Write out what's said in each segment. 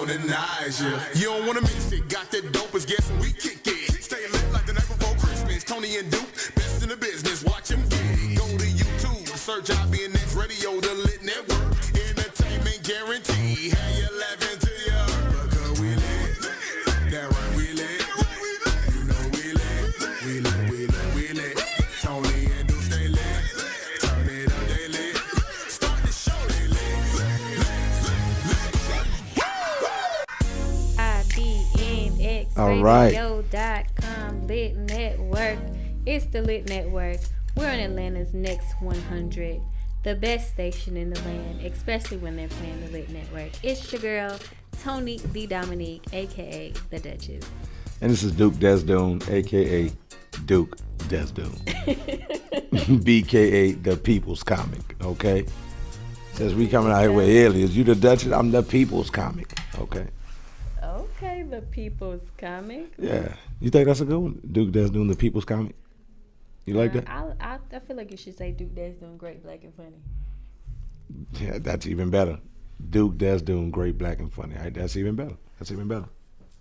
the night, yeah. You don't wanna miss it. Got that dopest guess and we kick it. Stay lit like the night before Christmas. Tony and Duke, best in the business. Watch him get it. Go to YouTube, search IBNX Radio, the Litt Netwrk. Entertainment guarantee. Have you laughing to ya? Because we lit. That right, we lit. You know we lit. We lit, we lit, we lit. Tony and Duke stay lit. Turn it up, they lit. Start the show, they lit. All right. IBNXradio.com, Litt Netwrk. It's the Litt Netwrk. We're on Atlanta's Next 100, the best station in the land, especially when they're playing the Litt Netwrk. It's your girl, Toni the Dominique, a.k.a. the Duchess. And this is Duke Desdoon, a.k.a. Duke Desdoon. B.K.A. the People's Comic, okay? Since we coming out here with aliens, you the Duchess, I'm the People's Comic, okay? Okay, the People's Comic. Yeah. You think that's a good one? Duke Desdoon, the People's Comic? You like that? I feel like you should say Duke Desdoon, great, black, and funny. Yeah, that's even better. Duke Desdoon, great, black, and funny. That's even better. That's even better.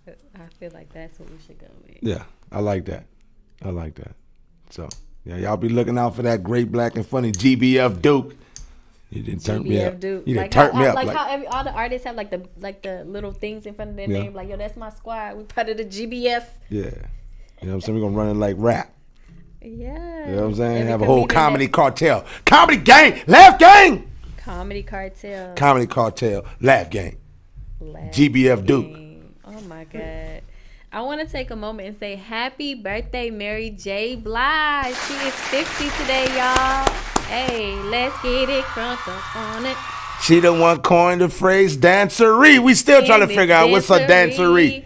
I feel like that's what we should go with. Yeah, I like that. I like that. So, yeah, y'all be looking out for that great, black, and funny GBF Duke. You didn't turn me up. Duke. You didn't turn me up. Like how all the artists have like the little things in front of their name. Like, yo, that's my squad. We part of the GBF. Yeah. You know what I'm saying? We're going to run it like rap. Yeah. You know what I'm saying? Have a whole comedy cartel. Comedy gang! Laugh gang! Comedy cartel. Comedy cartel. Laugh gang. GBF Duke. Oh, my God. I want to take a moment and say happy birthday, Mary J. Blige. She is 50 today, y'all. Hey, let's get it crunk up on it. She the one coined the phrase dancery. We still trying to figure out what's a dancery.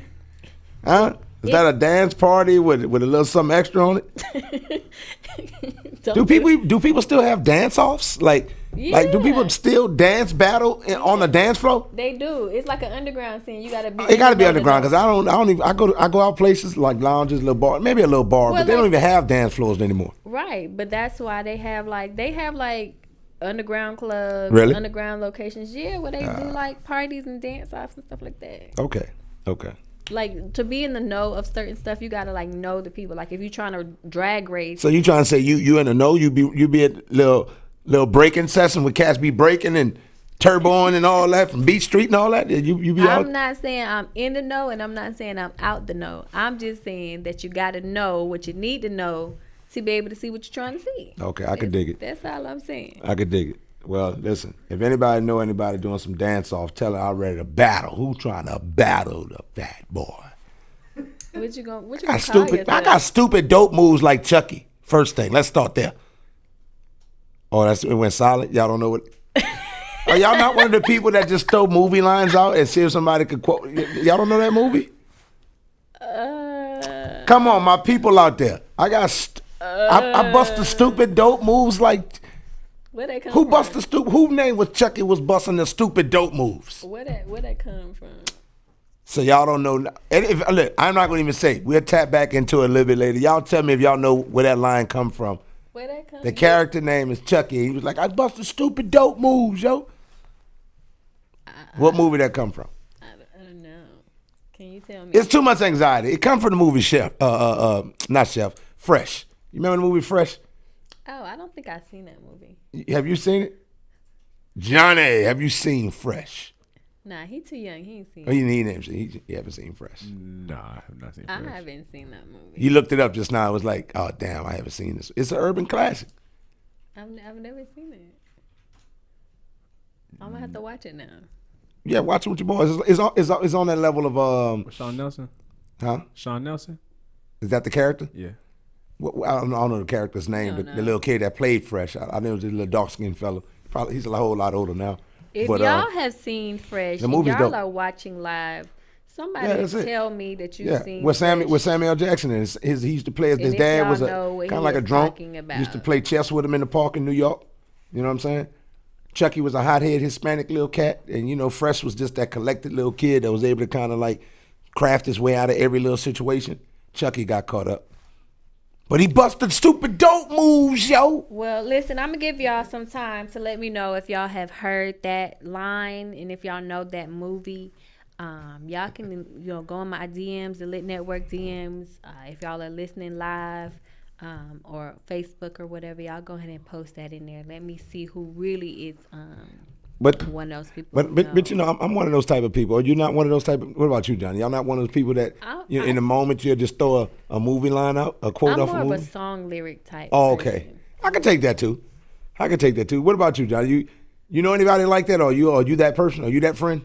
Huh? Is that a dance party with a little something extra on it? Do people still have dance offs? Like do people still dance battle on the dance floor? They do. It's like an underground scene. You gotta be. It gotta be underground because I don't even. I go out places like lounges, little bar, maybe a little bar, but they don't even have dance floors anymore. Right, but that's why they have underground clubs, really? Underground locations. Yeah, where they do like parties and dance offs and stuff like that. Okay. Like, to be in the know of certain stuff, you gotta like know the people. Like, if you're trying to drag race. So you trying to say you in the know? You be at little breaking session with cats be breaking and turboing and all that from Beach Street and all that. You be out. I'm not saying I'm in the know, and I'm not saying I'm out the know. I'm just saying that you gotta know what you need to know to be able to see what you're trying to see. Okay, I can dig it. That's all I'm saying. I can dig it. Well, listen, if anybody know anybody doing some dance off, tell her I'm ready to battle. Who's trying to battle the fat boy? What you gonna call yourself? I got stupid dope moves like Chucky. First thing, let's start there. Oh, it went solid? Y'all don't know what? Are y'all not one of the people that just throw movie lines out and see if somebody could quote? Y'all don't know that movie? Come on, my people out there. I bust the stupid dope moves like. Where that come Who from? bust the stupid? Who name was Chucky was busting the stupid dope moves? Where that come from? So y'all don't know. And look, I'm not gonna even say. We'll tap back into it a little bit later. Y'all tell me if y'all know where that line come from. Where that come? The character name is Chucky. He was like, I busted stupid dope moves, yo. What movie that come from? I don't know. Can you tell me? It's too much anxiety. It come from the movie Chef. Not Chef. Fresh. You remember the movie Fresh? Oh, I don't think I've seen that movie. Have you seen it? Johnny, have you seen Fresh? Nah, he too young. He ain't seen it. You haven't seen Fresh? Nah, I have not seen Fresh. I haven't seen that movie. You looked it up just now. It was like, oh, damn, I haven't seen this. It's an urban classic. I've never seen it. I'm going to have to watch it now. Yeah, watch it with your boys. It's on that level of... Sean Nelson? Huh? Sean Nelson? Is that the character? Yeah. I don't know the character's name, but the little kid that played Fresh, I know it was a little dark-skinned fellow. Probably he's a whole lot older now. If y'all have seen Fresh, and y'all are watching live, somebody tell me that you've seen with Fresh. With Samuel Jackson. And he used to play, his dad was kind of like a drunk. He used to play chess with him in the park in New York. You know what I'm saying? Chucky was a hothead Hispanic little cat, and Fresh was just that collected little kid that was able to kind of like craft his way out of every little situation. Chucky got caught up. But he busted stupid dope moves, yo. Well, listen, I'm going to give y'all some time to let me know if y'all have heard that line and if y'all know that movie. Y'all can go on my DMs, the Litt Netwrk DMs. If y'all are listening live or Facebook or whatever, y'all go ahead and post that in there. Let me see who really is one of those people. But I'm one of those type of people. Are you not one of those type of? What about you, Johnny? Y'all not one of those people that in the moment you'll just throw a movie line out, a quote off a movie? I'm more of a song lyric type. Oh, okay. person. I can take that too. What about you, Johnny? You know anybody like that, or you that person? Are you that friend?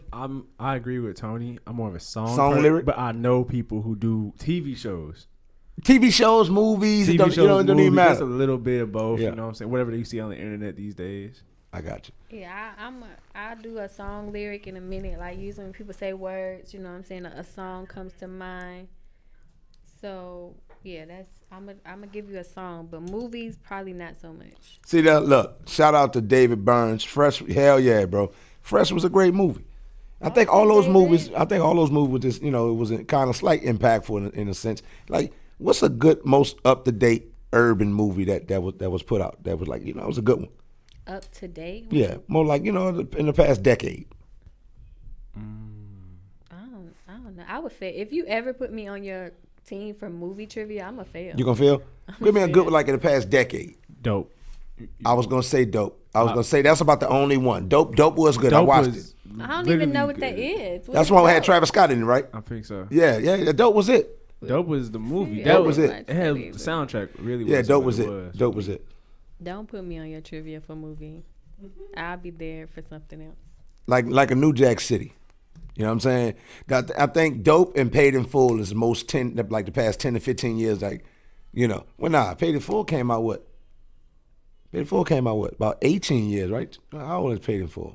I agree with Tony. I'm more of a song lyric, but I know people who do TV shows. TV shows, movies, it don't even matter. Just a little bit of both. Yeah. You know what I'm saying? Whatever you see on the internet these days. I got you. Yeah, I do a song lyric in a minute. Like usually when people say words, you know what I'm saying, a song comes to mind. So yeah, I'm gonna give you a song, but movies probably not so much. See that? Look, shout out to David Burns. Fresh, hell yeah, bro. Fresh was a great movie. I think all those movies were just, it was a kind of slight impactful in a sense. Like, what's a good, most up to date urban movie that was put out that was like, it was a good one. Up to date? Yeah, more like in the past decade. I don't know. I would fail if you ever put me on your team for movie trivia. I'm a fail. You gonna fail? Give me a good one like in the past decade. Dope. I was gonna say Dope. I was gonna say that's about the only one. Dope was good. I watched it. I don't even know what that is. That's one we had Travis Scott in it, right? I think so. Yeah. Dope was it. Dope was the movie. Dope was it. It had the soundtrack really. Yeah, Dope was it. Dope was it. Don't put me on your trivia for movie. I'll be there for something else. Like a New Jack City. You know what I'm saying? I think Dope and Paid in Full is the past 10 to 15 years. Paid in Full came out what? Paid in Full came out what? About 18 years, right? How old is Paid in Full?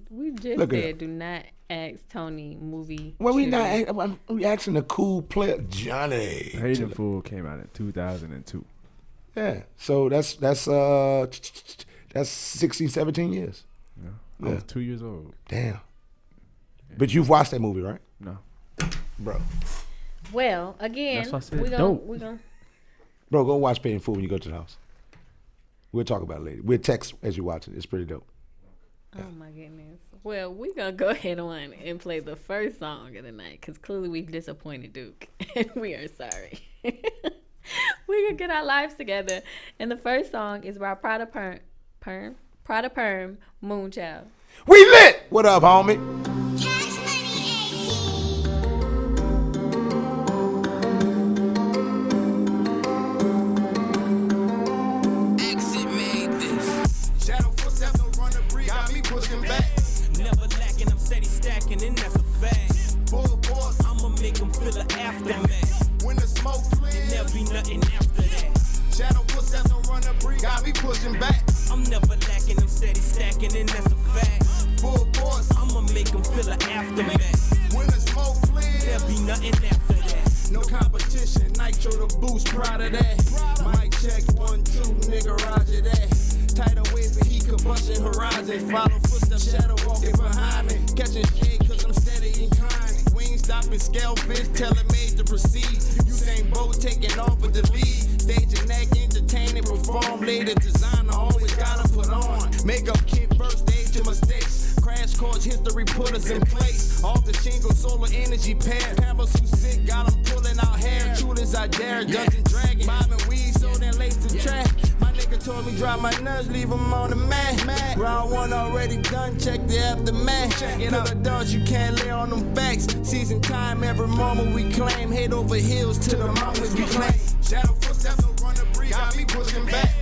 We just said do not ask Tony movie. Well, we asking a cool player, Johnny. Paid in Full came out in 2002. Yeah, so that's 16, 17 years. Yeah, I was 2 years old. Damn. But you've watched that movie, right? No. Bro. Well, again, we're gonna Bro, go watch Paid in Full when you go to the house. We'll talk about it later. We'll text as you watch it. It's pretty dope. Oh my goodness. Well, we're gonna go ahead on and play the first song of the night because clearly we've disappointed Duke and we are sorry. We're gonna get our lives together. And the first song is by Prada Perm, Moonchild. We lit! What up, homie? Exit made this. Shadow footsteps don't run a breeze. Got me pushing back. Never lacking, I'm steady stacking, and that's a fact. Full force. I'ma make them feel the aftermath. When the smoke clears, And there'll be nothing after that. shadow footsteps don't run a breeze. Got me pushing back. I'm never lacking, I'm steady stacking, and that's a fact. Full force. I'ma make them feel the aftermath. When the smoke clears, There'll be nothing after that. no competition. Nitro the boost, proud of that. Mic check 1, 2, nigga, roger that. Tidal wave and heat combustion horizon. Follow footsteps, shadow walking behind me. Catching shade cause I'm steady inclining. We ain't stopping, scale fish, telling made to proceed. Usain Bolt taking off with the lead. Stage and act, entertaining, perform. Later designer, always gotta put on. Makeup kit, first stage of mistakes. Crash course, history put us in place. Off the shingle, solar energy pair. Cameras who sick, got them pulling out hair. True as I dare, Dungeon Dragon. Bobbing weed, so then late to track. My nigga told me drop my nuts, leave them on the mat. Round 1 already done, check the aftermath. In other adults, you can't lay on them facts. Season time, every moment we claim. Head over heels to the moments we claim. Shadow footsteps don't run a breeze, got me pushing back.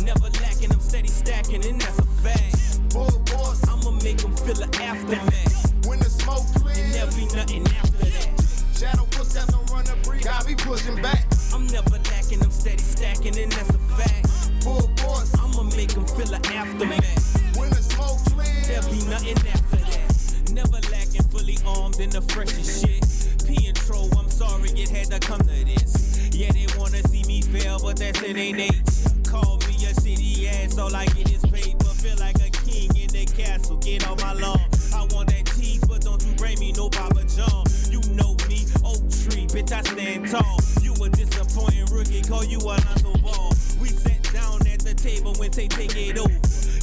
Never lacking, I'm steady stacking, and that's a fact. Full force, I'ma make them feel the aftermath. when the smoke And clears. there'll be nothing after that. Shadow footsteps don't run a breeze, got me pushing back. I'm never lacking, I'm steady stacking, and that's a fact. Full force, I'ma make them feel the aftermath. when the smoke clears. There'll be nothing after that. Never lacking, fully armed in the freshest shit. P-intro, I'm sorry it had to come to this. Yeah, they wanna see me fail, but that's it ain't nature. Call me a shitty ass, all I get is paper. Feel like a king in the castle, get on my lawn. I want that cheese, but don't you bring me no Papa John. You know me, oak tree, bitch, I stand tall. You a disappointing rookie, call you a Lonzo Ball. We sat down at the table when they take it over.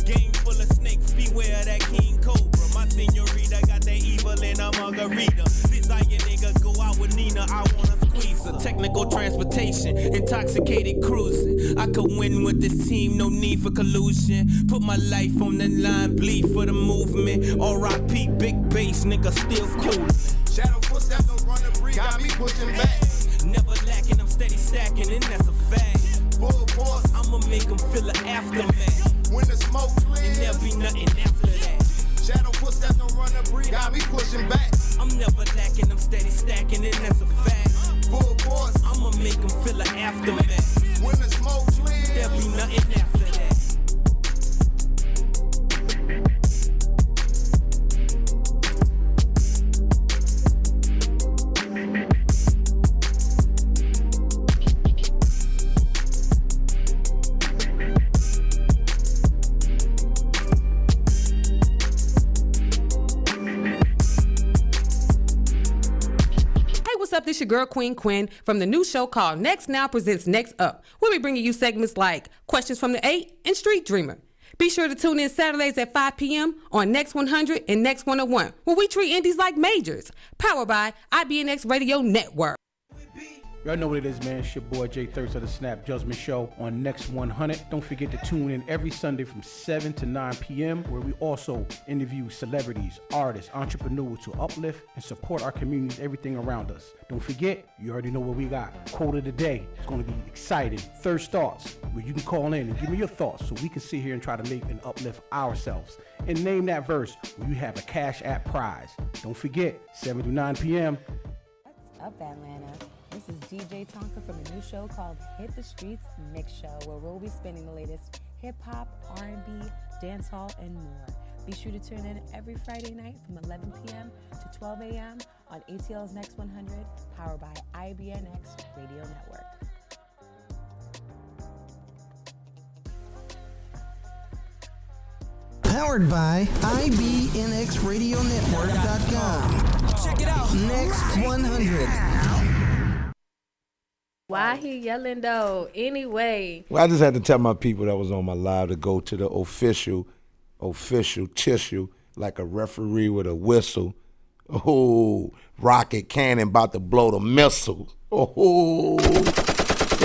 Game full of snakes, beware of that King Cobra. My senorita got that evil in a margarita. This how your nigga go out with Nina, I wanna squeeze her. Technical transportation, intoxicated cruising. I could win with this team, no need for collusion. Put my life on the line, bleed for the movement. R.I.P. big bass, nigga still cool. Shadow footsteps don't run the breed, got me pushing back. Never lacking, I'm steady stacking, and that's a fact. Full force, I'ma make them feel the aftermath. when the smoke clears. And there'll be nothing after that. Shadow footsteps don't run the breed, got me pushing back. I'm never lacking, I'm steady stacking, and that's a fact. Full force, I'ma make them feel the aftermath. when the smoke clears. There'll be nothing after that. This your girl Queen from the new show called Next Now Presents Next Up. We'll be bringing you segments like Questions from the 8 and Street Dreamer. Be sure to tune in Saturdays at 5 p.m. on Next 100 and Next 101, where we treat indies like majors. Powered by IBNX Radio Network. Y'all know what it is, man. It's your boy Jay Thirst of the Snap Judgment Show on Next 100. Don't forget to tune in every Sunday from 7 to 9 p.m. where we also interview celebrities, artists, entrepreneurs to uplift and support our communities, everything around us. Don't forget, you already know what we got. Quote of the day. It's going to be exciting. Thirst Thoughts, where you can call in and give me your thoughts so we can sit here and try to make and uplift ourselves. And name that verse where you have a Cash App prize. Don't forget, 7 to 9 p.m. What's up, Atlanta? This is DJ Tonka from a new show called Hit the Streets Mix Show, where we'll be spinning the latest hip-hop, R&B, dancehall, and more. Be sure to tune in every Friday night from 11 p.m. to 12 a.m. on ATL's Next 100, powered by IBNX Radio Network. Powered by IBNXRadioNetwork.com. Check it out. Next 100. Why he yelling though? Anyway. Well, I just had to tell my people that was on my live to go to the official tissue, like a referee with a whistle. Oh, rocket cannon about to blow the missile. Oh, you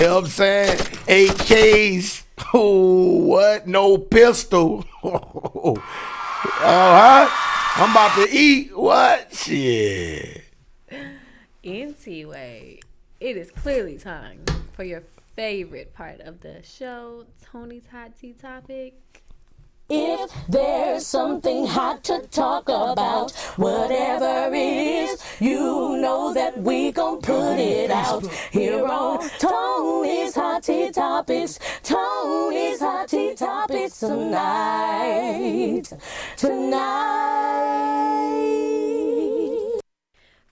know what I'm saying? AKs. Oh, what? No pistol. Oh, huh? I'm about to eat. What? Shit. Anyway, it is clearly time for your favorite part of the show, Tony's Hot Tea Topic. If there's something hot to talk about, whatever it is, you know that we gon' put it out here on Tony's Hot Tea Topics. Tony's Hot Tea Topics tonight.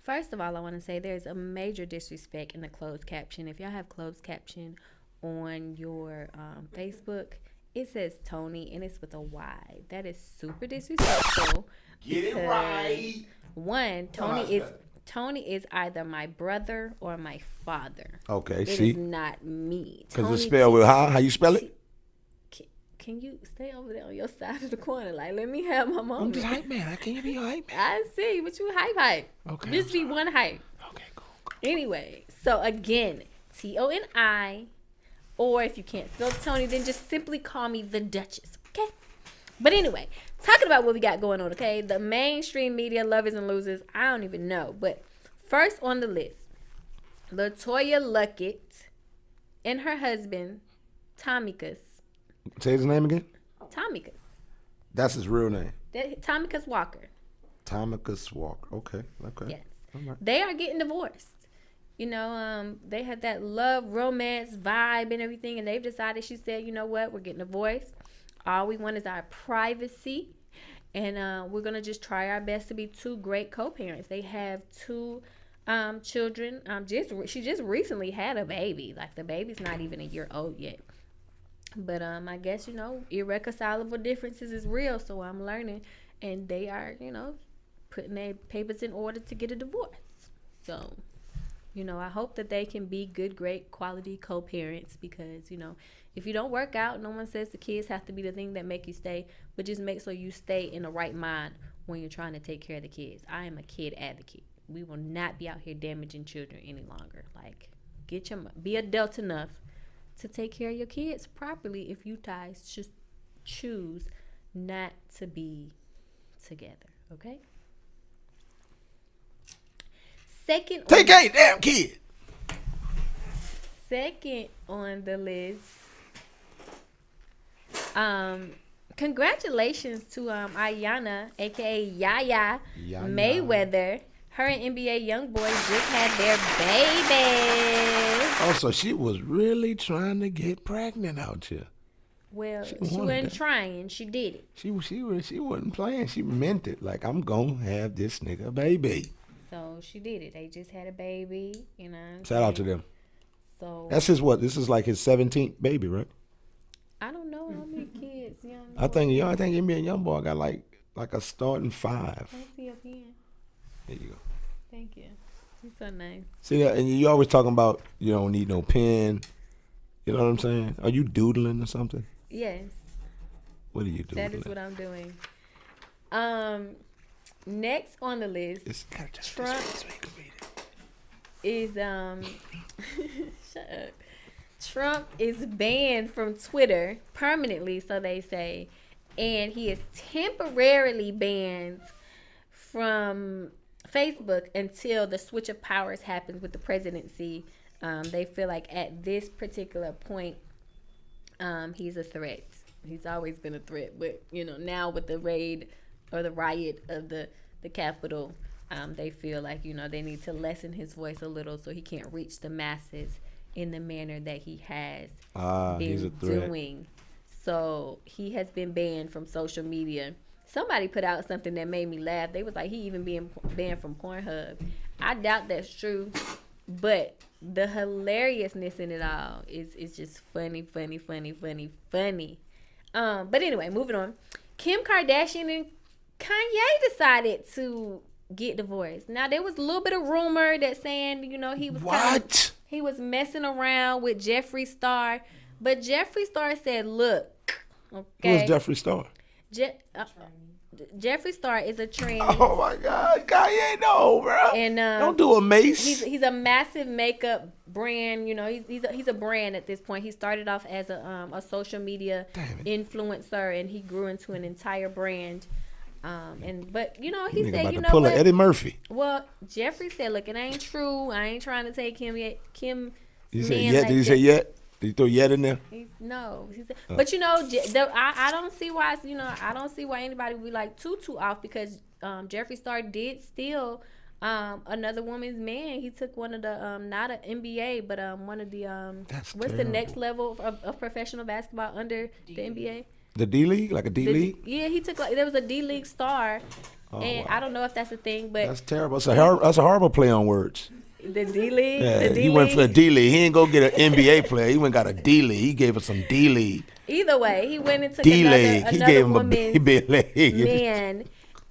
First of all, I want to say there's a major disrespect in the closed caption. If y'all have closed caption on your Facebook, it says Tony and it's with a Y. That is super disrespectful. Get it right. One, Tony is either my brother or my father. Okay, see? It is not me. Because it's spelled with how? How you spell it? Can you stay over there on your side of the corner? Like, let me have my moment. I'm just hype man. Can you be hype man? I see, but you hype. Okay. Just be one hype. Okay, cool. Anyway, so again, Toni. Or if you can't spell Tony, then just simply call me the Duchess, okay? But anyway, talking about what we got going on, okay? The mainstream media, lovers and losers, I don't even know. But first on the list, LaToya Luckett and her husband, Tomicus. Say his name again? Tomicus. That's his real name? Tomicus Walker. Tomicus Walker. Okay. Yes. Right. They are getting divorced. You know, they had that love, romance vibe and everything, and they've decided, she said, you know what, we're getting divorced. All we want is our privacy, and we're going to just try our best to be two great co-parents. They have two children. She just recently had a baby. Like, the baby's not even a year old yet. But I guess, you know, irreconcilable differences is real, so I'm learning. And they are, you know, putting their papers in order to get a divorce. So, you know, I hope that they can be good, great, quality co-parents because, you know, if you don't work out, no one says the kids have to be the thing that make you stay, but just make sure you stay in the right mind when you're trying to take care of the kids. I am a kid advocate. We will not be out here damaging children any longer. Like, be adult enough to take care of your kids properly if you guys just choose not to be together, okay? Second, take a damn kid. Second on the list. Congratulations to Ayanna, aka Yaya Mayweather. Her and NBA YoungBoy just had their baby. Oh, so she was really trying to get pregnant out here. Well, she wasn't trying. She did it. She wasn't playing. She meant it. Like, I'm gonna have this nigga baby. So she did it. They just had a baby. You know. Shout out to them. So that's his what? This is like his 17th baby, right? I don't know how many kids. I think NBA and YoungBoy got like a starting 5. Let me see your pen. There you go. Thank you. You're so nice. See that, and you always talking about you don't need no pen. You know what I'm saying? Are you doodling or something? Yes. What are you doing? That is what I'm doing. Next on the list, Trump is shut up. Trump is banned from Twitter permanently, so they say, and he is temporarily banned from Facebook until the switch of powers happens with the presidency. They feel like at this particular point, he's a threat. He's always been a threat, but now with the raid or the riot of the Capitol, they feel like they need to lessen his voice a little so he can't reach the masses in the manner that he has been doing. So he has been banned from social media. Somebody put out something that made me laugh. They was like, he even being banned from Pornhub. I doubt that's true, but the hilariousness in it all is just funny. But anyway, moving on. Kim Kardashian and Kanye decided to get divorced. Now there was a little bit of rumor that saying, he was he was messing around with Jeffree Star, but Jeffree Star said, "Look, okay." Who's Jeffree Star? Jeffree Star is a tranny. Oh my God, Kanye, no, bro. And don't do a Mace. He's a massive makeup brand. He's a brand at this point. He started off as a social media influencer, and he grew into an entire brand. But he said, pull Eddie Murphy. Well, Jeffree said, "Look, it ain't true. I ain't trying to take him yet." Kim. He said yet. Did he say yet? Did you throw yet in there? No. He said, but I don't see why. I don't see why anybody would be like too off, because Jeffree Star did steal another woman's man. He took one of the not an NBA, but one of the what's the next level of professional basketball under the NBA? The D League, like a D League. Yeah, he took there was a D League star, and wow. I don't know if that's a thing, but that's terrible. That's a horrible play on words. The D League. Yeah, he went for a D League. He didn't go get an NBA player. He went and got a D League. He gave us some D League. Either way, he went and took D-League. another woman's man,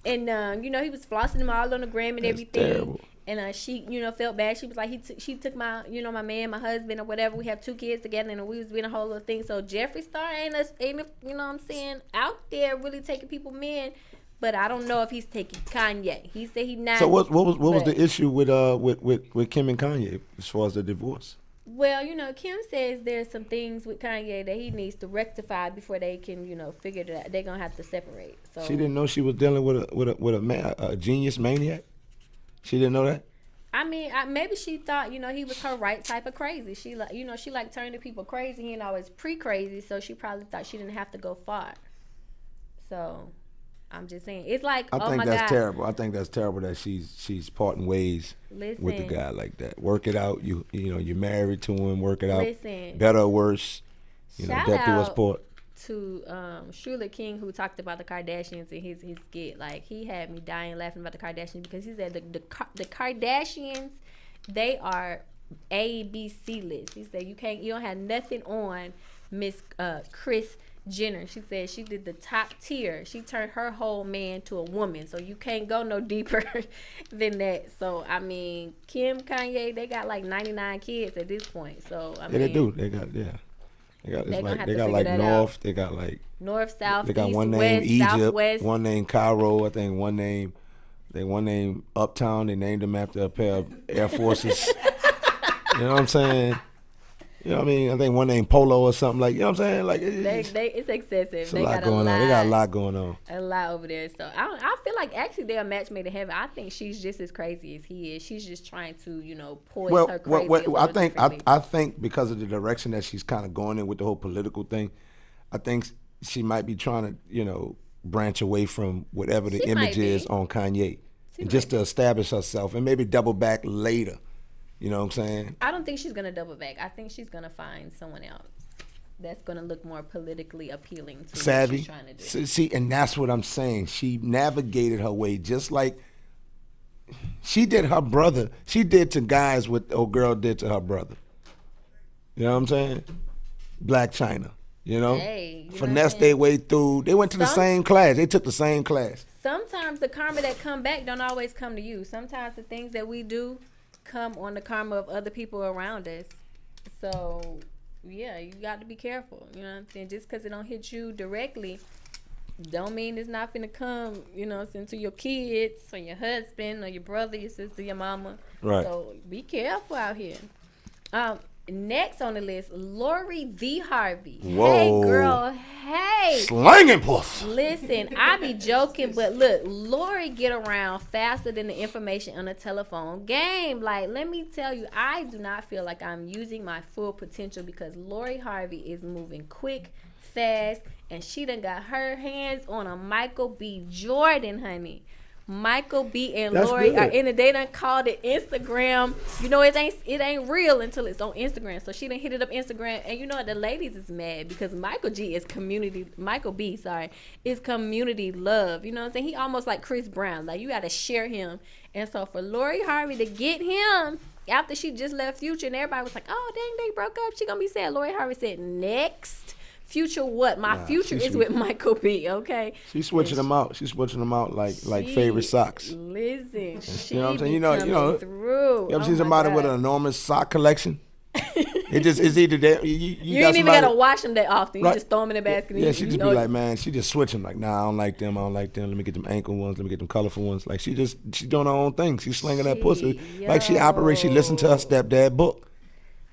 and he was flossing him all on the gram and everything. Terrible. And she, felt bad. She was like, she took my, my man, my husband, or whatever. We have 2 kids together, and we was doing a whole little thing. So Jeffree Star ain't what I'm saying, out there really taking people men. But I don't know if he's taking Kanye. He said he not. So what was the issue with Kim and Kanye as far as the divorce? Well, Kim says there's some things with Kanye that he needs to rectify before they can, figure it out. They're gonna have to separate. So she didn't know she was dealing with a genius maniac. She didn't know that. I mean, maybe she thought, he was her right type of crazy. She like turning people crazy. He ain't always pre-crazy, so she probably thought she didn't have to go far. So, I'm just saying, it's like, I think that's terrible. I think that's terrible that she's parting ways with the guy like that. Work it out. You're married to him. Work it out. Listen, better or worse. Shout death do us part. To Shula King, who talked about the Kardashians in his skit. Like, he had me dying laughing about the Kardashians, because he said the Kardashians, they are A, B, C list. He said you don't have nothing on Miss Kris Jenner. She said she did the top tier. She turned her whole man to a woman, so you can't go no deeper than that. So I mean, Kim, Kanye, they got like 99 kids at this point. So I mean, they do. They got They got like North. They got like North, South, they got East, one name West, Egypt, Southwest. one name Cairo. I think one name Uptown. They named them after a pair of Air Forces. You know what I'm saying? You know what I mean? I think one named Polo or something like. You know what I'm saying? Like it's excessive. It's a lot going on. They got a lot going on. A lot over there. So I feel like actually they're a match made in heaven. I think she's just as crazy as he is. She's just trying to poise her crazy. I think because of the direction that she's kind of going in with the whole political thing, I think she might be trying to branch away from whatever the image is on Kanye, and just to establish herself and maybe double back later. You know what I'm saying? I don't think she's going to double back. I think she's going to find someone else that's going to look more politically appealing to savvy. What she's trying to do. See, and that's what I'm saying. She navigated her way just like she did her brother. She did to guys what old girl did to her brother. You know what I'm saying? Black China. Finesse their way through. They went to the same class. They took the same class. Sometimes the karma that come back don't always come to you. Sometimes the things that we do come on the karma of other people around us. So yeah, you got to be careful. You know what I'm saying? Just because it don't hit you directly don't mean it's not finna come, to your kids or your husband or your brother, your sister, your mama. Right. So be careful out here. Next on the list, Lori V. Harvey. Whoa. Hey, girl. Hey. Slanging puss. Listen, I be joking, but look, Lori get around faster than the information on a telephone game. Like, let me tell you, I do not feel like I'm using my full potential because Lori Harvey is moving quick, fast, and she done got her hands on a Michael B. Jordan, honey. Michael B. and Lori are in it. They done called it Instagram. It ain't real until it's on Instagram. So she done hit it up Instagram. And the ladies is mad because Michael B. is community love. You know what I'm saying? He almost like Chris Brown. Like, you got to share him. And so for Lori Harvey to get him after she just left Future and everybody was like, oh, dang, they broke up. She gonna be sad. Lori Harvey said, next. Future what? My future is with Michael B. Okay. She's switching them out. She's switching them out like favorite socks. Listen, you know what I'm saying? You know. Through. You ever seen somebody with an enormous sock collection? It's either that you ain't even gotta wash them that often. You just throw them in the basket. Yeah, she just be like, man, she just switching. Like, nah, I don't like them. Let me get them ankle ones. Let me get them colorful ones. Like, she doing her own thing. She's slinging that pussy. Like, she operates. She listened to her stepdad book.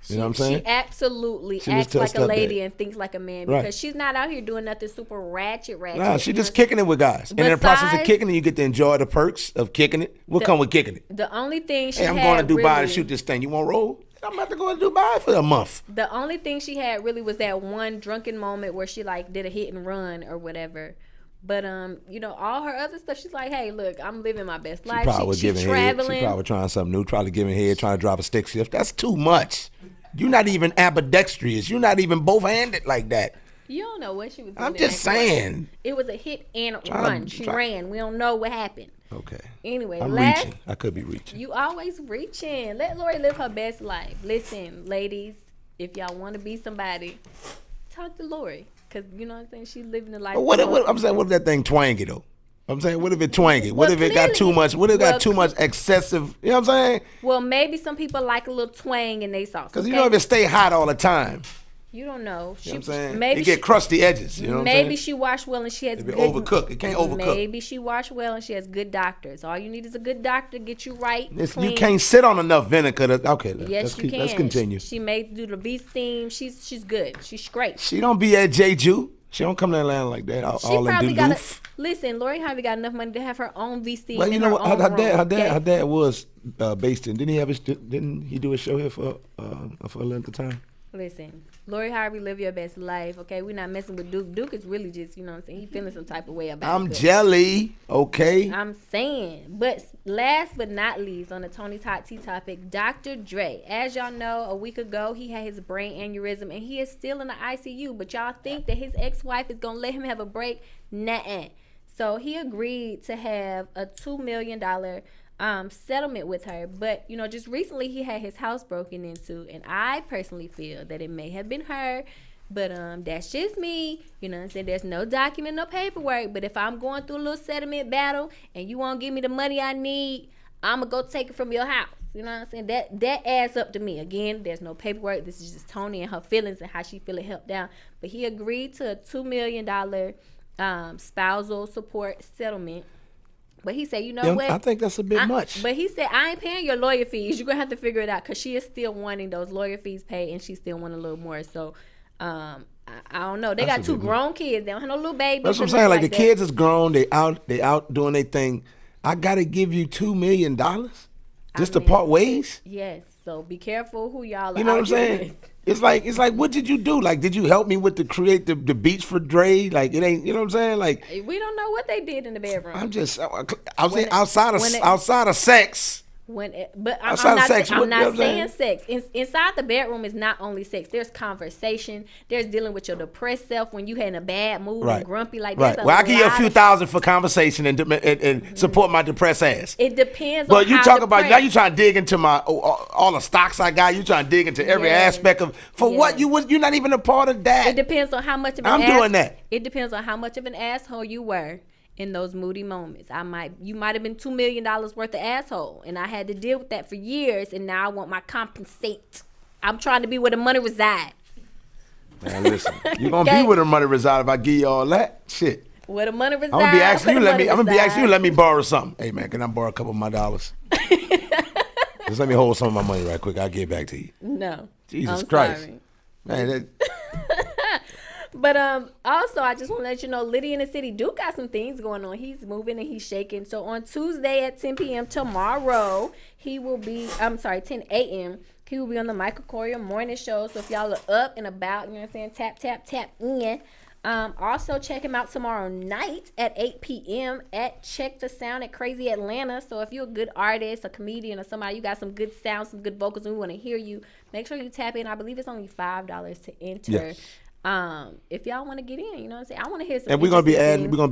You know what I'm saying? She absolutely acts like a lady and thinks like a man because she's not out here doing nothing super ratchet. Nah, she's just kicking it with guys. And in the process of kicking it, you get to enjoy the perks of kicking it. What come with kicking it? The only thing she I'm going to Dubai to shoot this thing. You want to roll? I'm about to go to Dubai for a month. The only thing she had really was that one drunken moment where she did a hit and run or whatever. But all her other stuff, she's like, hey, look, I'm living my best life. She's traveling. She probably trying something new, probably giving head, trying to drive a stick shift. That's too much. You're not even ambidextrous. You're not even both-handed like that. You don't know what she was doing. I'm just saying. It was a hit and run. She ran. We don't know what happened. Okay. Anyway, I'm reaching. I could be reaching. You always reaching. Let Lori live her best life. Listen, ladies, if y'all want to be somebody, talk to Lori. Because, you know what I'm saying? She's living the life. What if that thing twangy, though? I'm saying, what if it twangy? What if it got too much? What if it got too much excessive? You know what I'm saying? Well, maybe some people like a little twang in their sauce. Because if it stay hot all the time. You don't know. You know what I'm saying? Maybe it get crusty edges. You know what I'm saying? Maybe she washed well and she has good. Overcooked. It can't overcook. Maybe she washed well and she has good doctors. All you need is a good doctor to get you right. You can't sit on enough vinegar. Yes, you can. Let's continue. She made do the V-steam. She's good. She's great. She don't be at Jeju. She don't come to Atlanta like that. All in Duluth. Listen, Lori Harvey got enough money to have her own VC. Well, you know what? Her dad was based in. Didn't he do a show here for a length of time? Listen, Lori Harvey, live your best life. Okay, we're not messing with Duke. Duke is really just, you know what I'm saying, he feeling some type of way about it. I'm jelly. Okay. I'm saying, but last but not least, on the Tony's Hot Tea topic, Dr. Dre. As y'all know, a week ago he had his brain aneurysm and he is still in the ICU. But y'all think that his ex-wife is gonna let him have a break? Nuh-uh. So he agreed to have a $2 million settlement with her, but just recently he had his house broken into, and I personally feel that it may have been her, but that's just me. You know what I'm saying? There's no document, no paperwork, but if I'm going through a little settlement battle and you won't give me the money I need, I'm gonna go take it from your house. You know what I'm saying? That adds up to me. Again, there's no paperwork. This is just Toni and her feelings and how she feel it helped down. But he agreed to a $2 million spousal support settlement. But he said, you know what? I think that's a bit much. But he said, I ain't paying your lawyer fees. You're going to have to figure it out, because she is still wanting those lawyer fees paid, and she still want a little more. So, I don't know. They got 2 grown kids. They don't have no little babies. That's what I'm saying. Like the kids is grown. They out doing their thing. I got to give you $2 million just to part ways? Yes. So be careful who y'all are. You know what I'm saying? It's like, what did you do? Like, did you help me with create the beats for Dre? Like, it ain't, you know what I'm saying? Like, we don't know what they did in the bedroom. I'm saying outside of sex. I'm not saying sex. Inside the bedroom is not only sex. There's conversation. There's dealing with your depressed self when you had in a bad mood and grumpy like that. Right. Well, I give you a few thousand for conversation and support my depressed ass. It depends. But you talk about now. You trying to dig into my all the stocks I got. You trying to dig into every aspect of what you're not even a part of that. It depends on how much of an doing that. It depends on how much of an asshole you were in those moody moments. You might have been $2 million worth of asshole, and I had to deal with that for years, and now I want my compensate. I'm trying to be where the money reside. Man, listen, you're gonna be where the money reside if I give you all that shit. Where the money reside. I'm gonna be asking you. Let me borrow something. Hey man, can I borrow a couple of my dollars? Just let me hold some of my money right quick. I'll get back to you. No. Jesus Christ, sorry. Man. But also, I just want to let you know, Liddy in the City do got some things going on. He's moving and he's shaking. So on Tuesday at 10 p.m. tomorrow, 10 a.m., he will be on the Michael Coria morning show. So if y'all are up and about, you know what I'm saying, tap in. Also, check him out tomorrow night at 8 p.m. at Check the Sound at Crazy Atlanta. So if you're a good artist, a comedian, or somebody, you got some good sound, some good vocals, and we want to hear you, make sure you tap in. I believe it's only $5 to enter. Yes. If y'all want to get in, you know what I'm saying? I want to hear some. And we're gonna be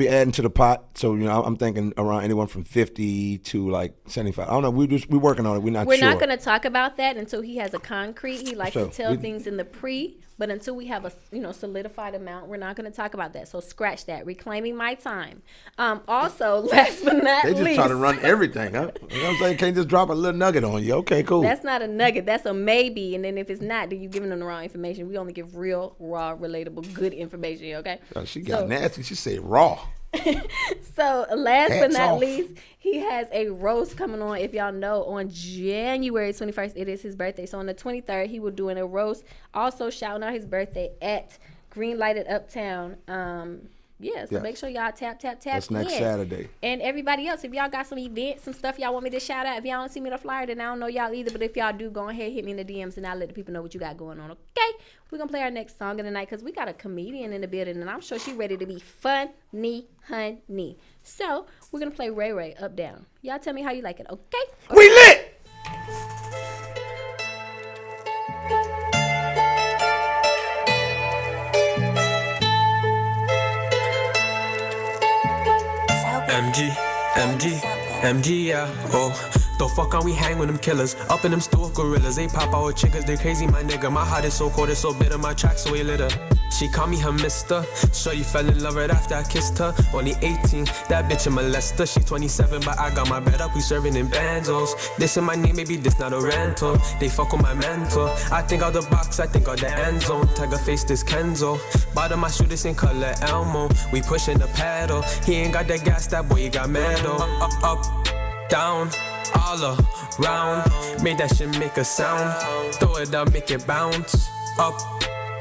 adding to the pot. So I'm thinking around anyone from 50 to like 75. I don't know. We're working on it. We're not not gonna talk about that until he has a concrete. He likes to tell things in the pre. But until we have a solidified amount, we're not going to talk about that. So scratch that. Reclaiming my time. Also, last but not least. They just try to run everything, huh? You know what I'm saying? Can't just drop a little nugget on you. Okay, cool. That's not a nugget. That's a maybe. And then if it's not, then you're giving them the wrong information. We only give real, raw, relatable, good information, okay? Oh, she got nasty. She said raw. So last but not least, he has a roast coming on, if y'all know, on January 21st. It is his birthday. So on the 23rd, he will do a roast. Also shouting out his birthday at Greenlight at Uptown. So make sure y'all tap That's next Saturday. And everybody else, if y'all got some events, some stuff y'all want me to shout out, if y'all don't see me the flyer, then I don't know y'all either. But if y'all do, go ahead, hit me in the DMs, and I'll let the people know what you got going on, okay? We're going to play our next song of the night because we got a comedian in the building, and I'm sure she's ready to be funny, honey. So we're going to play Ray Ray, Up Down. Y'all tell me how you like it, okay? We lit! MG, yeah, oh. The fuck on we hang with them killers. Up in them store gorillas. They pop out chickens, they crazy, my nigga. My heart is so cold, it's so bitter, my track so litter. She call me her mister. Shorty fell in love right after I kissed her. Only 18, that bitch a molester. She 27, but I got my bread up, we serving in banjos. This in my name, maybe this not a rental. They fuck with my mentor. I think out the box, I think out the end zone. Tiger face, this Kenzo. Bottom my shoe, this in color Elmo. We pushing the pedal. He ain't got that gas, that boy, he got metal. Up, down, all around. Made that shit make a sound. Throw it up, make it bounce. Up,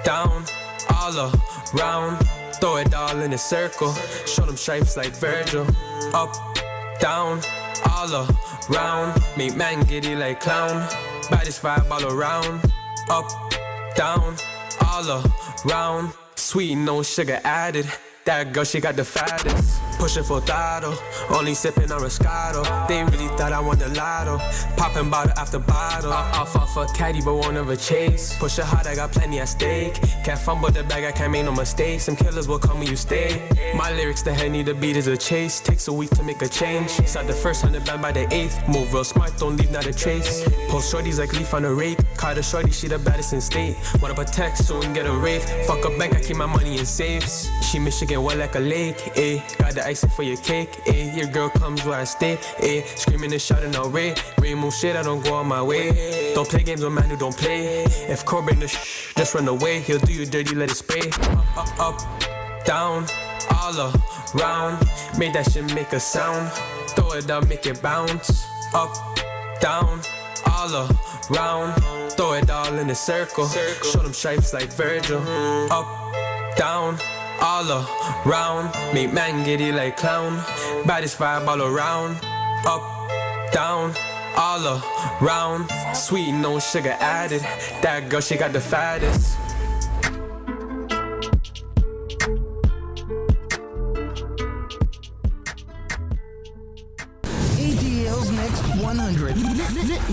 down, all around. Throw it all in a circle. Show them stripes like Virgil. Up, down, all around. Make man giddy like clown. Baddest vibe all around. Up, down, all around. Sweet, no sugar added. That girl, she got the fattest. Pushing for throttle, only sipping on Roscato. They really thought I won the lotto. Popping bottle after bottle. Off a caddy, but won't ever chase. Push it hard, I got plenty at stake. Can't fumble the bag, I can't make no mistakes. Some killers will come when you stay. My lyrics, the Henny, the beat is a chase. Takes a week to make a change. Start the first 100 band by the 8th. Move real smart, don't leave not a trace. Post shorties like leaf on a rape. Card a shorty, she the baddest in state. Want up a text, so we can get a rave. Fuck a bank, I keep my money in safes. She Michigan, well like a lake, eh. Got the icing for your cake, your girl comes where I stay, screaming and shouting no red. Green moon shit, I don't go on my way. Don't play games with man who don't play. If Core bring the just run away. He'll do you dirty, let it spray. Up, down, all around. Make that shit make a sound. Throw it down, make it bounce. Up, down, all around. Throw it all in a circle. Show them stripes like Virgil. Up, down, all around. Make man giddy like clown. Baddest vibe all around. Up, down, all around. Sweet, no sugar added. That girl, she got the fattest. ATL's Next 100.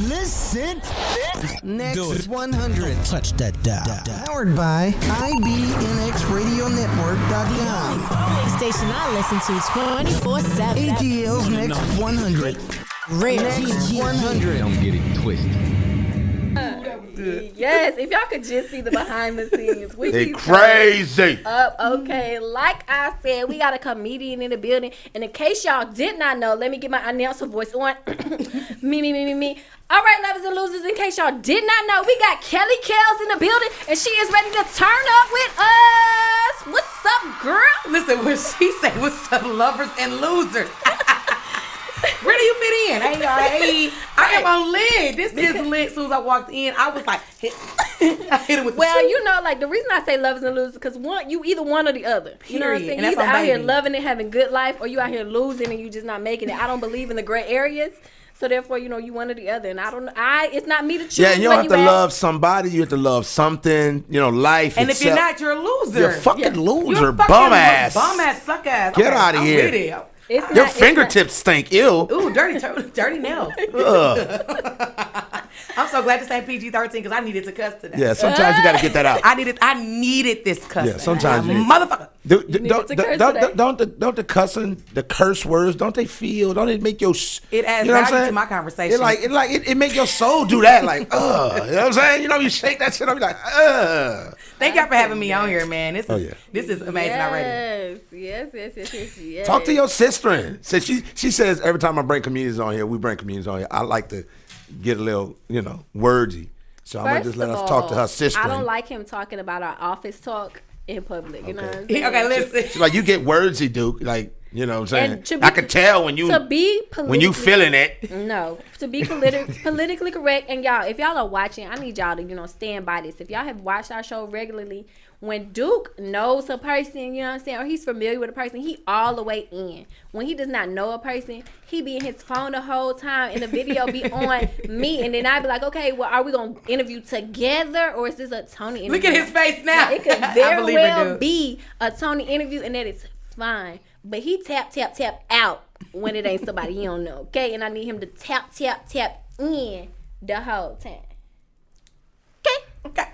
Listen. Next 100. Touch that dial. Powered by IBNXRadioNetwork.com. Station I listen to 24/7. ATL's Next 100. Next 100. Don't get it twisted. Yes, if y'all could just see the behind the scenes. They crazy. Okay, like I said, we got a comedian in the building. And in case y'all did not know, let me get my announcer voice on. me. All right, lovers and losers, in case y'all did not know, we got Kelly Kells in the building, and she is ready to turn up with us. What's up, girl? Listen, when she said, what's up, lovers and losers? Where do you fit in? I am on lid. This is lit. As soon as I walked in, I was like, I hit it with well, you know, like the reason I say lovers and losers, because you either one or the other. You know what I'm saying? You either out here loving it, having good life, or you out here losing and you just not making it. I don't believe in the gray areas. So therefore, you know, you one or the other. And I don't know. It's not me to choose. Yeah, you don't have to love somebody. You have to love something, you know, life. And if you're not, you're a loser. You're a fucking loser. Bum ass. Bum ass, suck ass. Get out of here. Your fingertips stink. Ew. Ooh, dirty nails. I'm so glad this ain't PG-13 because I needed to cuss today. Yeah, sometimes you got to get that out. I needed this cussing. Yeah, sometimes you motherfucker. Don't the cussing, the curse words, don't they make your it adds value to my conversation. It make your soul do that, like, you know what I'm saying? You know, you shake that shit up, you're like, Thank y'all for having me on here, man. This is amazing already. Yes. Talk to your sister. She says every time I bring comedians on here, I like to get a little, you know, wordy. So I'm gonna just let us talk to her sister. I don't like him talking about our office talk in public. You know what I'm saying? Okay, listen. She's like, you get wordsy, Duke. Like, you know what I'm saying? I can tell when you feeling it. No, to be politically correct. And y'all, if y'all are watching, I need y'all to, you know, stand by this. If y'all have watched our show regularly, when Duke knows a person, you know what I'm saying, or he's familiar with a person, he all the way in. When he does not know a person, he be in his phone the whole time, and the video be on me, and then I be like, okay, well, are we gonna interview together, or is this a Toni interview? Look at his face now. It could very well be a Toni interview, and that is fine. But he tap out when it ain't somebody he don't know, okay? And I need him to tap in the whole time. Okay.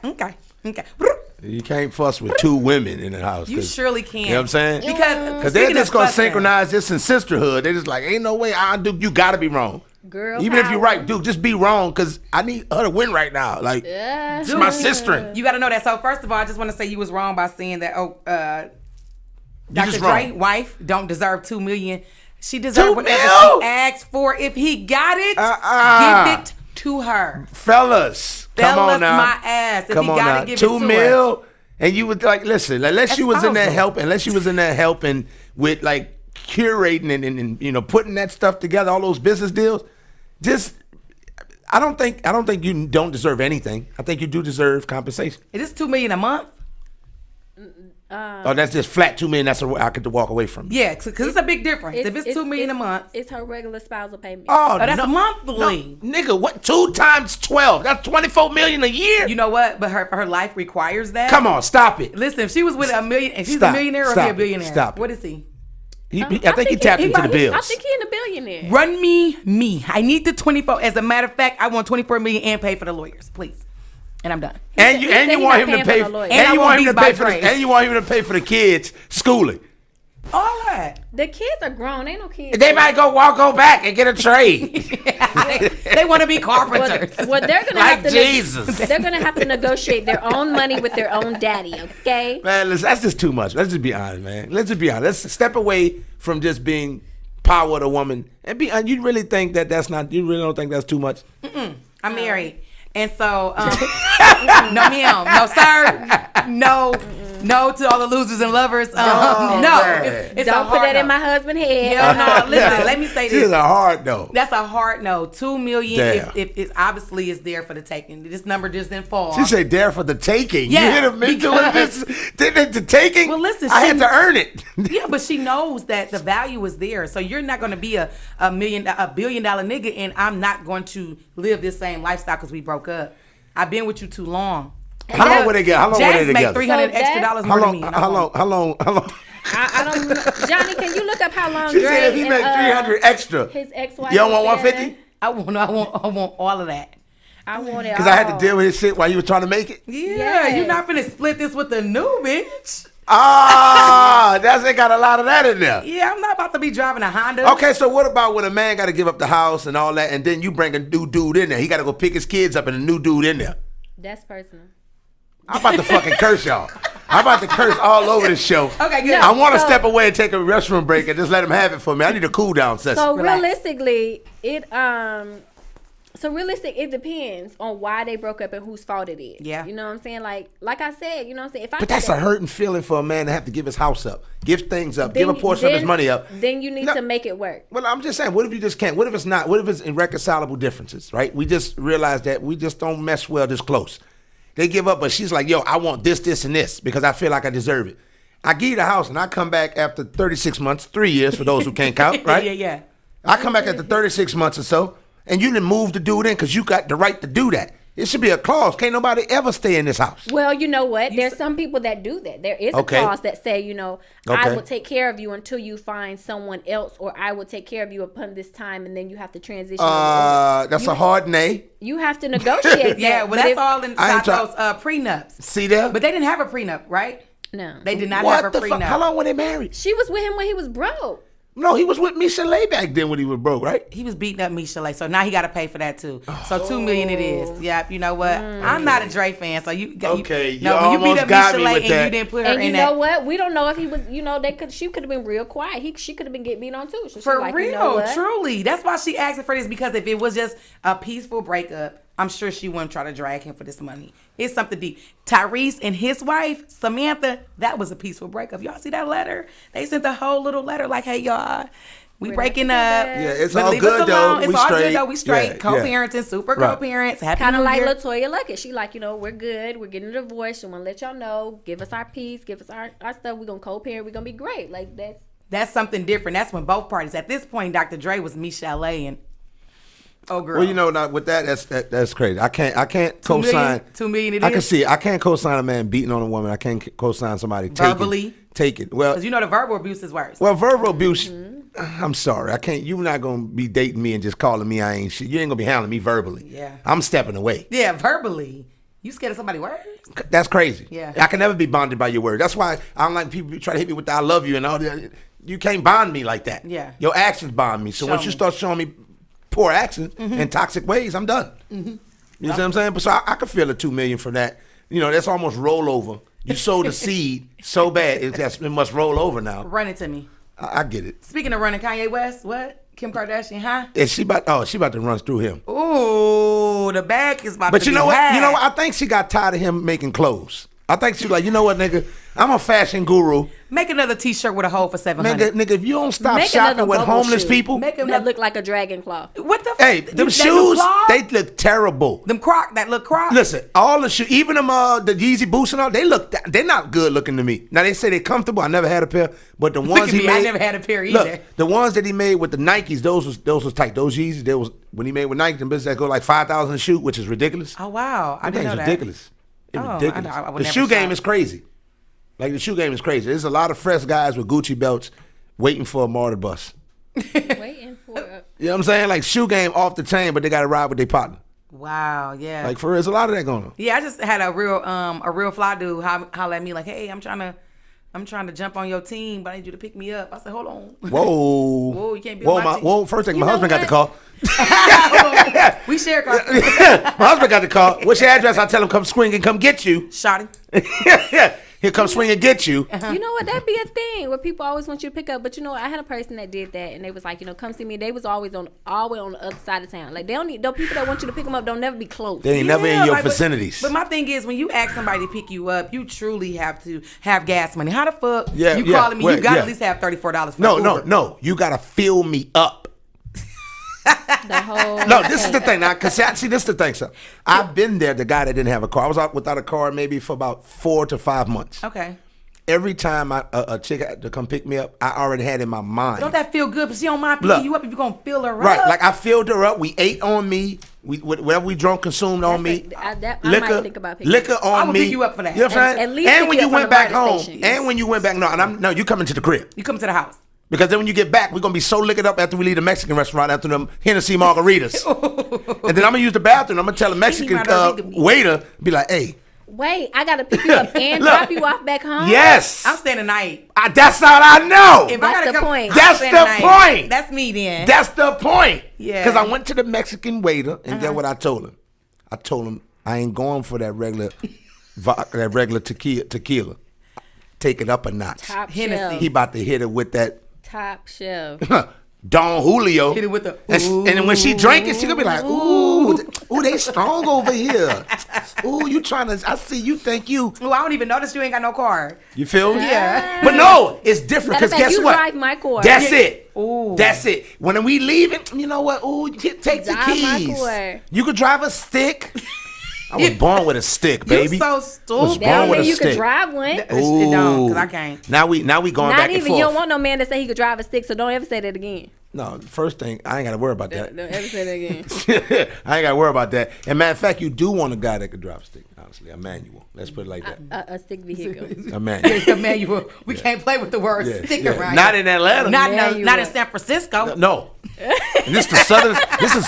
You can't fuss with two women in the house. You surely can. You know what I'm saying? Because they're just going to synchronize this in sisterhood. They're just like, ain't no way, Duke, you got to be wrong. Girl Even if you're right, Duke, just be wrong because I need her to win right now. Like, it's my sister. You got to know that. So first of all, I just want to say you was wrong by saying that, Dr. Dre's wife don't deserve $2 million. She deserves whatever she asked for. If he got it, give it to her. Fellas, come on now. My ass. If come he on got now. it, give it to $2 million, and you would like listen. Unless you was in there helping with like curating and you know putting that stuff together, all those business deals. I don't think you don't deserve anything. I think you do deserve compensation. Is this $2 million a month? That's just flat $2 million. That's what I could walk away from. Yeah, because it's a big difference. If it's $2 million a month, it's her regular spousal payment. Oh, that's monthly. No, nigga, what? 2 times 12? That's $24 million a year. You know what? But her life requires that. Come on, stop it. Listen, if she was with $1 million, and she's a millionaire or is he a billionaire? Stop it. What is he? I think he tapped into the bills. I think he in a billionaire. Run me. I need the 24. As a matter of fact, I want $24 million and pay for the lawyers, please. And I'm done. You want him to pay for the kids' schooling. All that. The kids are grown. Ain't no kids. They might go back and get a trade. They want to be carpenters. Well, they're gonna like have to Jesus. They're gonna have to negotiate their own money with their own daddy. Okay. Man, listen, that's just too much. Let's just be honest, man. Let's just be honest. Let's step away from just being power of the woman and be. And you really think that's not? You really don't think that's too much? I'm married, and so no, ma'am, no, sir, no to all the losers and lovers. No, it's don't put that in my husband's head. Yeah, no, listen. Let me say this. This is a hard no. That's a hard no. $2 million is obviously is there for the taking. This number just didn't fall. She said there for the taking. Yeah, you hit him into this. The taking. Well, listen, I had to earn it. Yeah, but she knows that the value is there. So you're not going to be a $1 billion nigga, and I'm not going to live this same lifestyle because we broke up. I've been with you too long. How long were they together? How long were they together? $300 extra more than me. How long? I don't know. Johnny, can you look up how long She Dre said if he made $300 extra. His ex-wife. You don't want 150? I want all of that. I want it all. Because I had to deal with his shit while you were trying to make it? Yeah, you're not finna split this with the new bitch. They got a lot of that in there. Yeah, I'm not about to be driving a Honda. Okay, so what about when a man got to give up the house and all that, and then you bring a new dude in there? He got to go pick his kids up and a new dude in there. That's personal. I'm about to fucking curse y'all. I'm about to curse all over this show. Okay, good. I want to step away and take a restroom break and just let him have it for me. I need a cool down session. So realistically, it depends on why they broke up and whose fault it is. Yeah. You know what I'm saying? Like I said, you know what I'm saying? If I But that's a hurting feeling for a man to have to give his house up, give things up, give a portion of his money up. Then you need to make it work. Well, I'm just saying, what if you just can't? What if it's not? What if it's irreconcilable differences, right? We just realize that we just don't mesh well this close. They give up, but she's like, yo, I want this, this, and this because I feel like I deserve it. I give you the house, and I come back after 36 months, 3 years for those who can't count, right? Yeah. I come back after 36 months or so, and you didn't move the dude in because you got the right to do that. It should be a clause. Can't nobody ever stay in this house. Well, you know what? There's some people that do that. There is a clause that say, you know, I will take care of you until you find someone else, or I will take care of you upon this time, and then you have to transition. That's a hard nay. You have to negotiate that. Yeah, well, that's all inside those prenups. See there? But they didn't have a prenup, right? No. They did not have a prenup. How long were they married? She was with him when he was broke. No, he was with Michelet back then when he was broke, right? He was beating up Michelet, so now he got to pay for that too. So $2 million it is. Yeah, you know what? I'm not a Dre fan, so you when you beat up Michelet and you didn't put her in that. And you know what? We don't know if he was. You know, she could have been real quiet. She could have been getting beat on too. So for like, real, you know what? truly. That's why she asked for this, because if it was just a peaceful breakup, I'm sure she wouldn't try to drag him for this money. It's something deep. Tyrese and his wife, Samantha, that was a peaceful breakup. Y'all see that letter? They sent a whole little letter like, hey, y'all, we breaking up. Yeah, it's all good though. It's all good though. We straight. Co-parenting, super co-parents. Happy Kind of New Year. like LaToya Luckett. She like, you know, we're good. We're getting a divorce. She want to let y'all know. Give us our peace. Give us our stuff. We're going to co-parent. We're going to be great. Like that's something different. That's when both parties. At this point, Dr. Dre was Michelet and oh girl. Well, you know, with that's crazy. I can't co-sign. $2 million. I can see. I can't co-sign a man beating on a woman. I can't co-sign somebody verbally taking. Well, because you know the verbal abuse is worse. Well, verbal abuse. I'm sorry. I can't. You're not gonna be dating me and just calling me I ain't shit. You ain't gonna be handling me verbally. Yeah. I'm stepping away. Yeah, verbally. You scared of somebody's words? That's crazy. Yeah. I can never be bonded by your words. That's why I don't like people try to hit me with the I love you and all that. You can't bond me like that. Yeah. Your actions bond me. So once you start showing me poor actions and toxic ways, I'm done. You know what I'm saying? But so I could feel a $2 million for that. You know, that's almost rollover. You sowed the seed so bad it must roll over now. Run it to me. I get it. Speaking of running, Kanye West, what? Kim Kardashian, huh? And she about to run through him. Ooh, the bag is about to be But you know what? had. You know what? I think she got tired of him making clothes. I think she was like, you know what, nigga? I'm a fashion guru. Make another T-shirt with a hole for $700. Nigga, if you don't stop shopping with homeless people, make them that look like a dragon claw. What the? Hey, them shoes, they look terrible. Them look croc. Listen, all the shoes, even them the Yeezy boots and all, they're not good looking to me. Now they say they're comfortable. I never had a pair, but the ones he made, I never had a pair either. Look, the ones that he made with the Nikes, those was tight. Those Yeezys, when he made with Nike, them business that go like $5,000 a shoe, which is ridiculous. Oh wow, I didn't know that. Ridiculous. It's ridiculous. The shoe game is crazy. Like, the shoe game is crazy. There's a lot of fresh guys with Gucci belts waiting for a MARTA bus. Waiting for it. You know what I'm saying? Like, shoe game off the chain, but they got to ride with their partner. Wow, yeah. Like, for real, there's a lot of that going on. Yeah, I just had a real fly dude holler at me like, hey, I'm trying to I'm trying to jump on your team, but I need you to pick me up. I said, hold on. Whoa. Whoa, you can't be on my team. Whoa, first thing, my husband got the call. We share cars. My husband got the call. What's your address? I tell him come swing and come get you. Shotty. He'll come swing and get you. You know what? That'd be a thing where people always want you to pick up. But you know, I had a person that did that, and they was like, come see me. They was always on the other side of town. Like they don't need those people that want you to pick them up. Don't never be close. They ain't never in your vicinities. But my thing is, when you ask somebody to pick you up, you truly have to have gas money. How the fuck you calling me? You got to at least have $34 for No. You got to fill me up. No, this is the thing. Now, cause see, this is the thing. So I've been there. The guy that didn't have a car. I was out without a car maybe for about 4 to 5 months. Okay. Every time a chick had to come pick me up, I already had in my mind. Don't that feel good? But she don't mind picking you up if you're gonna fill her up. Right, like I filled her up. We ate on me. Whatever we drunk, consumed on me. I might think about picking liquor on me. I would pick you up for that. You know what I'm saying? At least and when you went back home, station. and when you went back, no, you coming to the crib. You come to the house. Because then when you get back, we're going to be so liquored up after we leave the Mexican restaurant after them Hennessy margaritas. And then I'm going to use the bathroom. I'm going to tell the Mexican waiter, be like, hey. Wait, I got to pick you up and drop you off back home? Yes. I'm staying the night. That's all I know. That's the point. That's the point. That's me then. That's the point. Yeah. Because I went to the Mexican waiter, and then what I told him? I told him, I ain't going for that regular tequila. Take it up a notch. Top Hennessy. shelf. He about to hit it with that. Top shelf. Don Julio. Hit it with the and then when she drink it, she gonna be like, ooh, they strong over here. Ooh, you trying to, I see you think you. Ooh, I don't even notice you ain't got no car. You feel me? Yeah. But no, it's different because guess you what? drive my car. That's it. Ooh. That's it. When we leaving, you know what? Ooh, take the keys. You could drive a stick. I was born with a stick, baby. You so stupid. That don't mean you could drive one. It don't, because I can't. Now we going back and forth. You don't want no man to say he could drive a stick, so don't ever say that again. No, first thing, I ain't got to worry about that. Don't ever say that again. I ain't got to worry about that. And matter of fact, you do want a guy that could drive a stick, honestly. A manual. Let's put it like that. A stick vehicle. A manual. It's a manual. We can't play with the word stick around. Not in Atlanta. Not in San Francisco. No. And this is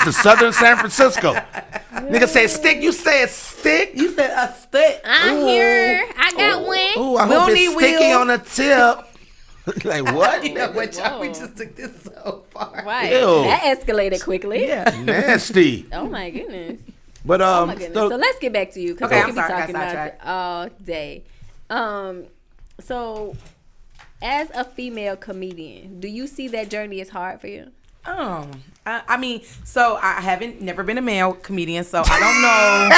the southern San Francisco. Nigga say stick, you say a stick? You said a stick. I'm here. I got one. Ooh, I hope it's sticky on the tip. Like what? You know what, y'all? We just took this so far. Right. Ew. That escalated quickly. Yeah. Nasty. Oh my goodness. But oh my goodness. So let's get back to you because we could be talking about it all day. So as a female comedian, do you see that journey is hard for you? I mean, so I haven't never been a male comedian, so I don't know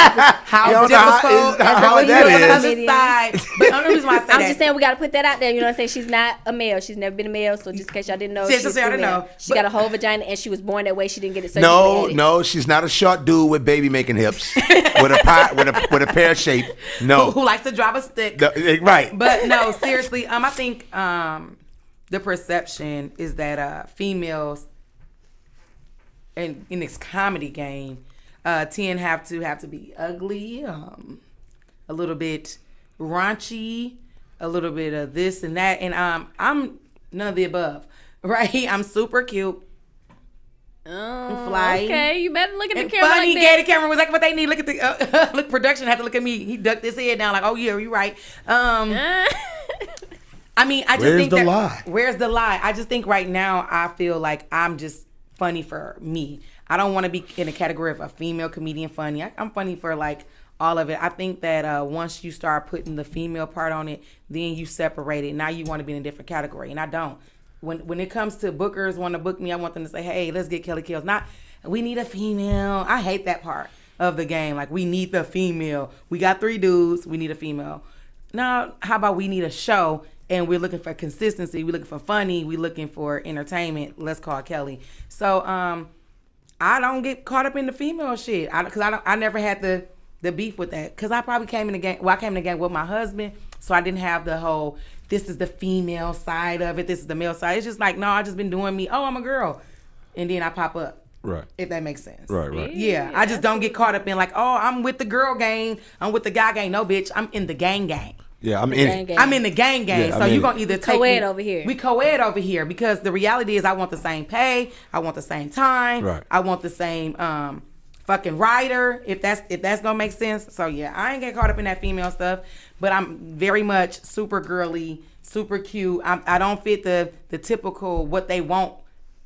how difficult how that on the is. other side. But the only reason why I say I'm that, just saying we got to put that out there. You know what I'm saying? She's not a male. She's never been a male. So just in case y'all didn't know, she's I didn't know. She got a whole vagina and she was born that way. She didn't get it surgically. No, she's not a short dude with baby making hips with a pear shape. No, who likes to drive a stick? Right. But no, seriously, I think the perception is that females in this comedy game tend have to be ugly, a little bit raunchy, a little bit of this and that, and I'm none of the above, right? I'm super cute. Oh, fly. Okay, you better look at the camera. Funny, like that. the camera was like what they need. Look at the look. Production had to look at me. He ducked his head down like, oh yeah, you're right. I mean, I just Where's think the lie? Where's the lie? I just think right now I feel like I'm just funny for me. I don't want to be in a category of a female comedian funny. I'm funny for like all of it. I think that once you start putting the female part on it, then you separate it. Now you want to be in a different category, and I don't. When it comes to bookers want to book me, I want them to say, hey, let's get Kelly Kills. Not, we need a female. I hate that part of the game. Like, we need the female. We got 3 dudes. We need a female. Now, how about we need a show, and we're looking for consistency. We're looking for funny. We're looking for entertainment. Let's call Kelly. So, I don't get caught up in the female shit. I never had the beef with that. Because I probably came in the game. Well, I came in the game with my husband, so I didn't have the whole, this is the female side of it, this is the male side. It's just like, no, I just been doing me. Oh, I'm a girl. And then I pop up. Right. If that makes sense. Right. Yeah, I just don't get caught up in like, oh, I'm with the girl gang. I'm with the guy gang. No, bitch, I'm in the gang gang. Yeah, I'm in it. I'm in the gang. Yeah, so you're going to either take co-ed over here. We co-ed over here because the reality is I want the same pay. I want the same time. Right. I want the same fucking rider, if that's going to make sense. So, yeah, I ain't get caught up in that female stuff, but I'm very much super girly, super cute. I don't fit the typical what they want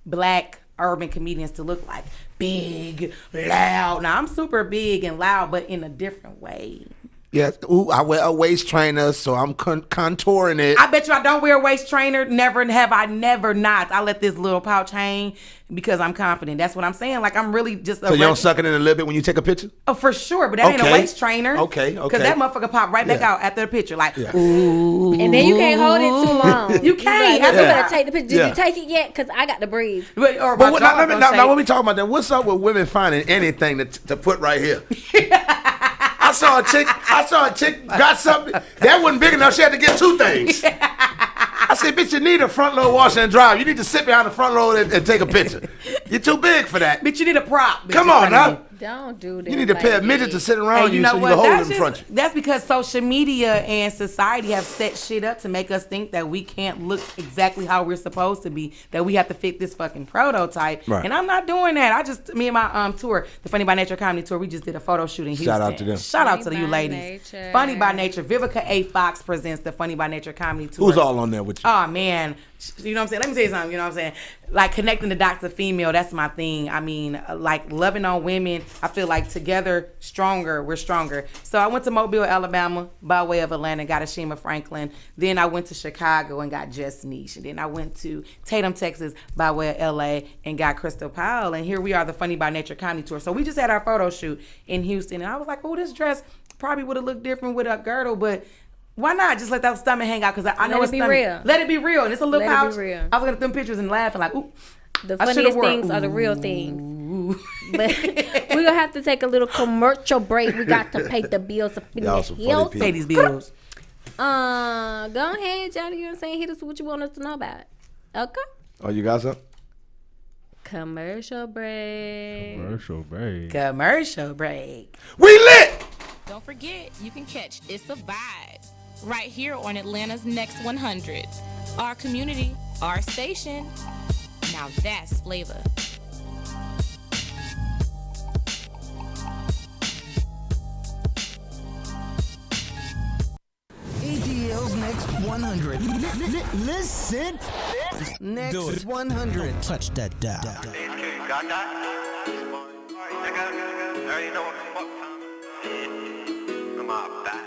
black urban comedians to look like. Big, loud. Now, I'm super big and loud, but in a different way. Yes. Ooh, I wear a waist trainer, so I'm contouring it. I bet you I don't wear a waist trainer. Never have I never not. I let this little pouch hang because I'm confident. That's what I'm saying. Like, I'm really just So you don't suck it in a little bit when you take a picture? Oh, for sure. But that ain't a waist trainer. Okay. Because that motherfucker pop right back out after the picture. Like, ooh. And then you can't hold it too long. You can't. You better take the picture. Did you take it yet? Because I got to breathe. Now, when we talking about that, what's up with women finding anything to put right here? I saw a chick got something that wasn't big enough. She had to get two things. I said, bitch, you need a front load washer and dryer. You need to sit behind the front load and take a picture. You're too big for that. Bitch, you need a prop. Come on now. Don't do that. You need to pay a midget to sit around you know so you what? can hold it in front of you. That's because social media and society have set shit up to make us think that we can't look exactly how we're supposed to be, that we have to fit this fucking prototype. Right. And I'm not doing that. Me and my tour, the Funny by Nature comedy tour, we just did a photo shoot in Houston. Shout out to them. Shout out to you ladies. Nature. Funny by Nature. Vivica A. Fox presents the Funny by Nature comedy tour. Who's all on there with you? Oh, man. You know what I'm saying? Let me tell you something. You know what I'm saying? Like, connecting the dots to female, that's my thing. I mean, like, loving on women. I feel like together, stronger, we're stronger. So I went to Mobile, Alabama, by way of Atlanta, got Ashima Franklin. Then I went to Chicago and got Jess Niche. And then I went to Tatum, Texas, by way of LA, and got Crystal Powell. And here we are, the Funny by Nature comedy tour. So we just had our photo shoot in Houston. And I was like, oh, this dress probably would have looked different with a girdle, but why not just let that stomach hang out? Because I know it's stomach. Real. Let it be real. And it's a little pouch. I was looking at them pictures and laughing like, ooh. The funniest things are the real things. But we're going to have to take a little commercial break. We got to pay the bills up in the hills. Pay these bills. Go ahead, y'all. You know what I'm saying? Hit us with what you want us to know about. Okay. Oh, you got something? Commercial break. Commercial break. We lit! Don't forget, you can catch It's a Vibe right here on Atlanta's Next 100. Our community, our station. Now that's flavor. ATL's Next 100. Listen. Next 100. Don't touch that dial. Got that? Already know what the fuck time. I'm out back.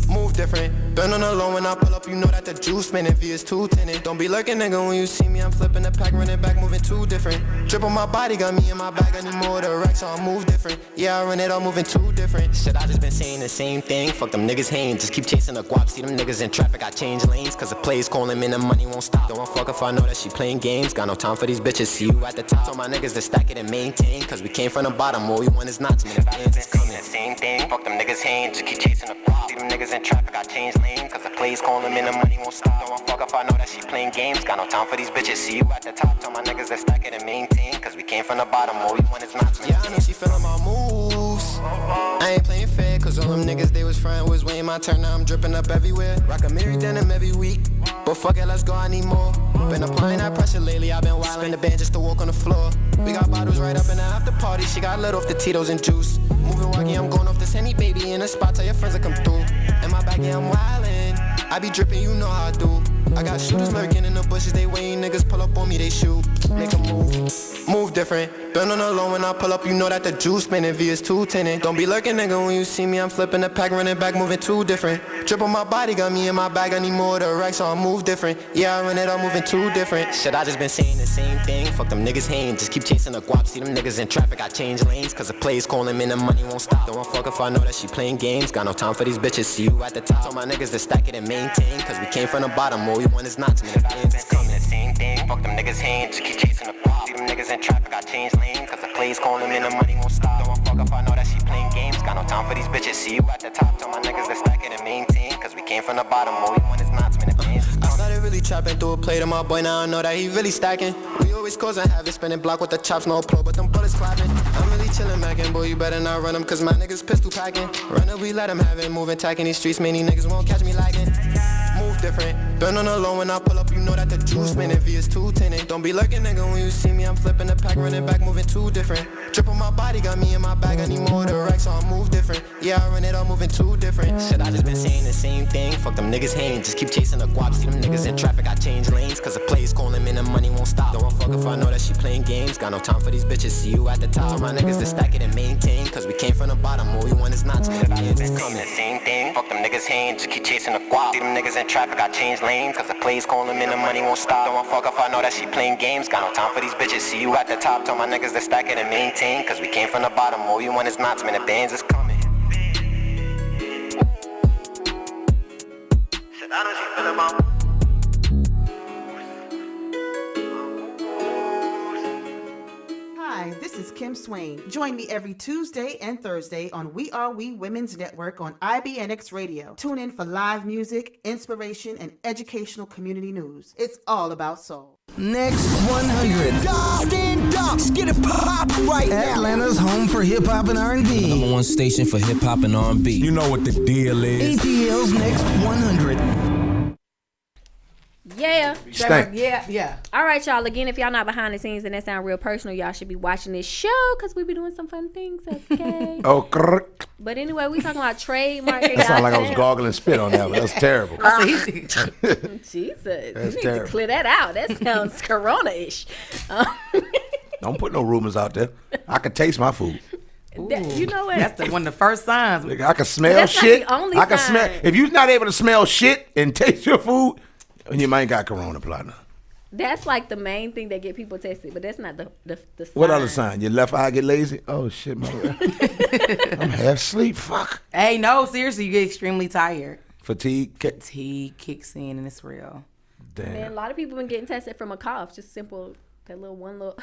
Move different. Been on the low when I pull up, you know that the juice spinning. V is too tinted. Don't be lurking, nigga, when you see me. I'm flipping the pack, running back, moving too different. Drip on my body, got me in my bag. I need more of the rack, so I move different. Yeah, I run it all, moving too different. Shit, I just been saying the same thing. Fuck them niggas hating, just keep chasing the guap. See them niggas in traffic, I change lanes. Cause the plays calling me, the money won't stop. Don't fuck if I know that she playing games. Got no time for these bitches, see you at the top. Told my niggas to stack it and maintain. Cause we came from the bottom, all we want is not to me. The fans is coming. The same thing, fuck them niggas hating, just keep chasing the guap. See them niggas in traffic, I change lanes. Cause the plays calling me, the money won't stop. Don't fuck if I know that she playing games. Got no time for these bitches, see you at the top. Told my niggas to stack it and maintain. Cause we came from the bottom, all we want is not to me. Yeah, I know she feeling my moves. I ain't playing fair, cause all them niggas they was frying was waiting my turn. Now I'm dripping up everywhere. Rock a Mary denim every week. But fuck it, let's go, I need more. Been applying that pressure lately, I've been wildin' Spin the band just to walk on the floor. We got bottles right up in the after party. She got lit off the Tito's and juice. Moving walkie, I'm going off this Henny, baby. In a spot, tell your friends to come through. In my bag, yeah, I'm wildin'. I be drippin', you know how I do. I got shooters lurking in the bushes, they waiting. Niggas pull up on me, they shoot. Make a move different. Been on the low when I pull up, you know that the juice spinning. V is too tinted. Don't be lurking, nigga, when you see me. I'm flipping the pack, running back, moving too different. Drip on my body, got me in my bag. I need more of the rack, so I move different. Yeah, I run it, I'm moving too different. Shit, I just been saying the same thing. Fuck them niggas hating, just keep chasing the guap. See them niggas in traffic, I change lanes. Cause the plays calling me, the money won't stop. Don't fuck if I know that she playing games. Got no time for these bitches, see you at the top. Told my niggas to stack it and maintain. Cause we came from the bottom, all we want is not to me. The fans is coming. The same thing, fuck them niggas hating, just keep chasing the guap. See them niggas in traffic, I change lanes. Cause the plays calling me, the money won't stop. Don't fuck if I know that she playing games. Got no time for these bitches, see you at the top. Told my niggas to stack it and maintain. Cause we came from the bottom, all we want is not to me. The fans is coming. I started really trapping through a play to my boy, now I know that he really stacking. We always causing havoc, spinning block with the chops, no pro, but them bullets clapping. I'm really chillin', mackin', boy, you better not run them, cause my niggas pistol packing. Run up, we let them have it, moving, tacking these streets, many niggas won't catch me lagging. Move different. Been on the low when I pull up, you know that the juice spinning. V is 210. Don't be looking, nigga, when you see me. I'm flipping the pack, running back, moving too different. Drip on my body, got me in my bag. I need more of the rack, so I move different. Yeah, I run it all, moving too different. Shit, I just been saying the same thing. Fuck them niggas hating, just keep chasing the guap. See them niggas in traffic, I change lanes. Cause the play's calling, man, the money won't stop. Don't fuck if I know that she playing games. Got no time for these bitches, see you at the top. My niggas to stack it and maintain. Cause we came from the bottom, all we want is not to. It's coming. The same thing. Fuck them niggas hating, just keep chasing the guap. See them niggas in traffic, I change lanes. Cause the play's calling, man, the money won't stop. Don't fuck if I know that she playing games. Got no time for these bitches, see you at the top. Tell my niggas to stack it and maintain. Cause we came from the bottom, all we want is not to. Man, the bands is coming. Shit, I know she feeling my. Hi, this is Kim Swain. Join me every Tuesday and Thursday on We Are We Women's Network on IBNX Radio. Tune in for live music, inspiration, and educational community news. It's all about soul. Next 100. Stand up. Get it pop right now. Atlanta's home for hip hop and R&B. Number one station for hip hop and R&B. You know what the deal is. ATL's Next 100. Yeah. Yeah. All right, y'all. Again, if y'all not behind the scenes and that sound real personal, y'all should be watching this show because we be doing some fun things, okay? But anyway, we talking about trademarking. That sounded like I was gargling spit on that one. That was terrible. Jesus. You need to clear that out. That sounds corona-ish. Don't put no rumors out there. I can taste my food. You know what? That's one of the first signs. Nigga, I can smell shit. I can smell. If you're not able to smell shit and taste your food, you might got corona, partner. That's like the main thing that get people tested, but that's not the sign. What other sign? Your left eye get lazy? Oh shit, my I'm half asleep. Fuck. Hey, no, seriously, you get extremely tired. Fatigue kicks in and it's real. Damn. Man, a lot of people been getting tested from a cough. Just simple, that little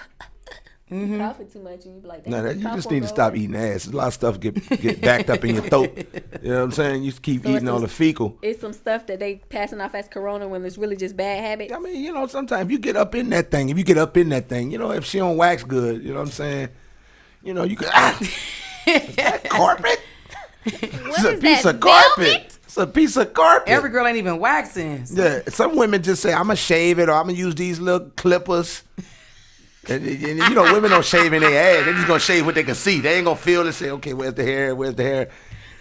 coughing too much and you be like, no, you just need to stop eating ass. A lot of stuff get backed up in your throat. You know what I'm saying? You keep eating all the fecal. It's some stuff that they passing off as corona when it's really just bad habits. I mean, you know, sometimes you get up in that thing. If you get up in that thing, you know, if she don't wax good, you know what I'm saying? You know, you could is that carpet? It's a piece of carpet. It's a piece of carpet. Every girl ain't even waxing. Yeah, some women just say, I'm going to shave it or I'm going to use these little clippers. And you know, women don't shave in their ass. They're just going to shave what they can see. They ain't going to feel and say, okay, where's the hair?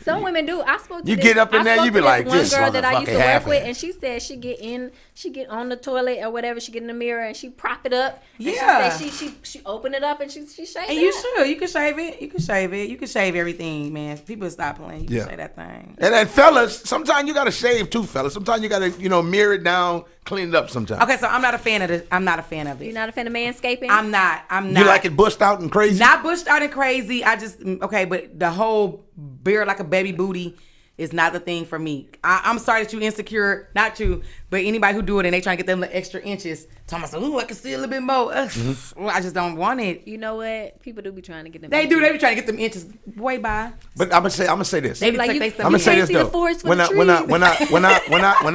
Some women do. I spoke to you get up in there, you be like, one this girl that I used to work with, it. and she said she get on the toilet or whatever, she get in the mirror and she prop it up. Yeah. And she said she open it up and she shave it. And you should. You can shave it. You can shave everything, man. People stop playing. You can shave that thing. And then fellas, sometimes you gotta shave too, fellas. Sometimes you gotta, mirror it down, clean it up sometimes. Okay, so I'm not a fan of this. I'm not a fan of it. You're not a fan of manscaping? I'm not. You like it bushed out and crazy? Not bushed out and crazy. But the whole beard like a baby booty is not the thing for me. I'm sorry that you insecure, not you, but anybody who do it and they trying to get them extra inches. Talking about, ooh, I can see a little bit more. Well, I just don't want it. You know what? People do be trying to get them. They be trying to get them inches. Boy, bye. But I'm gonna say this. They be like, I'm gonna say this though. When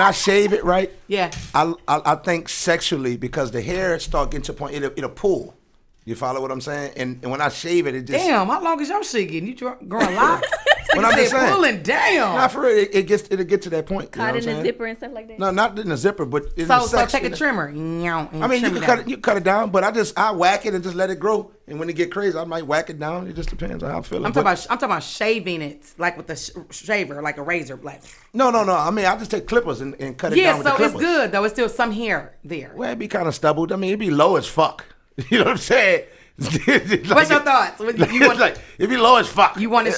I shave it right, yeah, I think sexually because the hair start getting to a point it'll pull. You follow what I'm saying? And when I shave it, it just how long is your shit getting? You growing locks? When I'm just saying, pulling down. Not for real. It'll get to that point. Caught in a zipper and stuff like that. No, not in a zipper, but in so the section. So take a trimmer. I mean, you cut it down, but I whack it and just let it grow. And when it get crazy, I might whack it down. It just depends on how I feel. I'm talking about shaving it like with the shaver, like a razor blade. No. I mean, I just take clippers and cut it down with the clippers. Yeah, so it's good though. It's still some hair there. Well, it'd be kind of stubbled. I mean, it'd be low as fuck. You know what I'm saying? What's your thoughts? It'd be low as fuck. You want it.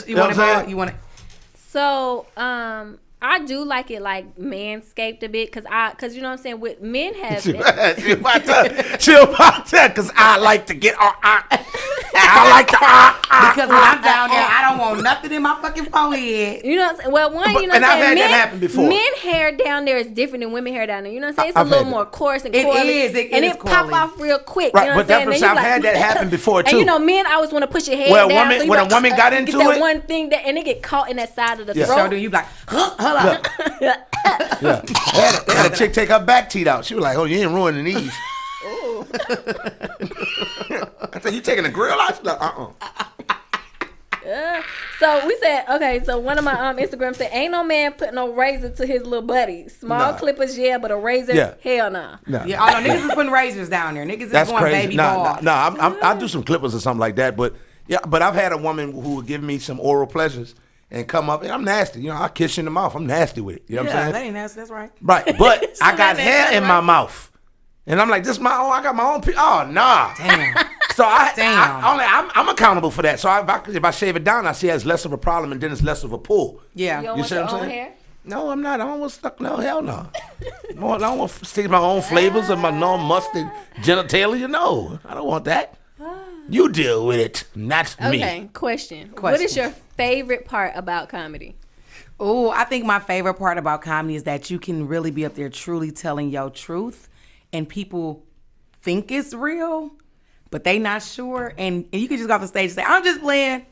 So, I do like it like manscaped a bit because you know what I'm saying, with men have she about that because I like to get I like to because when I'm down there I don't want nothing in my fucking forehead. You know what I'm saying? Well, you know what I'm saying? I've had that happen before. Men hair down there is different than women hair down there. You know what I'm saying? It's a little more coarse and coily. It pop off real quick. Right, you know but that's I've had that happen before too. And you know, men always want to push your head down. When a woman got into that it, one thing and it get caught in that side of the throat. So do you like, hold up. Yeah. They had a chick take her back teeth out. She was like, "Oh, you ain't ruining these." I said, "You taking the grill out?" She's like, So we said, okay, so one of my Instagram said, ain't no man putting no razor to his little buddy. Small clippers, yeah, but a razor, hell nah. Yeah, all the niggas is putting razors down there. Niggas is going crazy. Baby ball. I'll do some clippers or something like that, but I've had a woman who would give me some oral pleasures and come up, and I'm nasty. You know, I kiss you in the mouth. I'm nasty with it. You know what I'm saying? That ain't nasty. That's right. Right, but I got hair in my mouth. And I'm like, this my own, I got my own, oh, nah. Damn. So I'm accountable for that. So if I shave it down, I see it as less of a problem and then it's less of a pull. Yeah. You don't want your own hair? No, I'm not. I don't want stuck. No, hell no. I don't want to stick my own flavors of my non-mustard genitalia. No, I don't want that. You deal with it, not me. Okay, question. What is your favorite part about comedy? Oh, I think my favorite part about comedy is that you can really be up there truly telling your truth. And people think it's real, but they not sure. And you can just go off the stage and say, I'm just playing.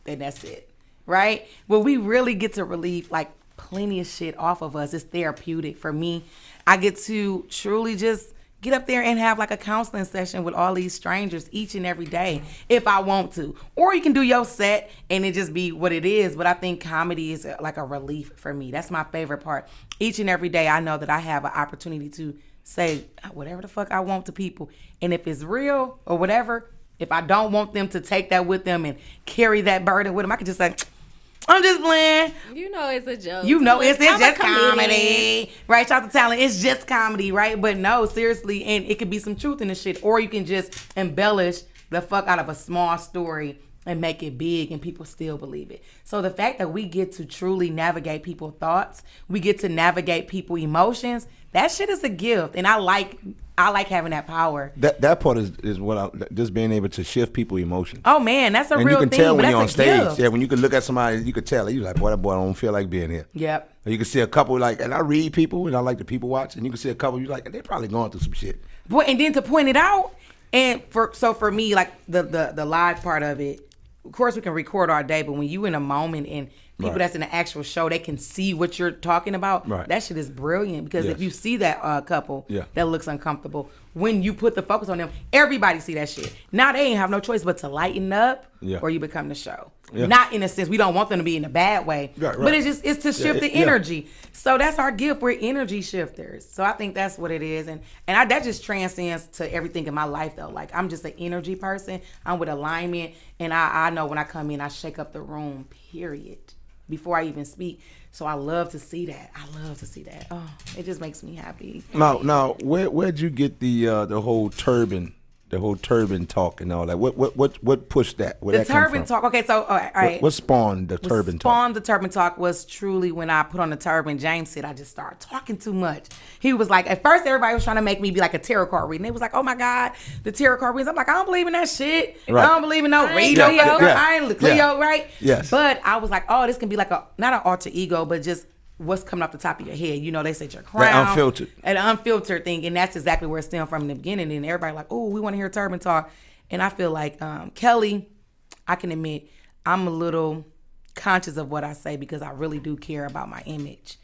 Then that's it, right? Well, we really get to relieve like plenty of shit off of us. It's therapeutic for me. I get to truly just get up there and have like a counseling session with all these strangers each and every day if I want to. Or you can do your set and it just be what it is. But I think comedy is like a relief for me. That's my favorite part. Each and every day I know that I have an opportunity to say whatever the fuck I want to people. And if it's real or whatever, if I don't want them to take that with them and carry that burden with them, I can just say, I'm just playing. You know it's a joke. You know it's just comedy. Right? Shout out to talent. It's just comedy, right? But no, seriously, and it could be some truth in the shit. Or you can just embellish the fuck out of a small story and make it big and people still believe it. So the fact that we get to truly navigate people's thoughts, we get to navigate people's emotions, that shit is a gift. And I like having that power. That part is what just being able to shift people's emotions. Oh man, that's a real thing. And you can tell when you're on stage. Gift. Yeah, when you can look at somebody, you can tell. You're like, boy, that boy don't feel like being here. Yep. Or you can see a couple like, and I read people and I like the people watch, and you can see a couple, you're like, they're probably going through some shit. Boy, and then to point it out, and for me, like the live part of it, of course we can record all day, but when you in a moment and people that's in the actual show, they can see what you're talking about. Right. That shit is brilliant because if you see that couple that looks uncomfortable, when you put the focus on them, everybody see that shit. Now they ain't have no choice but to lighten up or you become the show. Yeah. Not in a sense, we don't want them to be in a bad way, but it's to shift the energy. So that's our gift. We're energy shifters. So I think that's what it is. And that just transcends to everything in my life though. Like I'm just an energy person. I'm with alignment. And I know when I come in, I shake up the room, period, before I even speak. So I love to see that. Oh, it just makes me happy. Now, where'd you get the whole turban talk and all that? What pushed that? Where the turban talk. Okay, so all right. What spawned the turban talk? Spawned the turban talk was truly when I put on the turban. James said I just started talking too much. He was like, at first everybody was trying to make me be like a tarot card reading. They was like, oh my God, the tarot card readings. I'm like, I don't believe in that shit. Right. I don't believe in no Cleo. I ain't Cleo, right? Yes. But I was like, oh, this can be like not an alter ego, but just what's coming off the top of your head. You know, they said your crown. That unfiltered. An unfiltered thing. And that's exactly where it stemmed from in the beginning. And everybody like, oh, we want to hear turban talk. And I feel like Kelly, I can admit, I'm a little conscious of what I say because I really do care about my image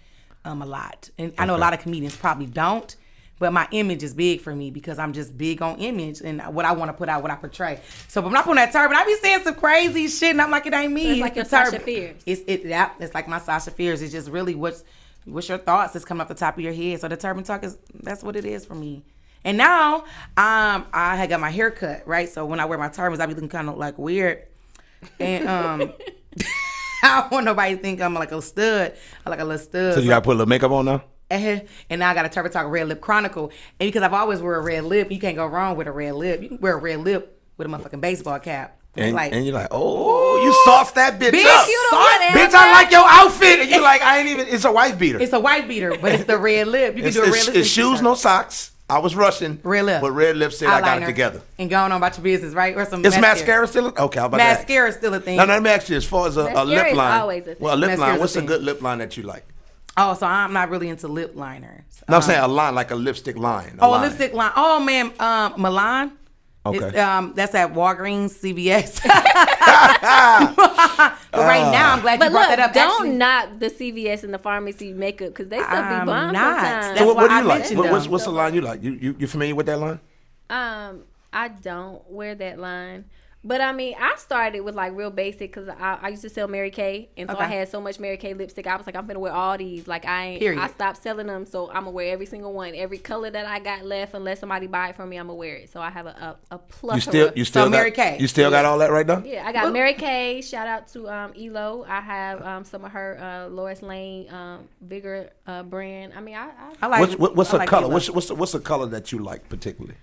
a lot. And I know a lot of comedians probably don't, but my image is big for me because I'm just big on image and what I want to put out, what I portray. So when I put on that turban, I be saying some crazy shit and I'm like, it ain't me. So it's like your Sasha Fierce. It's like my Sasha Fierce. It's just really what's your thoughts that's coming off the top of your head. So the turban talk that's what it is for me. And now I had got my hair cut, right? So when I wear my turbans, I be looking kind of like weird. And I don't want nobody to think I'm like a stud. I'm like a little stud. So you got to put a little makeup on now? And now I got a Turban Talk Red Lip Chronicle. And because I've always wear a red lip, you can't go wrong with a red lip. You can wear a red lip with a motherfucking baseball cap. And you're like, oh, you sauce that bitch up. You don't bitch, I like your outfit. And you're like, it's a wife beater. It's a wife beater, but it's the red lip. You can do a red lip. It's shoes, no socks. I was rushing. Red lip. But red lip said I got it together. And going on about your business, right? Or some Is mascara still okay, how about that? Mascara is still a thing. No, let me ask you, as far as a lip line. Always a thing. Well, a lip line, what's a good lip line that you like? Oh, so I'm not really into lip liners. No, I'm saying a line, like a lipstick line. A lipstick line. Oh, man, Milan. Okay. That's at Walgreens, CVS. But right now, I'm glad you brought that up. Don't knock the CVS and the pharmacy makeup because they still be bomb sometimes. So what do you like? What's the line you like? You familiar with that line? I don't wear that line. But I mean, I started with like real basic because I used to sell Mary Kay, and so I had so much Mary Kay lipstick. I was like, I'm gonna wear all these. Like I stopped selling them, so I'm gonna wear every single one, every color that I got left. Unless somebody buy it from me, I'm gonna wear it. So I have a plethora. You still got Mary Kay. You still got all that right now? Yeah, I got Mary Kay. Shout out to Elo. I have some of her Lois Lane Vigor brand. I mean, I like. What's a like color? Elo. What's a color that you like particularly?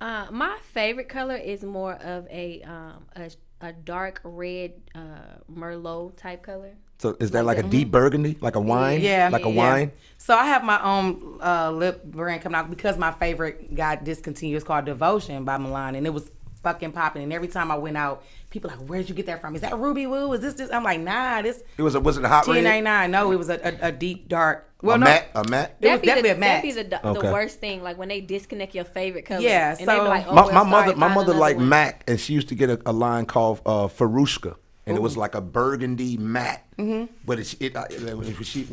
My favorite color is more of a dark red Merlot type color. So is that like a deep burgundy, like a wine? Yeah, like a wine. So I have my own lip brand coming out because my favorite got discontinued. It's called Devotion by Milan, and it was fucking popping. And every time I went out, people like, "Where'd you get that from? Is that Ruby Woo? Is this?" I'm like, "Nah, this." Was it a hot red? $10.99. No, it was a deep dark. Well, matte. It was definitely a matte. That'd be the worst thing, like when they disconnect your favorite color. Yeah, and so they be like, my mother liked MAC, and she used to get a line called Farushka, and it was like a burgundy matte. Mm-hmm. But when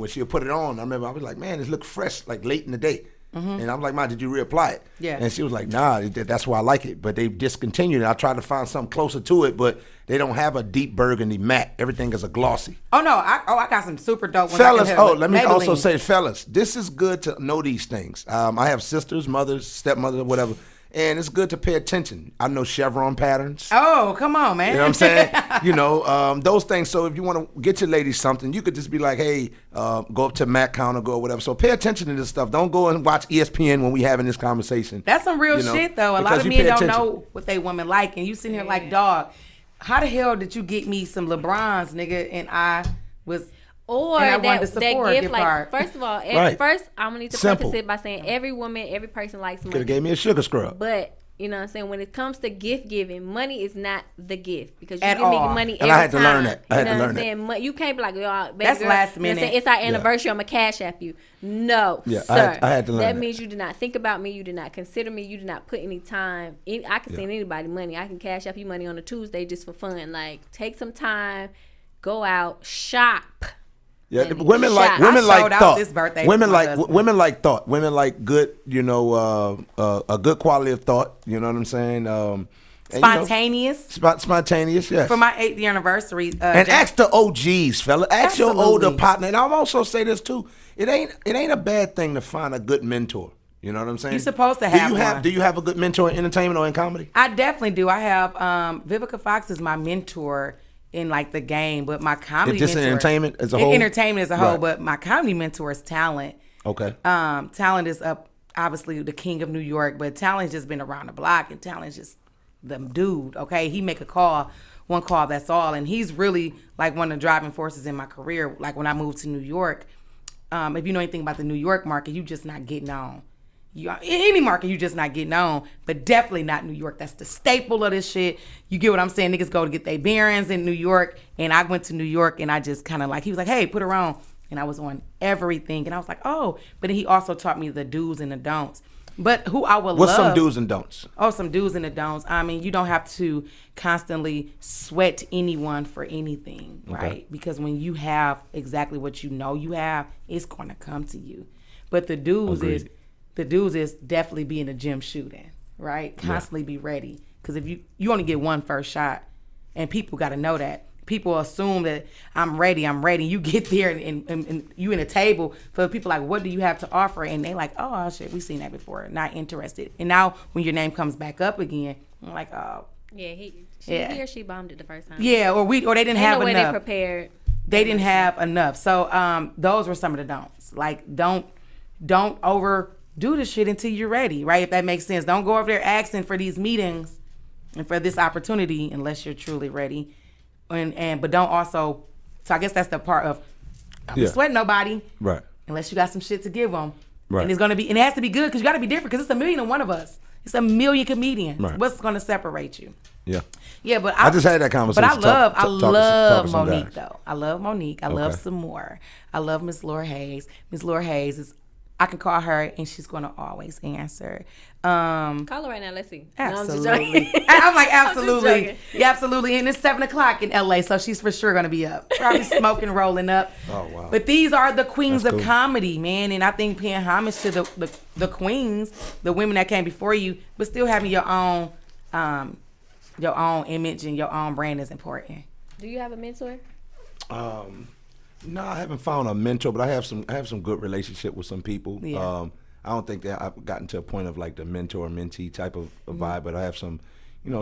she would put it on, I remember I was like, man, this look fresh, like late in the day. Mm-hmm. And I'm like, Ma, did you reapply it? Yeah. And she was like, nah, that's why I like it. But they've discontinued it. I tried to find something closer to it, but they don't have a deep burgundy matte. Everything is a glossy. Oh, no. I got some super dope ones. Fellas, let me also say, fellas, this is good to know these things. I have sisters, mothers, stepmothers, whatever. And it's good to pay attention. I know chevron patterns. Oh, come on, man. You know what I'm saying? Those things. So if you want to get your ladies something, you could just be like, hey, go up to Mac counter, go or whatever. So pay attention to this stuff. Don't go and watch ESPN when we having this conversation. That's some real shit, though. A lot of men don't know what they women like. And you sitting here like, dog, how the hell did you get me some LeBrons, nigga? And I was... Or that gift, like, first of all, first, I'm going to need to preface it by saying every woman, every person likes money. Could have gave me a sugar scrub. But, you know what I'm saying, when it comes to gift giving, money is not the gift. Because you At give all. me money and every time. I had to learn that. You know what I'm saying? You can't be like, baby that's girl, last minute. You know what I'm saying? It's our anniversary, I'm going to cash app you. No, yeah, sir. I had to learn that. That means you did not think about me. You did not consider me. You did not put any time. I can send anybody money. I can cash app you money on a Tuesday just for fun. Like, take some time, go out, shop. Yeah, women like thought. Women like thought. Women like good, a good quality of thought. You know what I'm saying? Spontaneous. Spontaneous, yes. For my 8th year anniversary. And ask the OGs, fella. Ask your older partner. And I'll also say this too. It ain't a bad thing to find a good mentor. You know what I'm saying? You're supposed to have one. Do you have a good mentor in entertainment or in comedy? I definitely do. I have Vivica Fox is my mentor in like the game, but my comedy just mentor, in entertainment as a whole. Entertainment as a whole, but my comedy mentor is Talent. Okay. Talent is obviously the king of New York, but Talent's just been around the block, and Talent's just the dude. Okay, he make one call, that's all, and he's really like one of the driving forces in my career. Like when I moved to New York, if you know anything about the New York market, you just not getting on. Any market, you just not getting on, but definitely not New York. That's the staple of this shit. You get what I'm saying? Niggas go to get their bearings in New York, and I went to New York, and I just kind of like, he was like, hey, put her on, and I was on everything, and I was like, oh, but then he also taught me the do's and the don'ts. But who I would love. What's some do's and don'ts? Oh, some do's and the don'ts. I mean, you don't have to constantly sweat anyone for anything, right? Because when you have exactly what you know you have, it's going to come to you. But the do's is definitely be in the gym shooting, right? Constantly be ready. Because if you only get one first shot, and people got to know that. People assume that I'm ready. You get there and you in a table for people like, what do you have to offer? And they like, oh shit, we've seen that before. Not interested. And now when your name comes back up again, I'm like, oh. Yeah, he or she bombed it the first time. Yeah, or they didn't have enough. They prepared. They didn't have enough. So those were some of the don'ts. Like don't overdo the shit until you're ready, right? If that makes sense. Don't go over there asking for these meetings and for this opportunity unless you're truly ready. But don't also. So I guess that's the part of don't be sweating nobody, right? Unless you got some shit to give them, right? And it has to be good because you got to be different because it's 1,000,001 of us. It's 1,000,000 comedians. Right. What's going to separate you? Yeah, but I just had that conversation. But I love Monique though. I love Monique. I love some more. I love Miss Laura Hayes. Miss Laura Hayes is. I can call her and she's gonna always answer. Call her right now. Let's see. Absolutely. No, I'm like, absolutely. Yeah, absolutely. And it's 7:00 in LA, so she's for sure gonna be up. Probably smoking, rolling up. Oh wow. But these are the queens of comedy, man. And I think paying homage to the queens, the women that came before you, but still having your own your own image and your own brand is important. Do you have a mentor? No, I haven't found a mentor, but I have some good relationship with some people. Yeah. I don't think that I've gotten to a point of like the mentor mentee type of vibe, but I have some,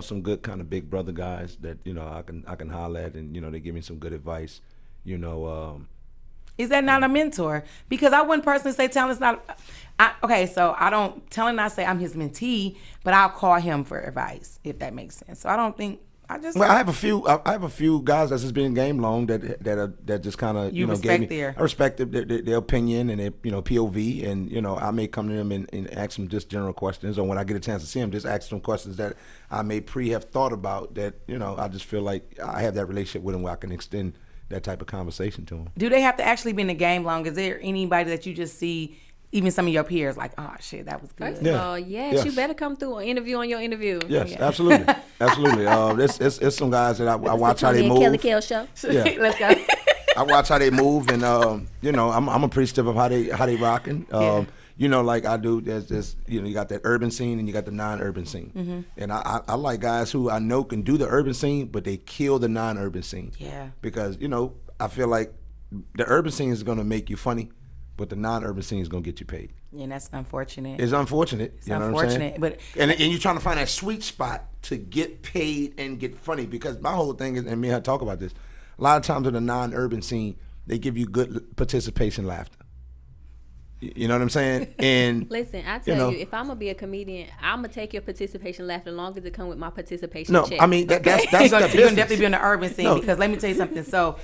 some good kind of big brother guys that I can holler at, and they give me some good advice. Is that not a mentor? Because I wouldn't personally say Talon's not. So I don't. Talon not say I'm his mentee, but I'll call him for advice if that makes sense. So I don't think. Well, I have a few guys that's just been game long that just kind of respect I respect their opinion and their POV, and I may come to them and ask them just general questions, or when I get a chance to see them, just ask them questions that I may have thought about that I just feel like I have that relationship with them where I can extend that type of conversation to them. Do they have to actually be in the game long? Is there anybody that you just see? Even some of your peers, like, oh shit, that was good. First of all, yes, you better come through an interview on your interview. Yes, absolutely, absolutely. It's some guys that I watch how they move. Kelly Kell show. Yeah, let's go. I watch how they move, and I'm appreciative of how they rocking. Like I do. There's this, you got that urban scene and you got the non-urban scene, and I like guys who I know can do the urban scene, but they kill the non-urban scene. Yeah, because I feel like the urban scene is gonna make you funny, but the non-urban scene is gonna get you paid. Yeah, and that's unfortunate. It's unfortunate. It's unfortunate, but and you're trying to find that sweet spot to get paid and get funny. Because my whole thing is, and me and her talk about this, a lot of times in the non-urban scene, they give you good participation laughter. You know what I'm saying? And listen, I tell you, if I'm gonna be a comedian, I'm gonna take your participation laughter as long as it come with my participation check. I mean that's you're gonna definitely be on the urban scene because let me tell you something. So.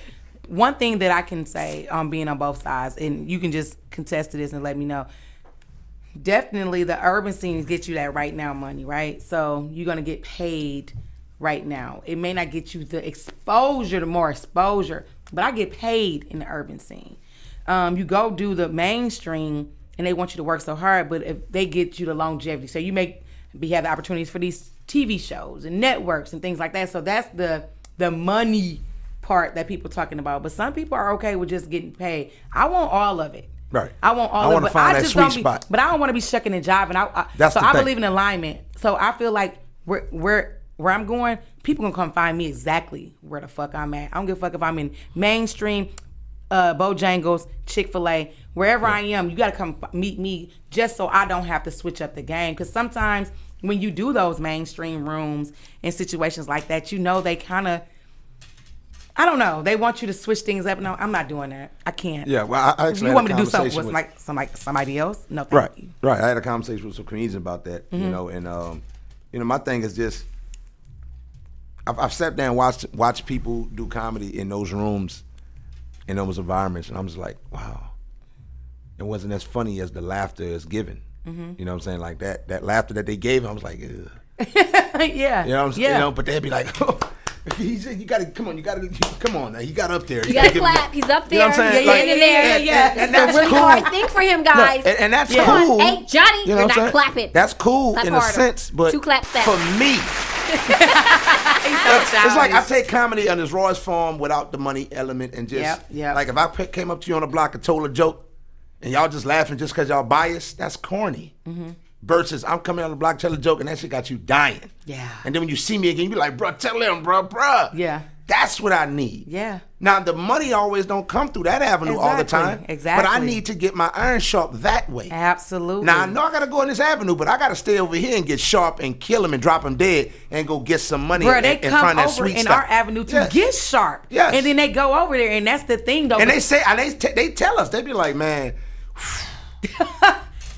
One thing that I can say on being on both sides, and you can just contest to this and let me know, definitely the urban scene gets you that right now money, right? So you're going to get paid right now. It may not get you the exposure, the more exposure, but I get paid in the urban scene. You go do the mainstream and they want you to work so hard, but if they get you the longevity, so you have the opportunities for these TV shows and networks and things like that. So that's the money part that people talking about, but some people are okay with just getting paid. I want all of it. Right. I want all of it, but I just don't be. But I don't want to be shucking and jiving. I believe in alignment. So I feel like where I'm going, people gonna come find me exactly where the fuck I'm at. I don't give a fuck if I'm in mainstream, Bojangles, Chick-fil-A, wherever I am. You gotta come meet me just so I don't have to switch up the game. Because sometimes when you do those mainstream rooms and situations like that, they kind of. I don't know. They want you to switch things up. No, I'm not doing that. I can't. Yeah, well, I actually you want me to do something with somebody else? No, thank you. Right. I had a conversation with some comedians about that. And my thing is just I've sat there and watched people do comedy in those rooms, in those environments, and I'm just like, wow, it wasn't as funny as the laughter is given. You know what I'm saying? Like that laughter that they gave, I was like, ugh. Yeah. You know what I'm saying? But they'd be like, oh. He said, "You gotta come on. Come on now. He got up there. You gotta clap. He's up there. You know what I'm saying? Yeah. And that's really cool. hard thing for him, guys. No, and that's cool. Hey, Johnny, you're not clapping. That's cool Clap in harder. a sense, but 2 claps back. for me, it's like I take comedy in its rawest form without the money element, and just like if I came up to you on the block and told a joke, and y'all just laughing just because y'all biased, that's corny. Versus I'm coming on the block, tell a joke, and that shit got you dying. Yeah. And then when you see me again, you be like, bro, tell them, bro. Yeah. That's what I need. Yeah. Now, the money always don't come through that avenue all the time. Exactly. But I need to get my iron sharp that way. Absolutely. Now, I know I got to go in this avenue, but I got to stay over here and get sharp and kill him and drop him dead and go get some money. Bro, they come find that over sweet in stuff. our avenue to get sharp. Yes. And then they go over there, and that's the thing, though. And they say, they tell us, they be like, man,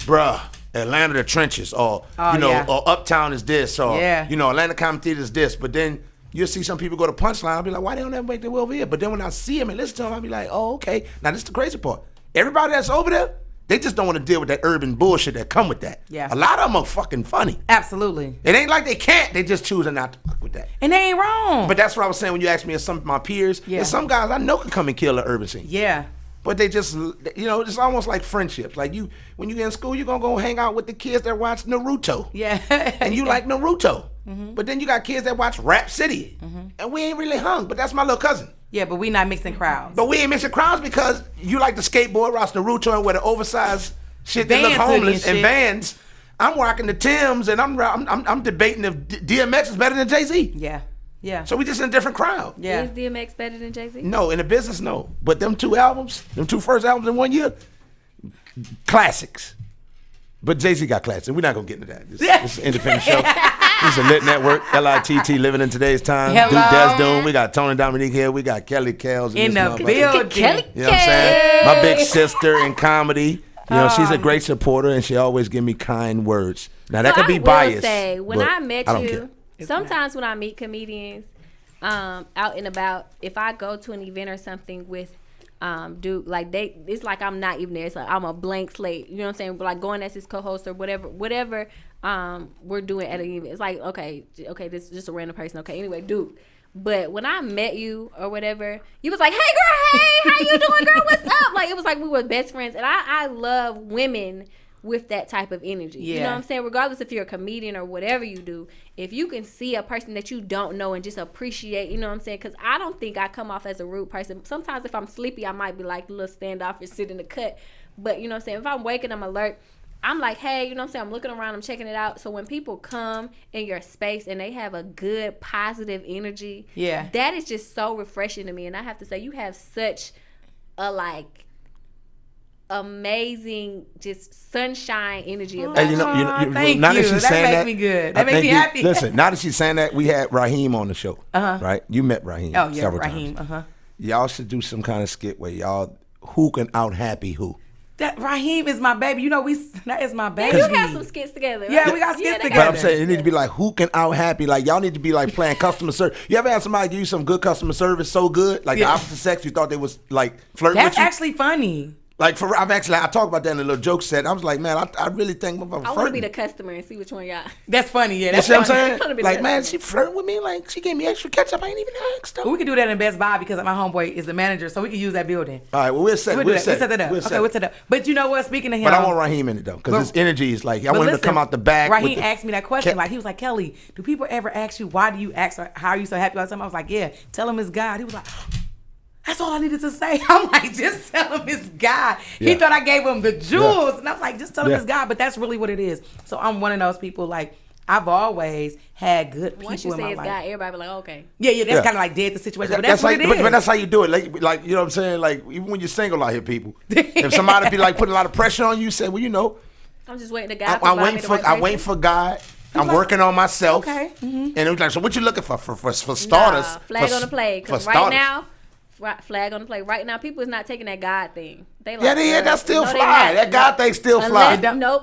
bruh. Atlanta the trenches, or or Uptown is this, or Atlanta Comedy Theater is this. But then you'll see some people go to Punchline. I'll be like, why they don't ever make their way over here? But then when I see them and listen to them, I'll be like, oh, okay. Now this is the crazy part. Everybody that's over there, they just don't want to deal with that urban bullshit that come with that. Yeah. A lot of them are fucking funny. Absolutely. It ain't like they can't. They just choosing not to fuck with that. And they ain't wrong. But that's what I was saying when you asked me, some of my peers, there's some guys I know can come and kill the urban scene. Yeah. But they just, it's almost like friendships. Like when you get in school, you're going to go hang out with the kids that watch Naruto. Yeah. And you like Naruto. But then you got kids that watch Rap City. And we ain't really hung, but that's my little cousin. Yeah, but we not mixing crowds. But we ain't mixing crowds because you like the skateboard, watch Naruto, and wear the oversized shit that look homeless and Vans. I'm rocking the Timbs, and I'm debating if DMX is better than Jay-Z. Yeah. So we just in a different crowd. Yeah. Is DMX better than Jay-Z? No, in the business, no. But them two first albums in 1 year, classics. But Jay-Z got classics. We're not going to get into that. This is an independent show. This is a Litt Netwrk, L-I-T-T, living in today's time. Hello. Duke Desdoom. We got Toni Dominique here. We got Kelly Kells in the building. You know what I'm saying? My big sister in comedy. You know, she's a great supporter, and she always give me kind words. Now, that could be biased. Say, when I met you, care. Sometimes when I meet comedians out and about, if I go to an event or something with Duke, like it's like I'm not even there. It's like I'm a blank slate. You know what I'm saying? But like going as his co-host or whatever we're doing at an event. It's like, okay, this is just a random person. Okay, anyway, Duke. But when I met you or whatever, you was like, hey girl, hey, how you doing, girl? What's up? Like it was like we were best friends. And I love women with that type of energy. Yeah. You know what I'm saying? Regardless if you're a comedian or whatever you do, if you can see a person that you don't know and just appreciate, you know what I'm saying? Because I don't think I come off as a rude person. Sometimes if I'm sleepy, I might be like a little standoffish, sit in the cut. But you know what I'm saying? If I'm waking, I'm alert. I'm like, hey, you know what I'm saying? I'm looking around, I'm checking it out. So when people come in your space and they have a good, positive energy, that is just so refreshing to me. And I have to say, you have such a amazing, just sunshine energy about you. Thank now you. That she's saying makes me good. That makes me happy. Listen, now that she's saying that, we had Raheem on the show, right? You met Raheem several Raheem, times. Y'all should do some kind of skit where y'all, who can out happy who? That Raheem is my baby. You know, that is my baby. And you have some skits together. Right? Yeah, we got skits together. But I'm saying it need to be like, who can out happy? Like y'all need to be like playing customer service. You ever had somebody give you some good customer service so good, like the opposite sex, you thought they was like flirting with you? That's actually funny. Like I talked about that in a little joke set. I was like, man, I really think I'm flirting. I want to be the customer and see which one y'all. That's funny, yeah. That's what I'm saying. Like, man, she flirting with me. Like she gave me extra ketchup. I ain't even asked her. We can do that in Best Buy because my homeboy is the manager, so we can use that building. All right, well we'll set that up. We'll set that up. But you know what? Speaking of him, but I want Raheem in it though, because his energy is like I want him to come out the back. Raheem asked me that question. Like he was like, Kelly, do people ever ask you why do you ask how are you so happy all the time? I was like, yeah, tell him it's God. He was like, that's all I needed to say. I'm like, just tell him it's God. Yeah. He thought I gave him the jewels. And I was like, just tell him it's God. But that's really what it is. So I'm one of those people, like, I've always had good people once you in say my it's life. God, everybody be like, okay. Yeah, that's kind of like dead the situation. But that's what it is. But that's how you do it. Like, you know what I'm saying? Like, even when you're single out here, people, if somebody be like putting a lot of pressure on you, say, well, you know. I'm just waiting to God. I'm waiting for God. I'm working on myself. Okay. Mm-hmm. And it was like, so what you looking for starters? Flag on the play. Because right now, flag on the play. Right now, people is not taking that God thing. They like, that's still fly. That God thing still fly.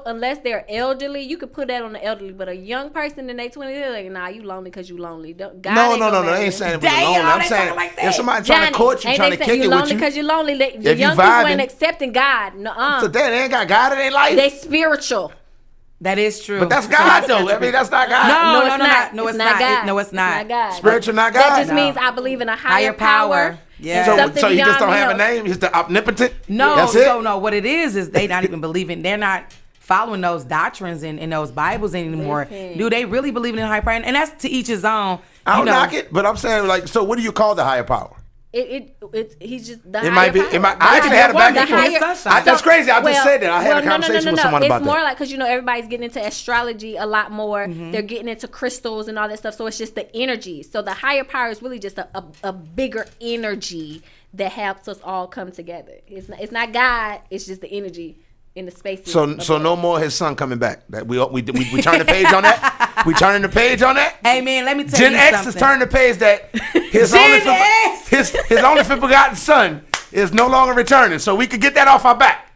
Unless they're elderly, you could put that on the elderly. But a young person in their 20s, they're like, nah, you lonely because you lonely. No. They ain't saying it was lonely. I'm saying like if somebody trying to court you, trying to kick it with you. Lonely because you're lonely. The young people ain't accepting God. So they ain't got God in their life. They spiritual. That is true. But that's God, though. I mean, that's not God. No, it's not. No, it's not God. No, it's not God. Spiritual, not God. That just means I believe in a higher power. Yeah. So he just don't have a name? He's the omnipotent? No, that's it? No. What it is they not even believing. They're not following those doctrines and those Bibles anymore. Do they really believe in a higher power? And that's to each his own. I don't knock it, but I'm saying, like, so what do you call the higher power? He's just the it might be. I actually had a back and forth. That's crazy. I just said that. I had a conversation with someone about that. It's more like because everybody's getting into astrology a lot more. Mm-hmm. They're getting into crystals and all that stuff. So it's just the energy. So the higher power is really just a bigger energy that helps us all come together. It's not God. It's just the energy in the space. So no more his son coming back. That we turn the page on that. We turning the page on that. Hey man, let me tell Gen you X something. is turning the page that his only begotten son is no longer returning. So we could get that off our back.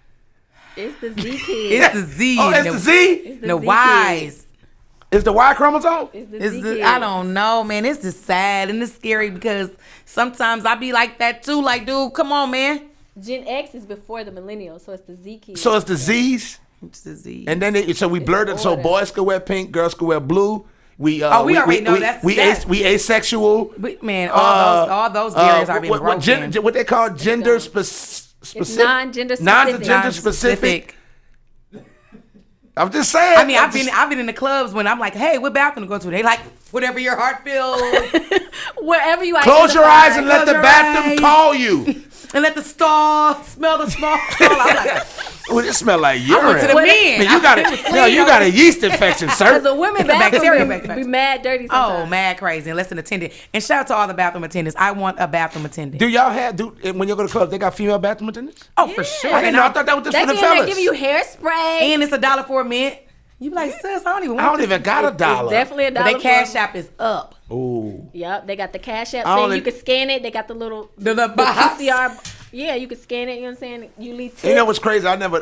It's the Z kid. It's the Z. Oh, it's the Z. It's the Y's. Is the Y chromosome? It's the Z kid. I don't know, man. It's just sad and it's scary because sometimes I be like that too. Like, dude, come on, man. Gen X is before the millennials, so it's the Z kid. So it's the Z's. It's the Z. And then we blurred it. So boys could wear pink, girls could wear blue. We already know that's we asexual. Man, all those barriers are being broken. What they call gender specific. Non-gender specific. I'm just saying. I mean, I've been in the clubs when I'm like, hey, what bathroom to go to? They like whatever your heart feels. Wherever you close your eyes and let the bathroom call you. And let the stall smell the small stall. I'm like, Well, it smell like urine. I went to the men. You got a yeast infection, sir. Because the women bathroom be mad dirty sometimes. Oh, mad crazy. And listen, attendant. And shout out to all the bathroom attendants. I want a bathroom attendant. Do y'all when you go to clubs, they got female bathroom attendants? Oh, for sure. I didn't know. I thought that was just for the fellas. They give you hairspray. And it's $1 for a mint. You be like, sis, I don't even got $1. It's definitely $1. But their cash app is up. Ooh. Yep, they got the cash app thing. You can scan it. They got the little the PCR. Yeah, you can scan it. You know what I'm saying? You leave tips. You know what's crazy? I didn't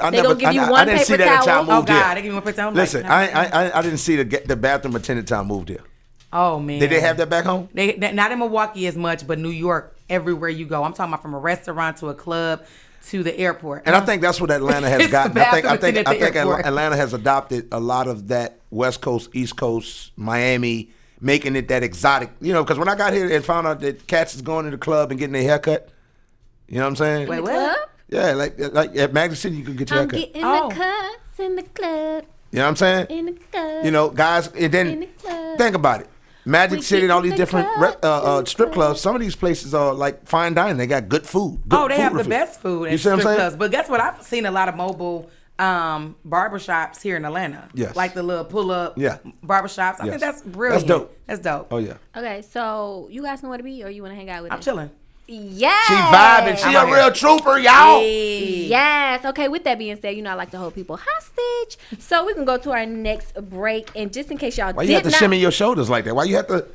see that until I moved here. Oh God, they give you one paper towel. Listen, I didn't see the bathroom attendant till I moved here. Oh man, did they have that back home? They not in Milwaukee as much, but New York, everywhere you go. I'm talking about from a restaurant to a club to the airport. And I think that's what Atlanta has gotten. I think Atlanta has adopted a lot of that West Coast, East Coast, Miami, making it that exotic. You know, because when I got here and found out that cats is going to the club and getting their haircut. You know what I'm saying? Wait, what? Yeah, like at Magic City, you could get your haircut. I'm getting the cuts in the club. You know what I'm saying? In the club. You know, guys, and then think about it. Magic City and all these different strip clubs, some of these places are like fine dining. They got good food. They have the best food at strip clubs. But guess what? I've seen a lot of mobile barbershops here in Atlanta. Yes. Like the little pull-up barbershops. I think that's brilliant. That's dope. Oh, yeah. Okay, so you guys know where to be or you want to hang out with I'm chilling. Yes. She vibing. She a real trooper, y'all. Yes. Okay, with that being said, I like to hold people hostage. So we can go to our next break. And just in case y'all Why you have to shimmy your shoulders like that? Why you have to...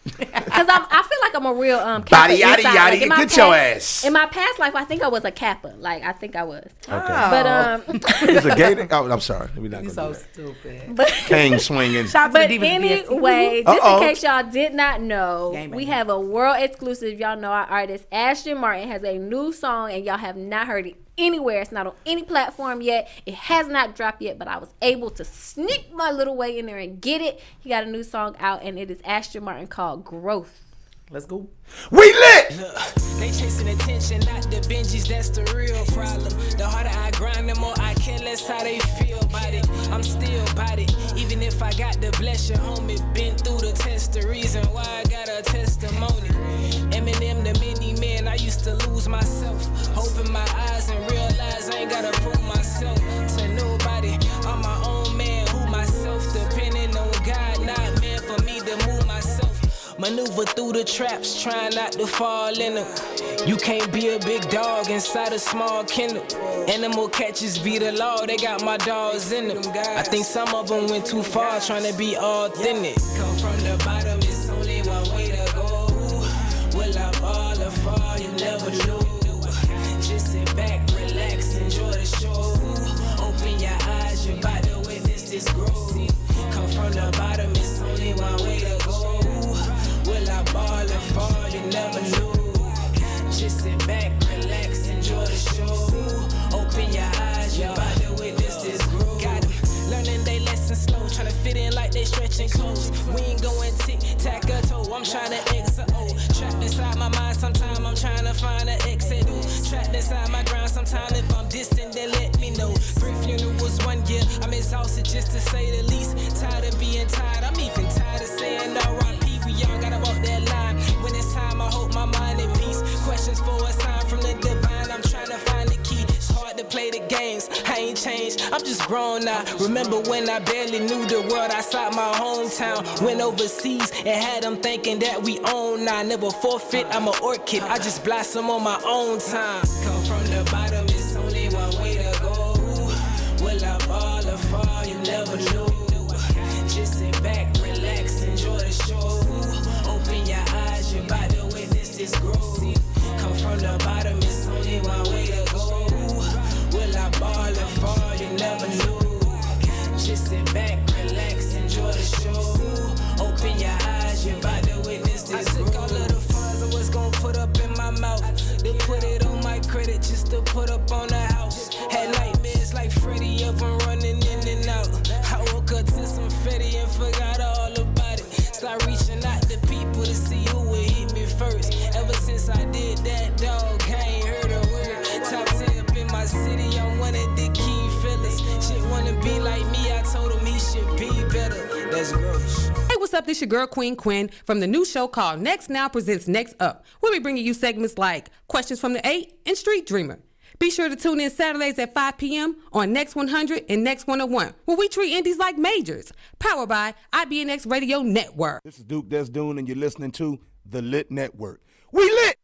Because I feel like I'm a real Kappa body yada inside. yada, get your ass. In my past life, I think I was a Kappa. Like I think I was. Okay. But it's a gay. Oh, I'm sorry. We're not You're so stupid. King swinging. But anyway, just in case y'all did not know, we have a world exclusive. Y'all know our artist Ashton Martin has a new song, and y'all have not heard it anywhere. It's not on any platform yet. It has not dropped yet, but I was able to sneak my little way in there and get it. He got a new song out, and it is Ashton Martin called Growth. Let's go. We lit! Look, they chasing attention, not the Benjis, that's the real problem. The harder I grind, the more I care less how they feel about it. I'm still about it, even if I got to bless your homie. Been through the test, the reason why I got a testimony. Eminem, the many man, I used to lose myself. Open my eyes and realize I ain't gotta prove myself to nobody. I'm my own man, who myself, depending on God, not man for me to move myself. Maneuver through the traps, trying not to fall in them. You can't be a big dog inside a small kennel. Animal catches be the law, they got my dogs in them. I think some of them went too far, trying to be authentic. Come from the bottom, it's only one way to go. Will I fall or fall, you never know. Just sit back, relax, enjoy the show. Open your eyes, you're about to witness this growth. Come from the bottom, it's only one way to go. Will I ball and fall? You never know. Just sit back, relax, enjoy the show. Open your eyes, you're about to witness this growth. Got 'em learning they lessons slow, trying to fit in like they stretching clothes. We ain't going tick-tack-a-toe, I'm trying to exit. Trapped inside my mind, sometimes I'm trying to find an exit. Trapped inside my ground, sometimes if I'm distant, they let me know. 3 funerals 1 year, I'm exhausted just to say the least. Tired of being tired, I'm even tired of saying R.I.P. Y'all gotta walk that line. When it's time, I hold my mind in peace. Questions for a sign from the divine. I'm trying to find the key. It's hard to play the games. I ain't changed. I'm just grown now. Remember when I barely knew the world outside my hometown? Went overseas and had them thinking that we own now. Never forfeit. I'm an orchid. I just blossom on my own time. Come from the bottom. It's only one way to go. Will I ball or fall? You never know. Just sit back, relax, enjoy the show. Open your eyes, you're about to witness this growth. Come from the bottom, it's only one way to go. Will I ball or fall? You never know. Just sit back, relax, enjoy the show. Open your eyes, you're about to witness this growth. I took all of the funds I was gonna put up in my mouth. Then put it on my credit just to put up on the house. Had nightmares like Freddy of them running in and out. I woke up to some Fetty and forgot all about it. Start reaching out to people to see who would hit me first. Ever since I did that, dog, I ain't heard a word. Top 10 up in my city, I'm one of the key fillers. Shit wanna be like me, I told him he should be better. That's gross. Hey, what's up? This your girl Queen Quinn from the new show called Next Now Presents Next Up. We'll be bringing you segments like Questions from the 8 and Street Dreamer. Be sure to tune in Saturdays at 5 p.m. on Next 100 and Next 101, where we treat indies like majors. Powered by IBNX Radio Network. This is Duke Desdune, and you're listening to the Litt Network. We lit!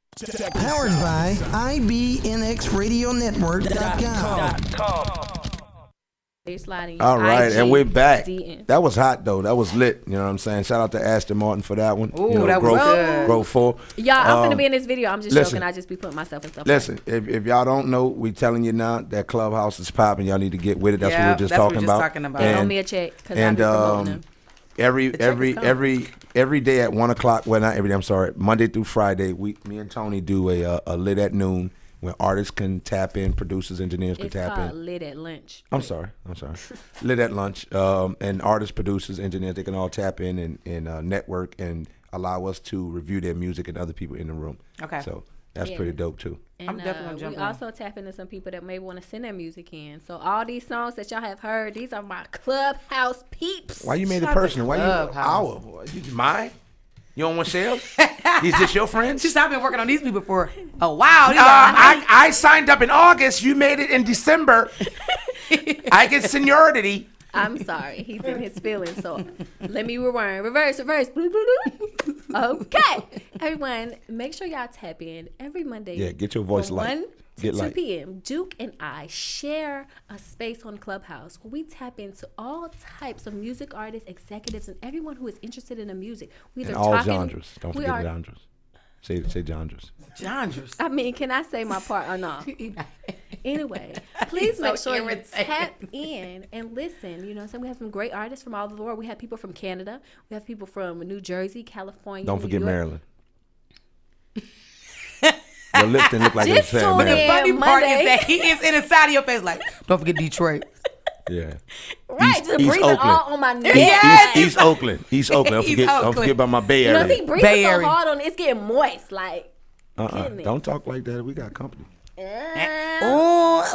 Powered by IBNXRadioNetwork.com. All right, and we're back. That was hot, though. That was lit. You know what I'm saying? Shout out to Aston Martin for that one. Ooh, that was good. Growth 4. Y'all, I'm going to be in this video. I'm just joking. I just be putting myself in stuff. Listen, if y'all don't know, we telling you now that Clubhouse is popping. Y'all need to get with it. That's what we were just talking about. They owe me a check because I'm promoting them. Every day at 1 o'clock. Well, not every day. I'm sorry. Monday through Friday, me and Toni do a Lit at noon. When artists can tap in, producers, engineers can tap in. It's called Lit at Lunch. I'm sorry. Lit at lunch. And artists, producers, engineers, they can all tap in and network and allow us to review their music and other people in the room. Okay. So that's pretty dope, too. And, I'm definitely going to jump in. We also tap into some people that may want to send their music in. So all these songs that y'all have heard, these are my Clubhouse peeps. Why you made it personal? Why you mine? You don't want to share? These just your friends? She's I've been working on these people for a while. I signed up in August. You made it in December. I get seniority. I'm sorry. He's in his feelings. So let me rewind. Reverse. Okay. Everyone, make sure y'all tap in every Monday. Yeah, get your voice light. 1 to 2 p.m. Duke and I share a space on Clubhouse where we tap into all types of music artists, executives, and everyone who is interested in the music. And all genres. Don't forget genres. Say genres. Genres. I mean, can I say my part or not? Anyway, please make sure you tap in and listen. You know, so we have some great artists from all over the world. We have people from Canada. We have people from New Jersey, California. Don't forget Maryland. Your lips didn't look like Just it. But the funny part is that he is in the side of your face like, don't forget Detroit. Yeah. Right, just breathing all on my neck. East Oakland. Don't forget about my Bay Area. You know, he breathing so hard on it, it's getting moist. Like, don't talk like that. We got company. Okay.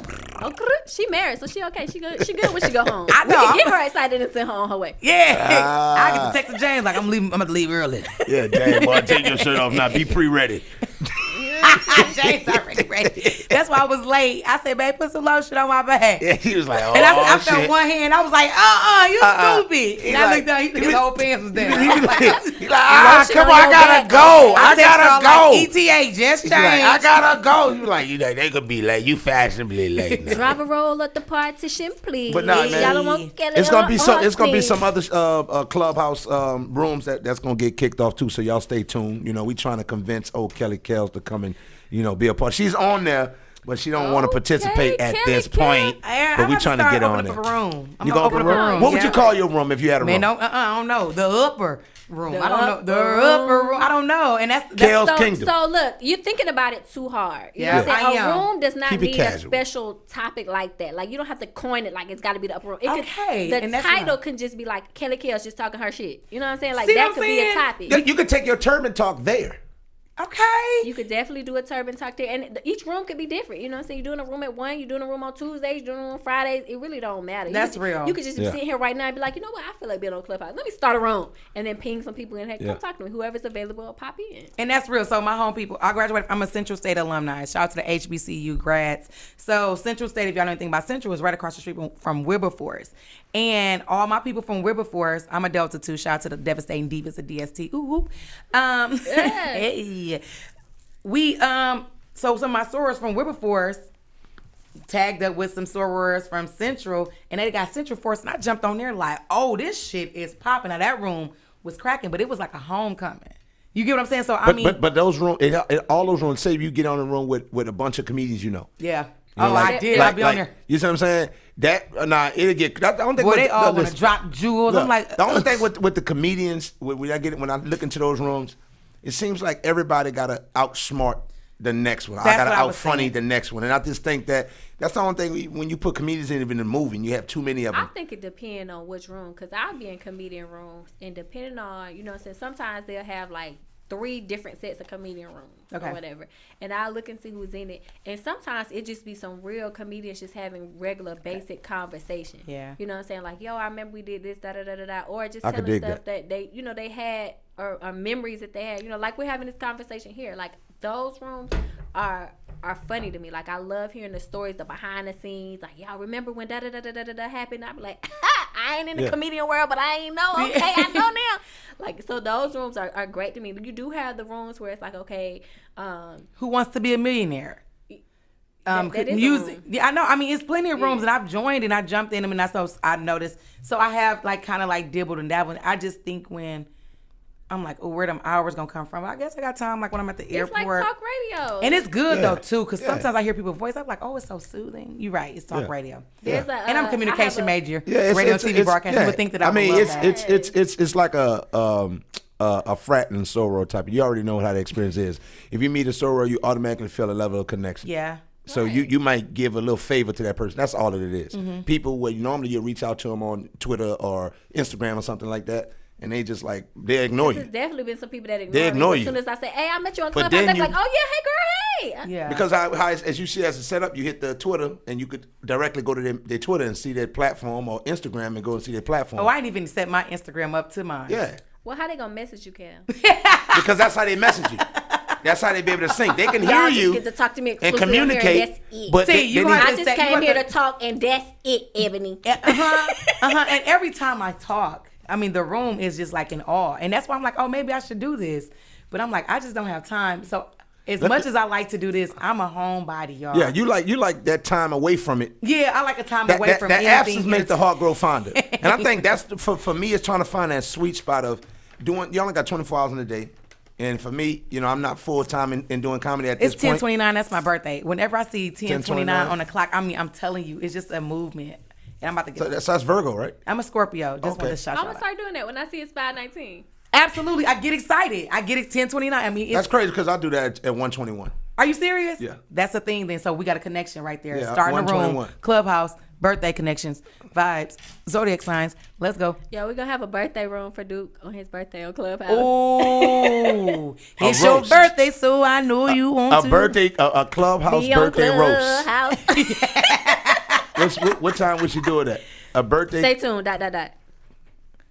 She married, so she okay. She good when she go home. I know. We can get her excited and send her on her way. Yeah. I get to text James like I'm about to leave early. Yeah, James, boy, take your shirt off now. Be pre-ready. James already ready. That's why I was late. I said, babe, put some lotion on my back. Yeah, he was like, oh, and I felt one hand. I was like, you stupid. And I looked down. His whole pants was down. He's like, come on, I gotta go. I gotta go. Like, ETA just changed. Like, I gotta go. You like, they could be late. You fashionably late now. Drive a roll at the partition, please. But nah, man, y'all don't want it's gonna be some other Clubhouse rooms that's gonna get kicked off too. So y'all stay tuned. You know, we trying to convince old Kelly Kells to come and be a part. She's on there, but she don't want to participate at this point. But we trying to get on there. You gonna open up a room? What would you call your room if you had a room? Man, I don't know. The upper room. I don't know. The upper room. I don't know. And that's Kells Kingdom. So look, you're thinking about it too hard. You know what I'm saying? A room does not need a special topic like that. Like, you don't have to coin it like it's got to be the upper room. The title can just be like Kelly Kells just talking her shit. You know what I'm saying? Like, that could be a topic. You could take your turban talk there. Okay. You could definitely do a turban talk there. And each room could be different. You know what I'm saying? You're doing a room at 1, you're doing a room on Tuesdays, you're doing a room on Fridays. It really don't matter. That's real. You could just sit here right now and be like, you know what? I feel like being on Clubhouse. Let me start a room. And then ping some people in. Hey, come talk to me. Whoever's available will pop in. And that's real. So my home people, I graduated. I'm a Central State alumni. Shout out to the HBCU grads. So Central State, if y'all know anything about Central, is right across the street from Wilberforce. And all my people from Wilberforce, I'm a Delta too. Shout out to the Devastating Divas of DST. Ooh. Hey. We so some of my sorors from Wilberforce tagged up with some sorors from Central, and they got Central Force, and I jumped on there like, oh, this shit is popping. Now that room was cracking, but it was like a homecoming. You get what I'm saying? So but those rooms, all those rooms. Say you get on a room with a bunch of comedians, Yeah. I did. I'll be on there. You see what I'm saying? It'll get. I don't think. Boy, they all want to drop jewels. Look, I'm like, the only thing with the comedians, when I look into those rooms, it seems like everybody got to outsmart the next one. I got to out-funny the next one. And I just think that's the only thing, when you put comedians in the movie and you have too many of them. I think it depends on which room, because I'll be in comedian rooms, and depending on, you know what I'm saying, sometimes they'll have like 3 different sets of comedian rooms or whatever. And I'll look and see who's in it. And sometimes it just be some real comedians just having regular basic conversation. Yeah. You know what I'm saying? Like, yo, I remember we did this, da-da-da-da-da. Or just telling stuff that they, you know, they had, or memories that they had. You know, like we're having this conversation here. Like, those rooms are are funny to me. Like, I love hearing the stories, the behind the scenes. Like, y'all remember when da-da-da-da-da-da happened? I'm like, I ain't in the comedian world, but I ain't know. Okay, I know now. Like, so those rooms are great to me. But you do have the rooms where it's like, okay. Who wants to be a millionaire? That is music. Yeah, I know. I mean, it's plenty of rooms, and I've joined and I jumped in them, and that's what I noticed. So I have like kind of like dibbled and dabbled. I just think when I'm like, oh, where them hours gonna come from? I guess I got time like when I'm at the airport. It's like talk radio. And it's good though too, because sometimes I hear people's voice. I'm like, oh, it's so soothing. You're right. It's talk radio. And I'm a communication major. Radio and TV broadcast. You would think that I would love that. It's like a frat and soror type. You already know how the experience is. If you meet a soror, you automatically feel a level of connection. Yeah. So you might give a little favor to that person. That's all that it is. Mm-hmm. People would normally you reach out to them on Twitter or Instagram or something like that, and they just like they ignore you. There's definitely been some people that ignore me. you. As soon as I say, "Hey, I met you on But Clubhouse," then they're like, "Oh yeah, hey girl, hey." Yeah. Because how as you see as a setup, you hit the Twitter and you could directly go to their Twitter and see their platform, or Instagram and go and see their platform. Oh, I ain't even set my Instagram up to mine. Yeah. Well, how they gonna message you, Cam? Because that's how they message you. That's how they be able to sync. They can hear you just get to talk to me and communicate. Here, and that's it. But I just came here to talk, and that's it, Ebony. And every time I talk, I mean, the room is just like in awe, and that's why I'm like, oh, maybe I should do this. But I'm like, I just don't have time. So as much as I like to do this, I'm a homebody, y'all. Yeah, you like that time away from it. Yeah, I like a time away from that anything. absence makes the heart grow fonder. And I think that's for me, it's trying to find that sweet spot of doing. You only got 24 hours in a day. And for me, I'm not full time in doing comedy at this point. It's 10:29. That's my birthday. Whenever I see 10:29 on the clock, I mean, I'm telling you, it's just a movement. And I'm about to get. So that's Virgo, right? I'm a Scorpio. Just want to shout I'm gonna start doing that when I see it's 5:19. Absolutely, I get excited. I get it 10:29. I mean, that's crazy because I do that at 1:21. Are you serious? Yeah. That's the thing. Then, so we got a connection right there. Yeah, Starting the room, Clubhouse, birthday connections, vibes, zodiac signs. Let's go. Yeah, we're gonna have a birthday room for Duke on his birthday on Clubhouse. Oh, it's your birthday, so I know you want to. A Clubhouse birthday roast. What time would she do it at? A birthday. Stay tuned. ...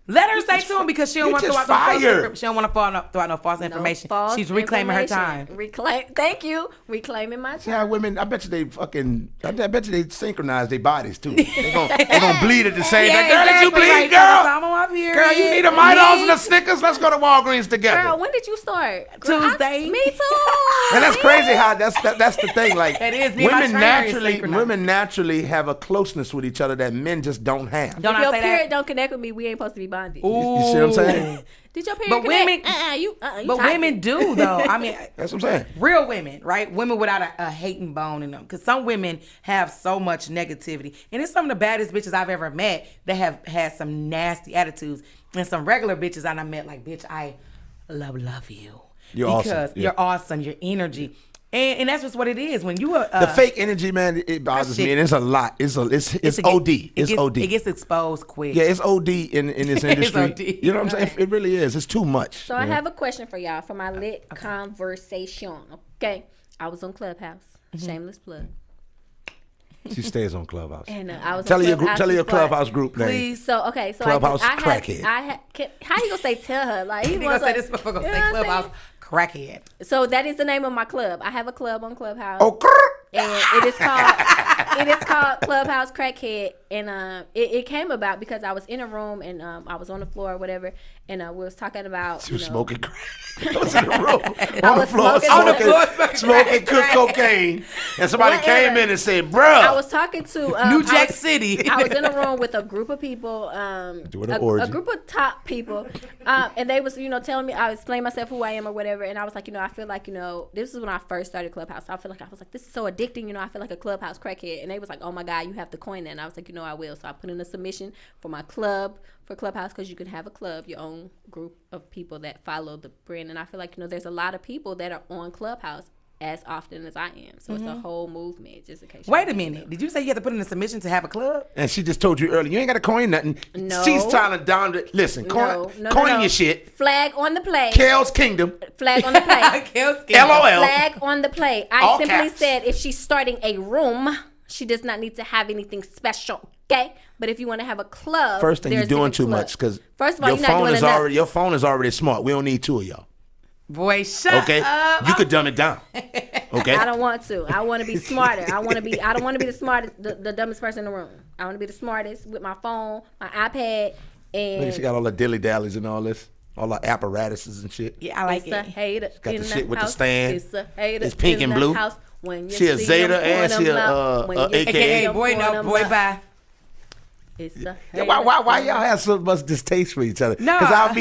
Let her stay tuned because she don't want to throw out no false information. She's reclaiming her time. Thank you. Reclaiming my time. See how women, I bet you they synchronize their bodies too. They gonna bleed at the same time. Girl, did you bleed, girl? Girl, you need a Mitos and a Snickers? Let's go to Walgreens together. Girl, when did you start? Tuesday. Me too. And that's crazy how that's the thing. Like that is women naturally have a closeness with each other that men just don't have. If your period don't connect with me, we ain't supposed to be bonded. You see what I'm saying? Did your period connect? But women do though. I mean, that's what I'm saying. Real women, right? Women without a hating bone in them. Because some women have so much negativity, and it's some of the baddest bitches I've ever met that have had some nasty attitudes, and some regular bitches I met like, bitch, I love you. You're awesome. Because you're awesome. Your energy. And that's just what it is. When you the fake energy, man, it bothers me, and it's a lot. It's OD. It's OD. It gets exposed quick. Yeah, it's OD in this industry. You know what I'm saying? It really is. It's too much. So I have a question for y'all for my lit conversation. Okay, I was on Clubhouse. Shameless plug. She stays on Clubhouse. And I was tell her your Clubhouse group name. Please. So Clubhouse crackhead. How you gonna say tell her? Like he gonna say this motherfucker gonna say Clubhouse crackhead. So that is the name of my club. I have a club on Clubhouse. Oh, and it is called Clubhouse Crackhead. And it came about because I was in a room and I was on the floor or whatever, and we was talking about. She was smoking crack. I was in the room on the floor smoking cocaine, and somebody came in and said, "Bro." I was talking to New Jack City. I was in a room with a group of people, a group of top people, and they was telling me, I explained myself who I am or whatever, and I was like, I feel like this is when I first started Clubhouse. I was like, this is so addicting. I feel like a Clubhouse crackhead, and they was like, oh my God, you have to coin that. And I was like, I will. So I put in a submission for my club for Clubhouse, because you can have a club, your own group of people that follow the brand. And I feel like there's a lot of people that are on Clubhouse as often as I am. So it's a whole movement, just in case. Wait a minute. Did you say you had to put in a submission to have a club? And she just told you earlier, you ain't got to coin nothing. No. She's trying to down the, listen, coin your shit. Flag on the play. Kale's Kingdom. Flag on the play. Kale's Kingdom. LOL. Flag on the play. I All simply caps. said if she's starting a room, she does not need to have anything special. Okay? But if you want to have a club, first thing, you're doing too much, because first of all, your you're not doing enough. Your phone is already smart. We don't need two of y'all. Boy, shut up. You could dumb it down. Okay. I don't want to. I want to be smarter. I don't want to be the smartest, the dumbest person in the room. I want to be the smartest with my phone, my iPad, and. Look, she got all the dilly dallies and all this. All the apparatuses and shit. Yeah, I like it's it. A hater got in the shit with the house. stand. It's a hater. It's pink in and the blue. House. When you She a see Zeta them and she a AKA. Boy, bye. It's a Yeah, why y'all have so much distaste for each other? No, because I'll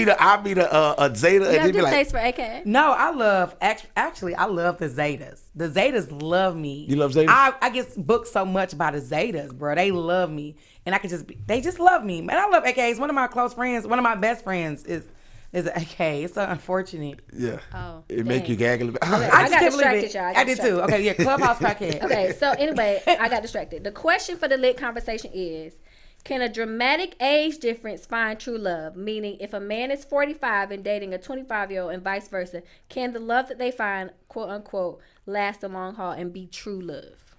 be the Zeta. You and have they be like, distaste for AKA? No, I love actually I love the Zetas. The Zetas love me. You love Zetas? I get booked so much by the Zetas, bro. They love me, and I can they just love me. Man, I love AKAs. One of my close friends, one of my best friends is an AK. It's so unfortunate. Yeah. Oh, it make you gag a little bit. Okay, I got can't distracted, believe it. y'all. I did too. Okay, yeah, Clubhouse crackhead. Okay, so anyway, I got distracted. The question for the lit conversation is, can a dramatic age difference find true love? Meaning, if a man is 45 and dating a 25-year-old and vice versa, can the love that they find, quote unquote, last a long haul and be true love?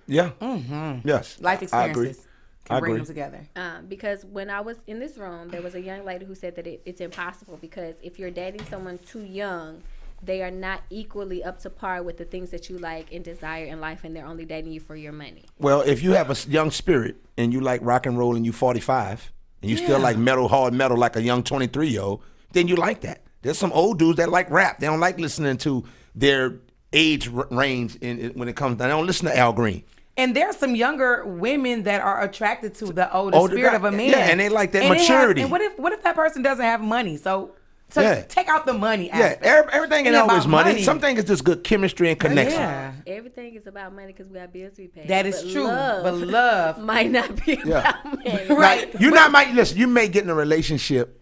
Yeah. Mm-hmm. Yes. Life experiences can bring them agree. together. Because when I was in this room, there was a young lady who said that it's impossible because if you're dating someone too young, they are not equally up to par with the things that you like and desire in life, and they're only dating you for your money. Well, if you have a young spirit and you like rock and roll and you 45 and you still like metal, hard metal like a young 23-year-old, then you like that. There's some old dudes that like rap. They don't like listening to their age range when it comes down. They don't listen to Al Green. And there's some younger women that are attracted to the older spirit of a man. Yeah, and they like that maturity. And what if that person doesn't have money? So take out the money aspect. Yeah, everything ain't always money. Some things is just good chemistry and connection. Yeah. Everything is about money because we have bills to be paid. That is true. But love might not be about money. Right. Listen, you may get in a relationship.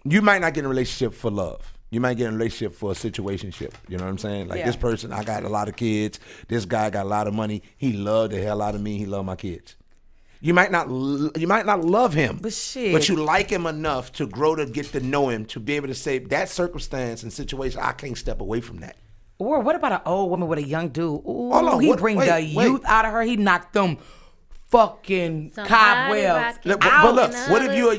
You might not get in a relationship for love. You might get in a relationship for a situationship. You know what I'm saying? Like this person, I got a lot of kids. This guy got a lot of money. He loved the hell out of me. He loved my kids. You might not love him, but you like him enough to grow to get to know him, to be able to say that circumstance and situation, I can't step away from that. Or what about an old woman with a young dude? Ooh, he bring the youth out of her. He knocked them fucking cobwebs. But look, what if you're a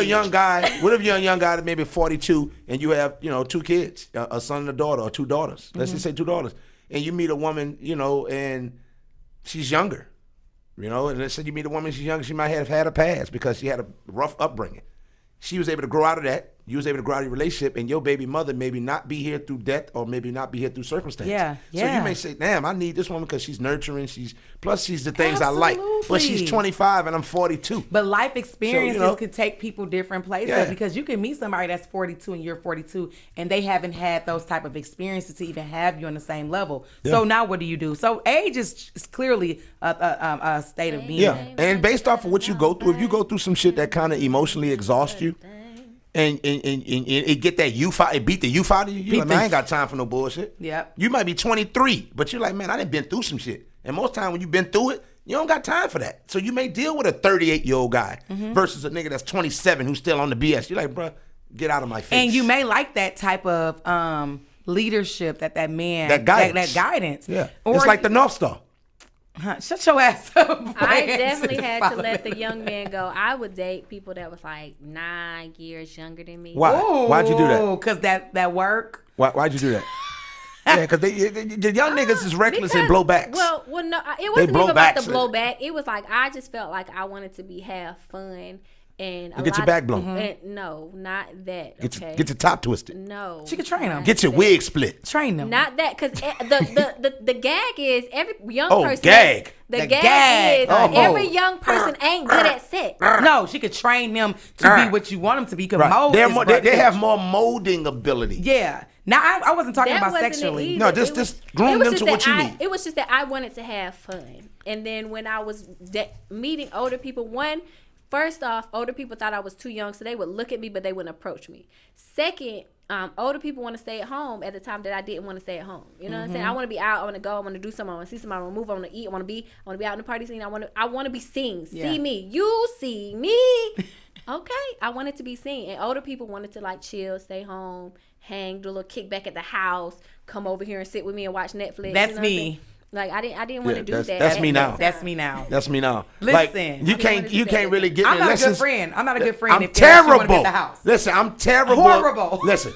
young guy? What if you're a young guy that maybe 42 and you have 2 kids, a son and a daughter, or 2 daughters? Let's just say 2 daughters, and you meet a woman, and she's younger. And let's say you meet a woman, she's young, she might have had a past because she had a rough upbringing. She was able to grow out of that. You was able to grow out of your relationship, and your baby mother maybe not be here through death or maybe not be here through circumstance. Yeah. So you may say, damn, I need this woman because she's nurturing. Plus she's the things I like. But she's 25 and I'm 42. But life experiences could take people different places because you can meet somebody that's 42 and you're 42 and they haven't had those type of experiences to even have you on the same level. Yeah. So now what do you do? So age is clearly a state of being. Yeah, and based off of what you go through, if you go through some shit that kind of emotionally exhausts you, and it get that youth out, it beat the youth out of you. You're like, man, I ain't got time for no bullshit. Yep. You might be 23, but you're like, man, I done been through some shit. And most time when you've been through it, you don't got time for that. So you may deal with a 38-year-old guy versus a nigga that's 27 who's still on the BS. You're like, bro, get out of my face. And you may like that type of leadership, that man, that guidance. That guidance. Yeah. Or it's like the North Star. Shut your ass up. Boy. I definitely had to let the young man go. I would date people that was like 9 years younger than me. Why? Ooh, why'd you do that? Because that work. Why'd you do that? Yeah, because the young niggas is reckless and blow backs. Well, no, it wasn't even about the blowback. It was like I just felt like I wanted to have fun. And get your back blown. No, not that. Get your top twisted. No, she could train them. Get your wig split. Train them. Not that, because the gag is every young person. Gag. The gag is every young person ain't good at sex. No, she could train them to be what you want them to be. Right. They have more molding ability. Yeah. Now I wasn't talking about sexually. No, just groom them to what you need. It was just that I wanted to have fun, and then when I was meeting older people, first off, older people thought I was too young, so they would look at me, but they wouldn't approach me. Second, older people want to stay at home at the time that I didn't want to stay at home. You know what I'm saying? I want to be out. I want to go. I want to do something. I want to see somebody. I want to move. I want to eat. I want to be out in the party scene. I want to be seen. Yeah. See me. You see me. Okay. I wanted to be seen. And older people wanted to like chill, stay home, hang, do a little kickback at the house, come over here and sit with me and watch Netflix. That's me. Like I didn't want to do that. That's me now. That's me now. That's me now. Listen, like, you can't really get. I'm not lessons. a good friend. I'm not a good friend. I'm if terrible. You want to be at the house. Listen, I'm terrible. Horrible. Listen,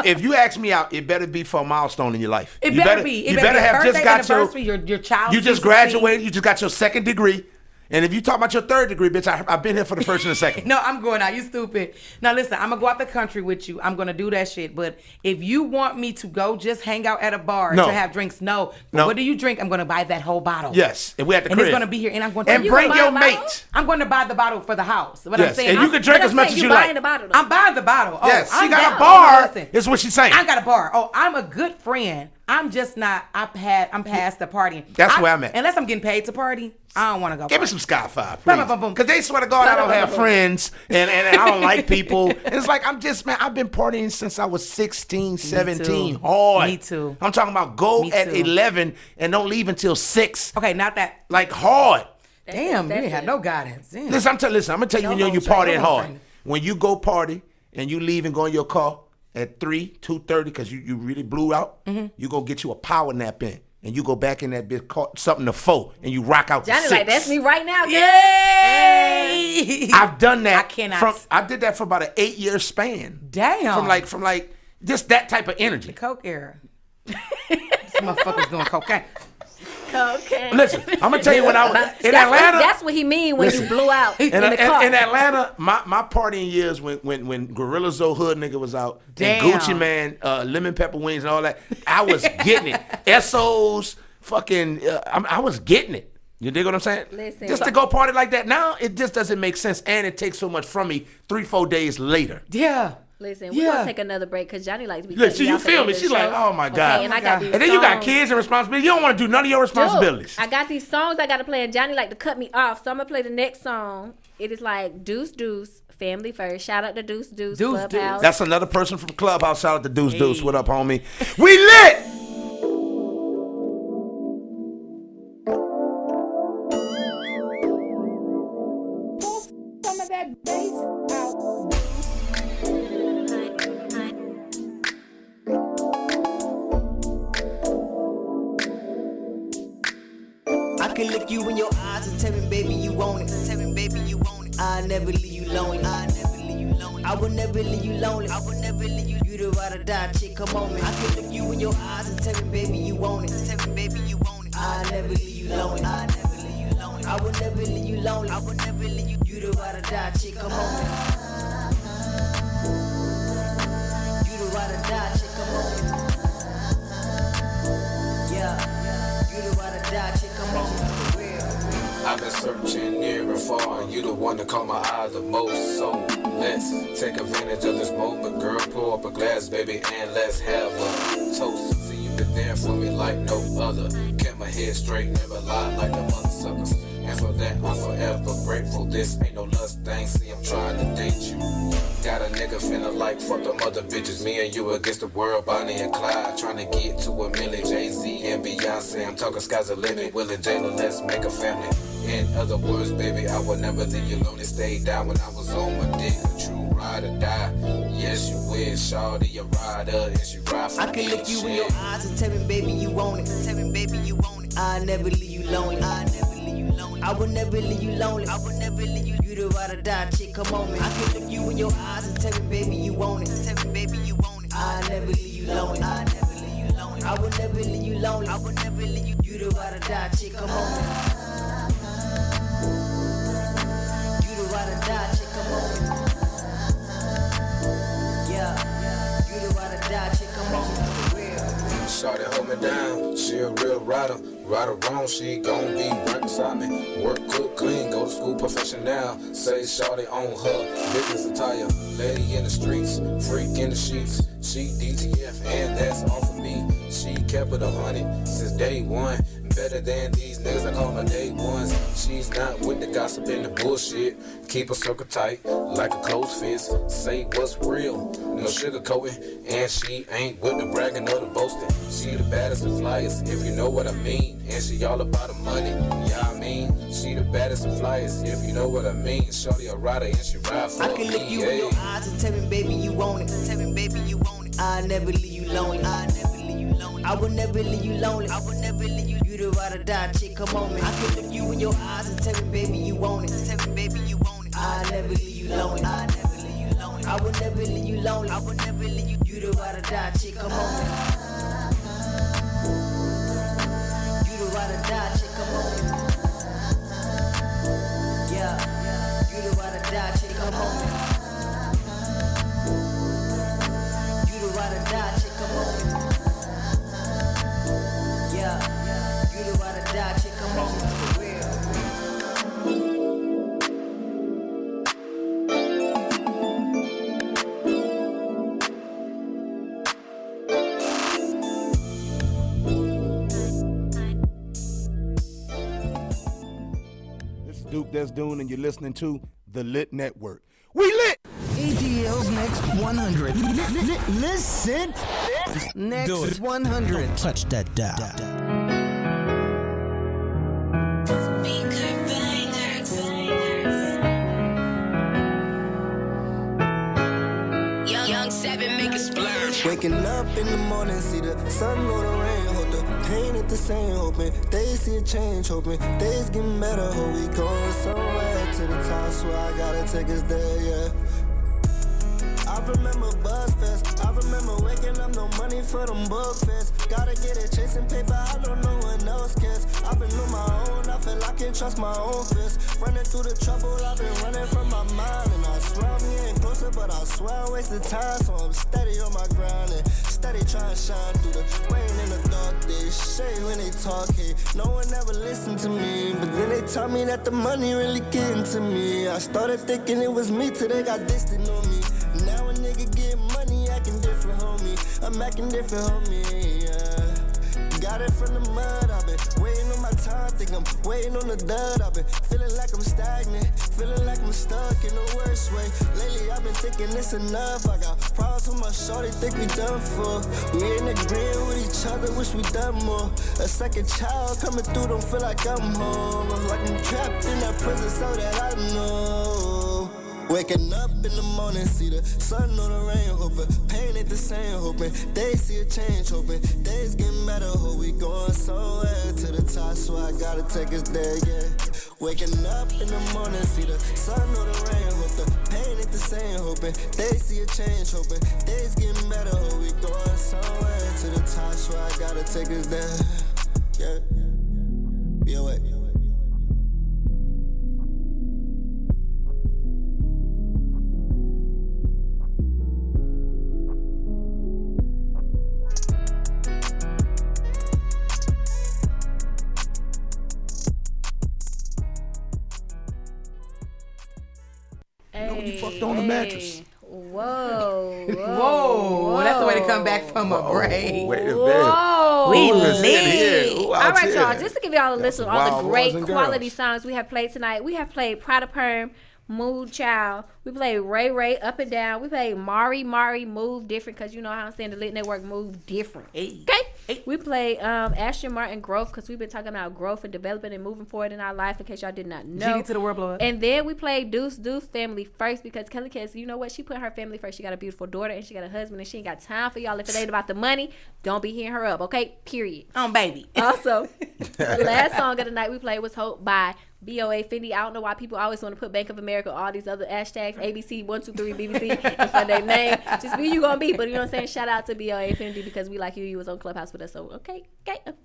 if you ask me out, it better be for a milestone in your life. It better be. You better have just got your child. You just graduated. You just got your second degree. And if you talk about your third degree, bitch, I've been here for the first and the second. No, I'm going out. You stupid. Now listen, I'm gonna go out the country with you. I'm gonna do that shit. But if you want me to go just hang out at a bar to have drinks, no. What do you drink? I'm gonna buy that whole bottle. Yes, and we at the crib. And it's gonna be here. And I'm going to and bring your mate. I'm going to buy the bottle for the house. What yes, I'm saying, and you can drink as much as you like. I'm buying the bottle. Oh, yes, she got down. a bar. Is what she's saying. I got a bar. Oh, I'm a good friend. I'm just not. I'm past the partying. That's where I'm at. Unless I'm getting paid to party, I don't want to go. Give me some Sky 5, please. Because they swear to God, I don't have friends and I don't like people. And it's like I've been partying since I was 16, 17. Hard. Me too. I'm talking about at 11 and don't leave until 6. Okay, not that. Like hard. Damn, you didn't have no guidance. Damn. Listen, I'm gonna tell you when you partying hard. When you go party and you leave and go in your car at 2:30 because you really blew out, you go get you a power nap in. And you go back in that bitch, caught something to 4, and you rock out to 6. Johnny, like, that's me right now. Yay! I've done that. I cannot. I did that for about an 8-year span. Damn. From like just that type of energy. The coke era. This motherfucker's doing cocaine. Okay. Listen, I'm gonna tell you when I was in Atlanta. That's what he mean when you blew out in the car. In Atlanta, my partying years when Gorilla Zoe Hood nigga was out, damn. And Gucci Man, lemon pepper wings and all that, I was getting it. SOs, fucking, I was getting it. You dig what I'm saying? Listen, just to go party like that now, it just doesn't make sense, and it takes so much from me 3-4 days later. Yeah. Listen, we're going to take another break because Johnny likes to be Look, you feel me? She's like, oh my God. Okay, and I got these and then you got kids and responsibilities. You don't want to do none of your responsibilities. Dude, I got these songs I got to play, and Johnny like to cut me off. So I'm going to play the next song. It is like Deuce Deuce, Family First. Shout out to Deuce Deuce, Clubhouse. That's another person from Clubhouse. Shout out to Deuce Deuce. What up, homie? We lit! Some of that bass out. I can look you in your eyes and tell me, baby, you want it. Tell me, baby, you want it. I'll never leave you lonely. I'll never leave you lonely. I will never leave you lonely. I will never leave you. You the ride or die chick, come on, man. I can look you in your eyes and tell me, baby, you want it. Tell me, baby, you want it. I'll never leave you lonely. I'll never leave you lonely. I will never leave you lonely. I will never leave you. You the ride or die chick, come on, man. You the ride or die chick, come on, man. Yeah, you the ride or die chick, come on, man. I've been searching near and far, you the one that caught my eye the most. So let's take advantage of this moment, girl. Pour up a glass, baby, and let's have a toast. See, you been there for me like no other. Kept my head straight, never lied like the mother suckers. And for that, I'm forever grateful. This ain't no lust thing. See, I'm trying to date you. Got a nigga feeling like fuck them other bitches. Me and you against the world, Bonnie and Clyde. Trying to get to a million. Jay-Z and Beyonce. I'm talking sky's the limit. Will and J-Lo, let's make a family. In other words, baby, I would never leave you alone and stay down when I was on my dick. A true ride or die. Yes, you will, shawty, you ride her and she ride for me. I can look you in your eyes and tell me, baby, you want it. Tell me, baby, you want it. I'll never leave you lonely. I'll never leave you lonely. I will never leave you lonely. I will never leave you. You the ride or die chick, come on, man. I can look you in your eyes and tell me, baby, you want it. Tell me, baby, you want it. I'll never leave you lonely. I'll never leave you lonely. I will never leave you lonely. I will never leave you. You the ride or die chick, come on, man. Ride or die, chick, come on. Yeah, you the ride or die, chick, come on. Real. Shawty hold me down, she a real rider. Right or wrong, she gon' be right beside me. Work, cook, clean, go to school professional. Say shawty on her business attire. Lady in the streets, freak in the sheets. She DTF and that's all for me. She kept it 100 since day one. Better than these niggas, I call my day ones. She's not with the gossip and the bullshit. Keep her circle tight, like a closed fist. Say what's real, no sugarcoating. And she ain't with the bragging or the boasting. She the baddest of flyers, if you know what I mean. And she all about the money, yeah I mean. She the baddest of flyers, if you know what I mean. Shorty a rider and she ride for me. I can look you in your eyes and tell me, baby, you want it. Tell me, baby, you want it. I'll never leave you lonely. I'll never leave you lonely. I would never leave you lonely. I would never leave you. You the ride or die chick, come on me. I can look you in your eyes and tell me, baby, you want it. Tell me, baby, you want it. I never leave you lonely. I never leave you lonely. I would never leave you lonely. I would never leave you. You the ride or die chick, come on me. You the ride or die chick, come on me. Yeah, you the ride or die chick, come on me. You the ride or die chick, come on me. Yeah, you the ride or die chick, come on me. For real. Duke, that's Dune, and you're listening to the Litt Network. We lit! ATL's Next 100. Listen. Next 100. Don't touch that dial. Young 7 make a splash. Waking up in the morning, see the sun or the rain, hold the pain at the same, hoping they see a change, hoping days getting better, hope we going somewhere to the top, so I gotta take us there, yeah. I remember Buzzfest, I remember waking up, no money for them book fest. Gotta get it, chasing paper, I don't know one else cares. I've been on my own, I feel I can't trust my own fist. Running through the trouble, I've been running from my mind. And I swear I'm getting closer, but I swear I wasted time. So I'm steady on my grind and steady trying to shine through the rain in the dark days. Shade when they talk, hey, no one ever listened to me. But then they taught me that the money really getting to me. I started thinking it was me till they got distant on me. Now a nigga get money, acting different, homie. I'm acting different, homie, yeah. Got it from the mud, I've been waiting on my time, think I'm waiting on the dud. I've been feeling like I'm stagnant, feeling like I'm stuck in the worst way. Lately I've been thinking it's enough. I got problems with my shorty, think we done for. We ain't agreeing with each other, wish we done more. A second child coming through, don't feel like I'm home. I'm like I'm trapped in that prison so that I know. Waking up in the morning, see the sun or the rain, hoping pain ain't the same, hoping they see a change, hoping days getting better, hope we going somewhere to the top, so I gotta take us there, yeah. Waking up in the morning, see the sun or the rain, hope the pain ain't the same, hoping they see a change, hoping days getting better, hope we going somewhere to the top, so I gotta take us there, yeah. Be away. You fucked on the mattress. Whoa. Whoa. That's the way to come back from a break. Wait a minute. Whoa. We lit. All right, y'all. Just to give y'all a list of all the great quality songs we have played tonight. We have played Prada Perm, Mood Child. We played Ray Ray, Up and Down. We played Mari, Move Different, because you know how I'm saying the Litt Network move different. Hey. Okay? Hey. We played Ashton Martin, Growth, because we've been talking about growth and developing and moving forward in our life, in case y'all did not know. GD to the world blower. And then we played Deuce Family First, because Kelly Kiss, you know what? She put her family first. She got a beautiful daughter and she got a husband, and she ain't got time for y'all. If it ain't about the money, don't be hitting her up, okay? Period. Baby. Also, the last song of the night we played was Hope by BOA Fendi. I don't know why people always want to put Bank of America, all these other hashtags, ABC, 123 BBC, in front of their name. Just be you gonna be. But you know what I'm saying? Shout out to BOA Fendi, because we like you. You was on Clubhouse with us. So, okay,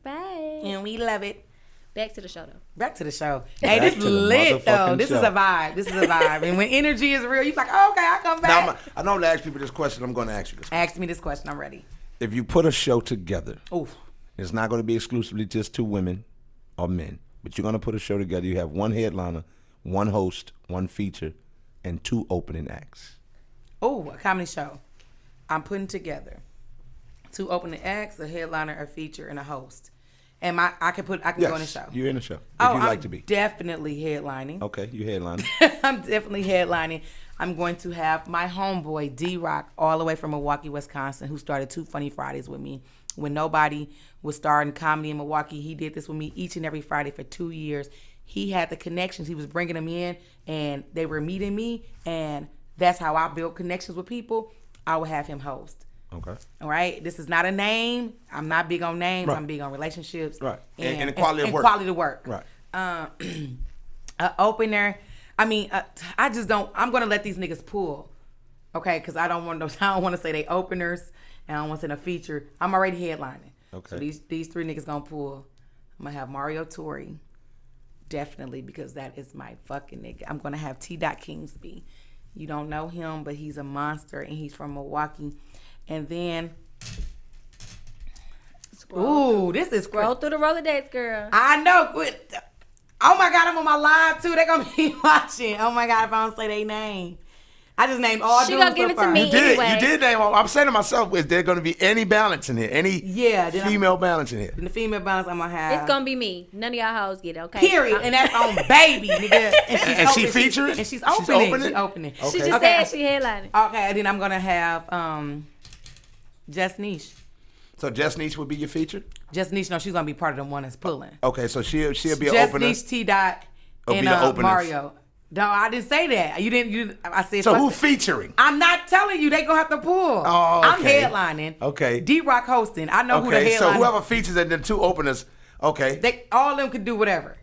bye. And we love it. Back to the show, though. Back to the show. Hey, this is lit, though. This is a vibe. This is a vibe. And when energy is real, you're like, oh, okay, I'll come back. Now, I normally ask people this question. I'm going to ask you this question. Ask me this question. I'm ready. If you put a show together, oof, it's not going to be exclusively just two women or men, but you're going to put a show together. You have one headliner, one host, one feature, and two opening acts. Oh, a comedy show. I'm putting together two opening acts, a headliner, a feature, and a host. And I can go in the show. You're in the show. If you like to be. Definitely headlining. Okay, you headlining. I'm definitely headlining. I'm going to have my homeboy D-Rock, all the way from Milwaukee, Wisconsin, who started Two Funny Fridays with me. When nobody was starting comedy in Milwaukee, he did this with me each and every Friday for 2 years. He had the connections. He was bringing them in, and they were meeting me, and that's how I build connections with people. I would have him host. Okay. All right. This is not a name. I'm not big on names. Right. I'm big on relationships. Right. And the quality of work. Quality of work. Right. Opener. I mean, I just don't. I'm gonna let these niggas pull. Okay, because I don't want to say they openers, and I don't want to say a feature. I'm already headlining. Okay. So these three niggas gonna pull. I'm gonna have Mario Tori, definitely, because that is my fucking nigga. I'm gonna have T. Kingsby. You don't know him, but he's a monster, and he's from Milwaukee. And then, this is scroll through the Rolodex, girl. I know. Oh my God, I'm on my live too. They're gonna be watching. Oh my God, if I don't say their name. I just named all She gonna give it to me anyway. You did name all. I'm saying to myself, is there going to be any balance in here? Any female balance in here? In the female balance, I'm going to have. It's going to be me. None of y'all hoes get it, okay? Period. And that's on baby, nigga. And she featuring? And she's opening. She's opening. Okay. She just said she headlining. Okay, and then I'm going to have Just Niche. So Just Niche would be your feature? Just Niche, no, she's going to be part of the one that's pulling. Okay, so she'll be an Just opener. Niche, T. Dot, and Mario. No, I didn't say that. You didn't. I said. So who featuring? I'm not telling you. They gonna have to pull. Oh, okay. I'm headlining. Okay. D-Rock hosting. I know who the headlining. So whoever features and then two openers. Okay. All of them could do whatever.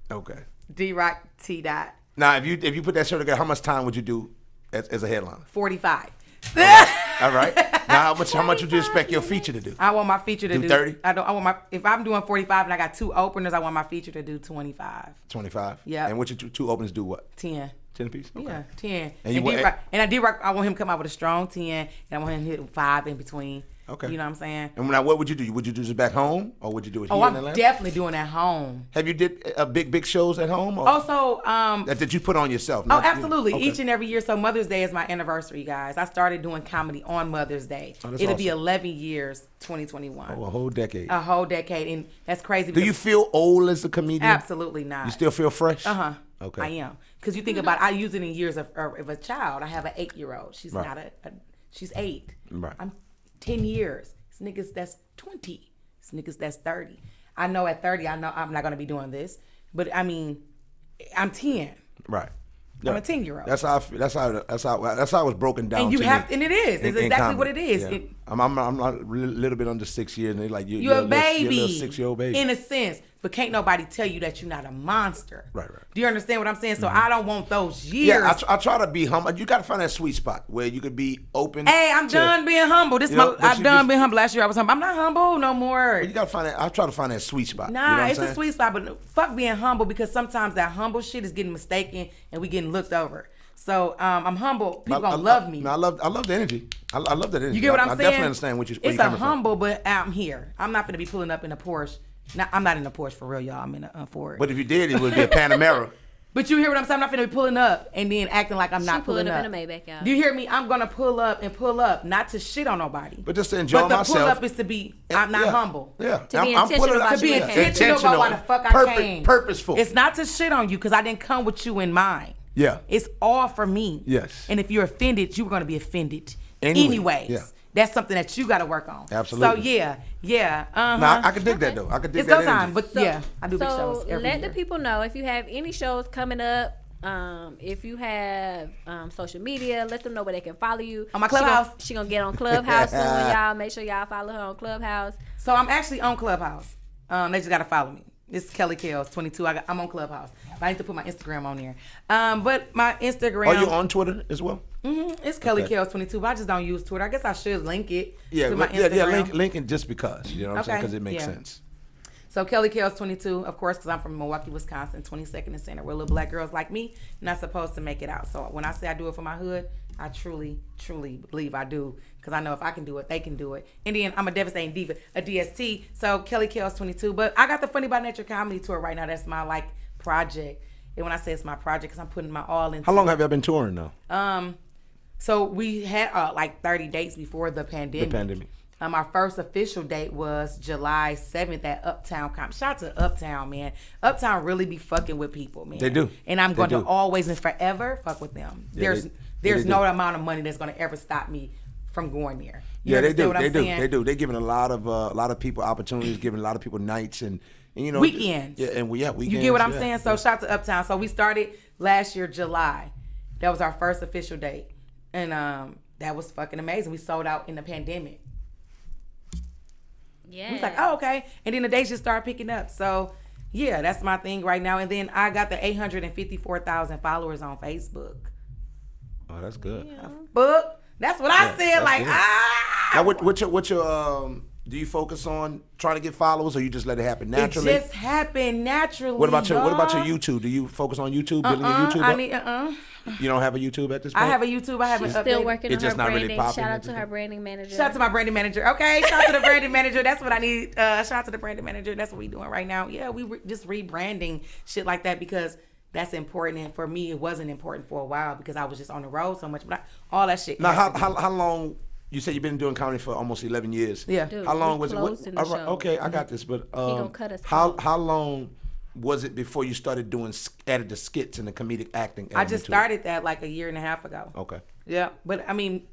Okay. D-Rock, T. Dot. Now, if you put that show together, how much time would you do as a headliner? 45. All right. Now, how much would you expect your feature to do? I want my feature to do 30. If I'm doing 45 and I got two openers, I want my feature to do 25. 25. Yeah. And what your two openers do? What? 10. 10 apiece? Okay. Yeah, 10. And D-Rock, I want him to come out with a strong 10, and I want him to hit 5 in between. Okay. You know what I'm saying? And now, what would you do? Would you do this back home, or would you do it here in Atlanta? I'm definitely doing it at home. Have you did big shows at home? Or Also, that you put on yourself? Absolutely. Okay. Each and every year. So Mother's Day is my anniversary, guys. I started doing comedy on Mother's Day. It'll be 11 years, 2021. Oh, a whole decade. A whole decade, and that's crazy. Do you feel old as a comedian? Absolutely not. You still feel fresh? Uh-huh. Okay. I am. Because you think about it, I use it in years of a child. I have an 8-year-old. She's right. not she's 8. Right. I'm 10 years. It's niggas that's 20. It's niggas that's 30. I know at 30, I know I'm not going to be doing this. But, I mean, I'm 10. Right. I'm a 10-year-old. That's how it was broken down. And and it is. It's exactly what it is. Yeah. I'm a little bit under 6 years, and they're like, you're a baby. You're a little 6-year-old baby. In a sense. But can't nobody tell you that you're not a monster. Right. Do you understand what I'm saying? So I don't want those years. Yeah, I try to be humble. You got to find that sweet spot where you could be open. Hey, I'm done being humble. I'm done being humble. Last year I was humble. I'm not humble no more. You got to find that. I try to find that sweet spot. Nah, you know it's a sweet spot, but fuck being humble, because sometimes that humble shit is getting mistaken and we getting looked over. So I'm humble. People gonna love me. I love the energy. I love that energy. You get what I'm saying? I definitely understand where you're coming from. It's a humble, but I'm here. I'm not gonna be pulling up in a Porsche. Now, I'm not in a Porsche for real, y'all. I'm in a Ford. But if you did, it would be a Panamera. But you hear what I'm saying? I'm not gonna be pulling up and then acting like I'm not pulling up. In a Maybach, y'all. Do you hear me? I'm gonna pull up, not to shit on nobody. But just to enjoy myself. But the pull up is to be, I'm not humble. Yeah. To be intentional about why the fuck I came. Purposeful. It's not to shit on you, because I didn't come with you in mind. Yeah. It's all for me. Yes. And if you're offended, you're gonna be offended. Anyways. Yeah. That's something that you got to work on. Absolutely. So yeah. Now I can dig that though. I can dig it's that. It's go time, but I do big shows every let year. the people know if you have any shows coming up. If you have social media, let them know where they can follow you. On my Clubhouse. She gonna get on Clubhouse soon, y'all. Make sure y'all follow her on Clubhouse. So I'm actually on Clubhouse. They just gotta follow me. It's Kelly Kales 22. I'm on Clubhouse. I need to put my Instagram on there. But my Instagram. Are you on Twitter as well? Mm-hmm. It's Kelly Kales 22, but I just don't use Twitter. I guess I should link it to my Instagram. Yeah, link it just because. You know what I'm saying? Because it makes sense. So Kelly Kales 22, of course, because I'm from Milwaukee, Wisconsin, 22nd and Center, where little black girls like me not supposed to make it out. So when I say I do it for my hood, I truly, truly believe I do, because I know if I can do it, they can do it. And then I'm a devastating diva, a DST. So Kelly Kales 22, but I got the Funny by Nature comedy tour right now. That's my project. And when I say it's my project, because I'm putting my all into. How long have you been touring now? So we had 30 dates before the pandemic. Our first official date was July 7th at Uptown. Shout out to Uptown, man. Uptown really be fucking with people, man. They do. And I'm going to always and forever fuck with them. Yeah, there's no amount of money that's going to ever stop me from going there. They do. They're giving a lot of people opportunities, giving a lot of people nights and weekends. Weekends. You get what I'm saying? So shout out to Uptown. So we started last year, July. That was our first official date. And that was fucking amazing. We sold out in the pandemic. Yeah. We was like, oh, okay. And then the dates just started picking up. So, yeah, that's my thing right now. And then I got the 854,000 followers on Facebook. Oh, that's good. Yeah. Book. That's what I said. Like, good. Now, what's your do you focus on trying to get followers, or you just let it happen naturally? It just happened naturally. What about your YouTube? Do you focus on YouTube, building your YouTube up? You don't have a YouTube at this point? I have a YouTube. I haven't She's still working on her branding. Really shout out to her branding manager. Shout out to my branding manager. Okay, shout out to the branding manager. That's what I need. Shout out to the branding manager. That's what we doing right now. Yeah, we just rebranding shit like that because that's important. And for me, it wasn't important for a while because I was just on the road so much. But all that shit. Now, how long? You said you've been doing comedy for almost 11 years. Yeah. Dude, how long was it? Okay, I got this. But how long was it before you started added the skits and the comedic acting? I just started that like a year and a half ago. Okay. Yeah, but I mean,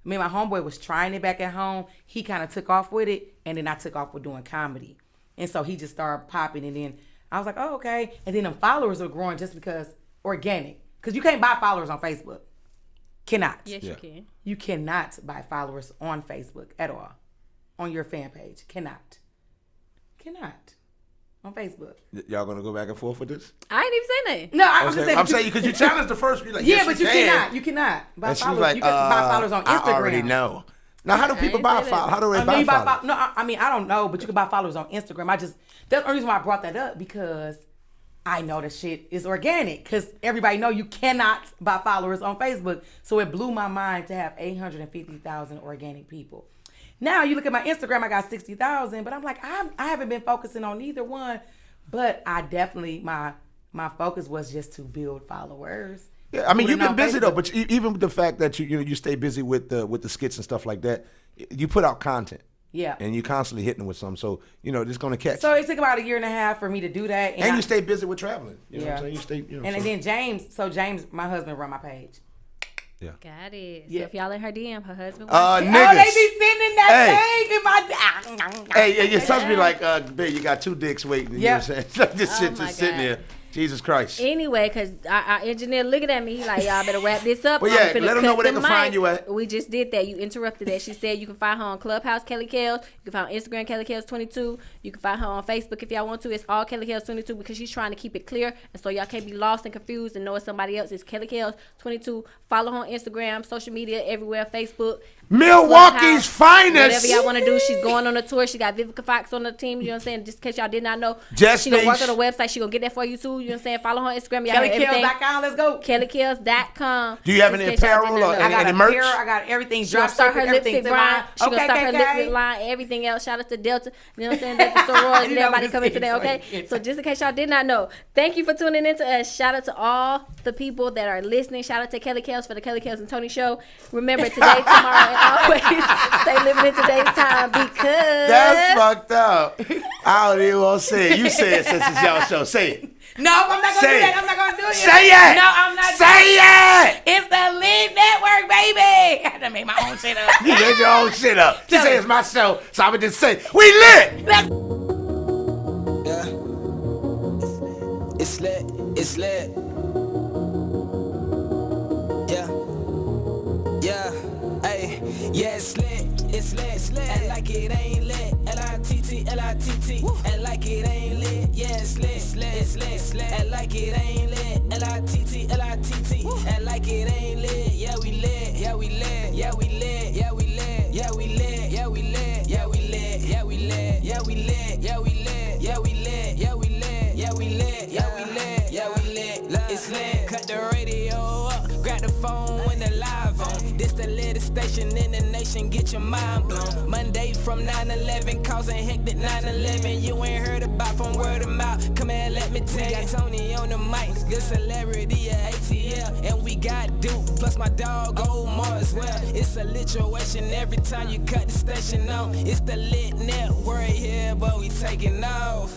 my homeboy was trying it back at home. He kind of took off with it, and then I took off with doing comedy, and so he just started popping. And then I was like, oh, okay. And then the followers were growing just because organic, because you can't buy followers on Facebook. Cannot. Yes, you can. You cannot buy followers on Facebook at all. On your fan page. Cannot. On Facebook. Y'all gonna go back and forth with this? I ain't even saying that. No, I'm just saying. I'm saying because you challenged the first. Like, yeah, but you cannot. You cannot buy followers. Like, you can buy followers on Instagram. I already know. Now, how do people buy followers? How do they buy followers? No, I mean, I don't know, but you can buy followers on Instagram. That's the only reason why I brought that up, because I know the shit is organic, because everybody know you cannot buy followers on Facebook. So it blew my mind to have 850,000 organic people. Now you look at my Instagram, I got 60,000, but I'm like, I haven't been focusing on either one. But I definitely, my focus was just to build followers. Yeah, I mean, you've been busy though, but even with the fact that you stay busy with the skits and stuff like that, you put out content. Yeah. And you're constantly hitting with some, so it's gonna catch. So it took about a year and a half for me to do that. And you stay busy with traveling. You know what I'm saying? You stay, and then James, my husband, run my page. Yeah. Got it. Yeah. So if y'all in her DM, her husband. Niggas. Oh, they be sending that thing in my. Hey, your son be like, babe, you got 2 dicks waiting. You know what I'm saying? This shit just sitting there. Jesus Christ. Anyway, because our engineer looking at me, he like, y'all better wrap this up. Well, yeah, let them know where they can find you at. We just did that. You interrupted that. She said you can find her on Clubhouse, Kelly Kells. You can find her on Instagram, Kelly Kells 22. You can find her on Facebook if y'all want to. It's all Kelly Kells 22 because she's trying to keep it clear. And so y'all can't be lost and confused and know it's somebody else. It's Kelly Kells 22. Follow her on Instagram, social media, everywhere, Facebook. Milwaukee's finest. Whatever y'all want to do. She's going on a tour. She got Vivica Fox on the team. You know what I'm saying? Just in case y'all did not know. She gonna work on the website. She gonna get that for you too. You know what I'm saying? Follow her on Instagram. KellyKells.com. Let's go. KellyKells.com. Do you have any apparel or any merch? I got everything. She's gonna start her lipstick line. She's gonna start her lipstick line. Everything else. Shout out to Delta. You know what I'm saying? Delta Sorors and everybody coming today. Okay. So just in case y'all did not know, thank you for tuning in to us. Shout out to all the people that are listening. Shout out to Kelly Kells for the Kelly Kells and Toni show. Remember today, tomorrow, and always. Stay living in today's time because that's fucked up. I don't even want to say it. You say it since it's y'all show. Say it. No, I'm not gonna do that. I'm not gonna do it. Say it. No, I'm not. Say it. It's the Litt Netwrk, baby. I had to make my own shit up. You made your own shit up. You say it's my show, so I would just say we lit. Yeah. It's lit. It's lit. Yeah. Yeah. Hey, yeah, it's lit, it's lit, it's lit. And like it ain't lit, L-I-T-T, L-I-T-T. And like it ain't lit, yeah, it's lit, it's lit, it's lit, it's lit. And like it ain't lit, L-I-T-T, L-I-T-T. And like it ain't lit, yeah, we lit, yeah, we lit, yeah, we lit, yeah, we lit, yeah, we lit, yeah, we lit, yeah, we lit, yeah, we lit, yeah, we lit, yeah, we lit, yeah, we lit, yeah, we lit, yeah, we lit, yeah, we lit, yeah, we lit, it's lit. Cut the radio up, grab the phone when the live on. This the latest station in the nation, get your mind blown. Monday from 9/11, causing hectic 9/11. You ain't heard about from word of mouth. Come here, let me tell you. Got Toni on the mic, good celebrity at ATL. And we got Duke, plus my dog Omar as well. It's a lituation every time you cut the station on. It's the Litt Netwrk here, but we taking off.